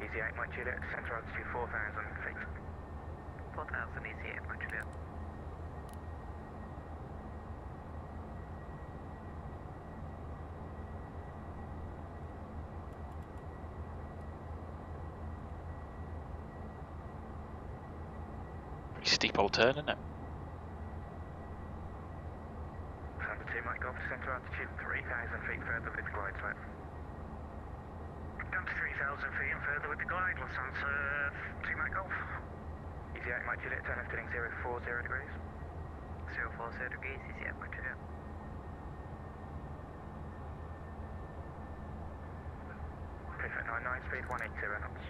Easy 8, Mike Juliet, center altitude 4,000 feet. 4,000, easy air Mike Juliet. Pretty steep old turn, isn't it? Number 2, Mike Golf, center altitude 3,000 feet further with glide slope. Down to 3,000 feet and further with the glide, Lufthansa 2, Mike Golf. Easy 8, Mike Juliet, turn left heading 040 degrees. 040 degrees, easy air Mike Juliet. Prefect 99, speed 180 knots.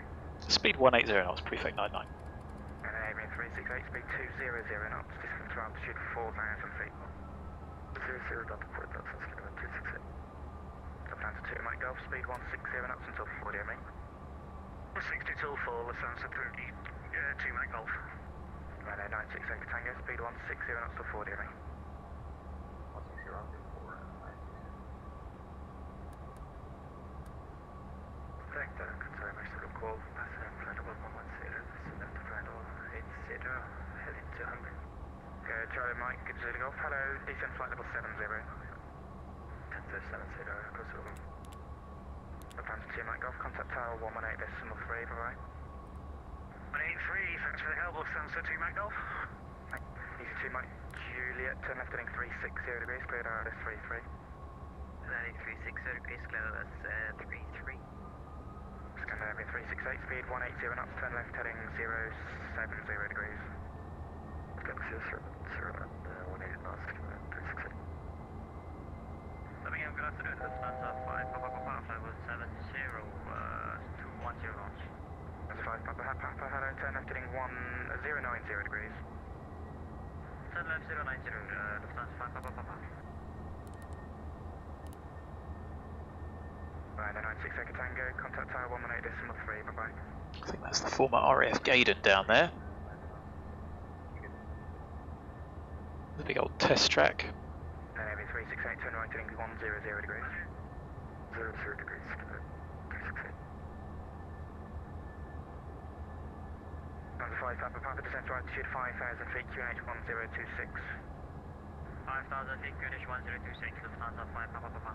Speed 180 knots, prefect 99. And then Avian 368, speed 200 knots, distance to altitude 4,000 feet. 00 Delta 4000, kilometer 268. Lufthansa 2, Mike Golf, speed 160 knots until 40 me. 60 till 4, Lufthansa 2, Mike Golf. And then 96 second tango, speed 160 knots till 40 me. 160 knots till 4. Correct, sorry, my second call, passing flight level 110, left to flight level 80, heading 200. Okay, Charlie Mike, good to go. Hello, descend flight level 70. 1070, cross over. Lufthansa 2, Mike Golf, contact tower 118.3, bye-bye. 183, thanks for the help, Lufthansa 2, Mike Golf. Easy 2, Mike Juliet, turn left heading 360 degrees, cleared RS 33. Heading 360 degrees, clear LS 33. Scandinavia 368, speed 180 knots, turn left heading 070 degrees. Galaxy 0 and 180 knots, 368. Birmingham, good afternoon, Lufthansa 5 Papa Papa, flight was 210 knots. That's 5 Papa Papa, hello, turn left heading 090 degrees. Turn left 090, Lufthansa 5 Papa Papa. Right, 96 Echo Tango, contact tower 118.3, bye bye. I think that's the former RAF Gaydon down there. The big old test track. Scandinavia 368, turn right heading 100 degrees. 00 degrees, 368. Number 5 Papa Papa, descent to altitude 5,000 feet, QNH 1026. 5,000 feet, QNH 1026, Lufthansa 5 Papa Papa.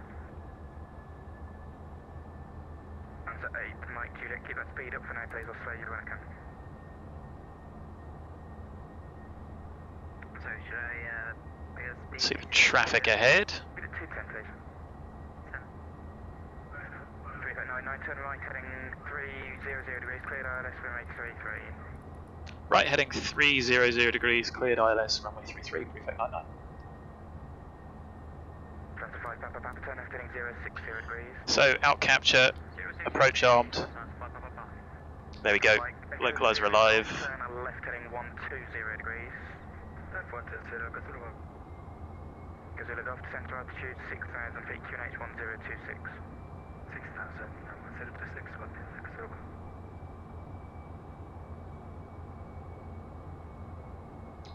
Answer 8, Mike Juliet, keep that speed up for now please, I'll slow you when I can. So should I speed? See the traffic ahead. Speed at 210 please. 399, turn right heading 300 degrees, cleared ILS runway 33. Right heading 300 degrees, cleared ILS runway 33, prefect 99. Delta 5 Papa Papa, turn left heading 060 degrees. So out capture, approach armed. There we go. Localizer alive. Turn left heading 120 degrees. Gazilla Golf, descent to altitude 6,000 feet, QNH 1026. 6,000, 1026, 160.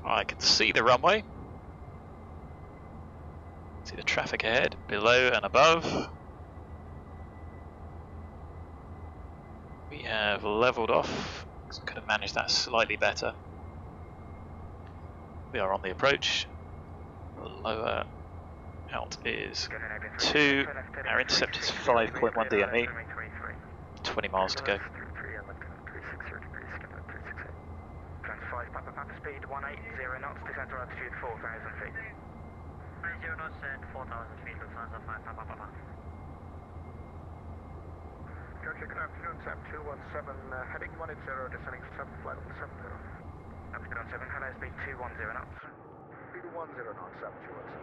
I can see the runway. See the traffic ahead, below and above. We have leveled off. Could have managed that slightly better. We are on the approach. Lower out is 2. Our intercept is 5.1 DME. 20 miles to go. 5 Papa Papa, speed 180 knots, descent to altitude 4,000 feet. 90 knots and 4,000 feet, Lufthansa 5 Papa Papa. Georgia, good afternoon, SAP 217, heading 180, descending 7, flight 170. Speed on 7, hello, speed 210 knots. Speed 10 knots, SAP 217.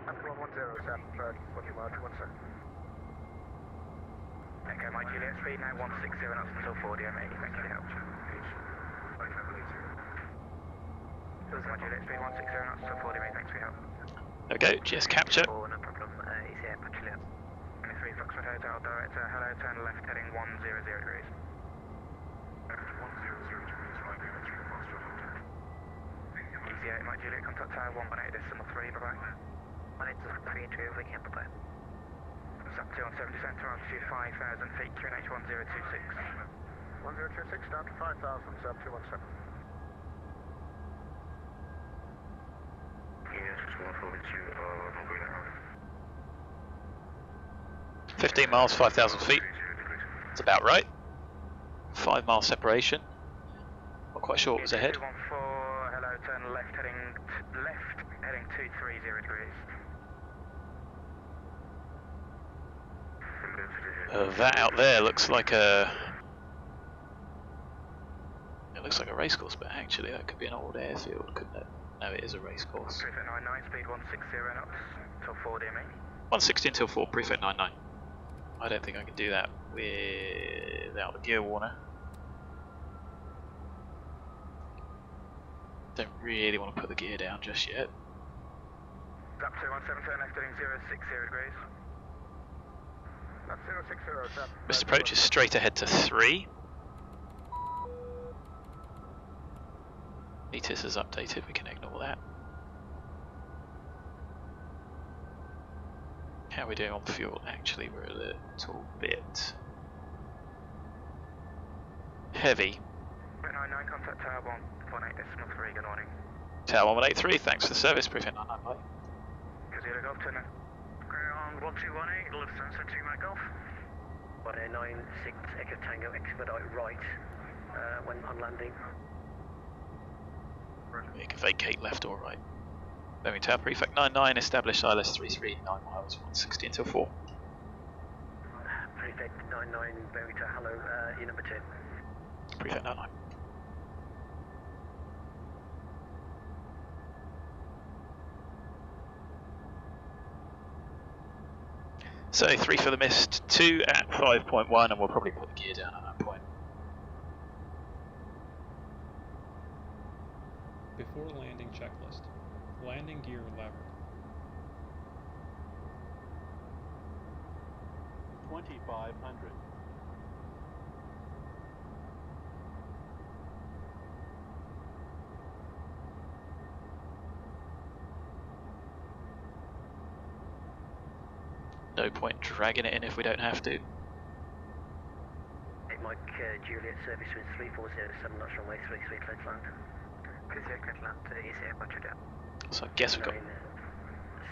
After 110, SAP 20 miles, 1 second. Okay, my Juliet, speed now 160 knots until 4 DME, thank you for your help. My Juliet, speed 160 knots until 4 DME, thanks for your help. There we go, GS capture. Oh, no problem, easy air, Juliet. 23 Foxtrot Hotel, director, hello, turn left heading 100 degrees. 100 degrees, right there, 3 Foxtrot Hotel. Easy 8, my Juliet, contact tower 118.3, bye bye. 183 into VATSIM, bye bye. SAP 217, descent to altitude 5,000 feet, QNH 1026. 1026, down to 5,000, SAP 217. Yes, just going forward to Birmingham. 15 miles, 5,000 feet. That's about right. 5 mile separation. Not quite sure what was ahead. 214, hello, turn left heading 230 degrees. That out there looks like a... It looks like a racecourse, but actually that could be an old airfield, couldn't it? No, it is a racecourse. Prefect 99, speed 160 knots, till 4 DME. 160 until 4, prefect 99. I don't think I can do that without the gear warner. Don't really want to put the gear down just yet. SAP 217, turn left heading 060 degrees. SAP 060, SAP. Missed approach is straight ahead to 3. ETIS is updated, we can ignore that. How are we doing on fuel? Actually, we're a little bit heavy. 99, contact tower 118.3, good morning. Tower 183, thanks for the service, prefect 99, bye. Gazilla Golf, turn left. Ground 1218, Lufthansa 2 Mike Golf. One Air 96 Echo Tango expedite right when on landing. You can vacate left or right. Birmingham Tower Prefect 99, establish ILS 33, 9 miles, 160 until 4. Prefect 99, Birmingham Tower, hello, you number 10. Prefect 99. So 3 for the mist, 2 at 5.1, and we'll probably put the gear down at that point. Before landing checklist. Landing gear lever. 2500. No point dragging it in if we don't have to. Mike Juliet service with 3407 knots runway 33 cleared land. Clear cleared land, easy air battery down. So I guess we've got.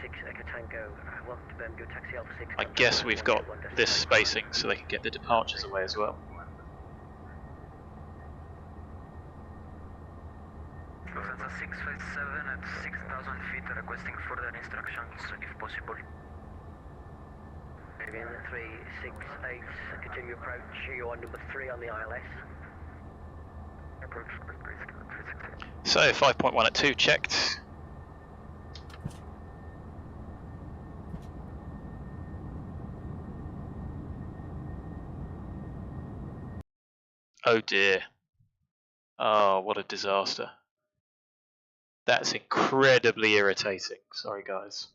6 Echo Tango, welcome to Birmingham, taxi Alpha 6. I guess we've got this spacing so they can get the departures away as well. Lufthansa 657 at 6,000 feet, requesting further instructions if possible. Avian 368, continue approach, you on number 3 on the ILS. Approach, So 5.1 at 2 checked. Oh dear. Oh, what a disaster. That's incredibly irritating. Sorry guys.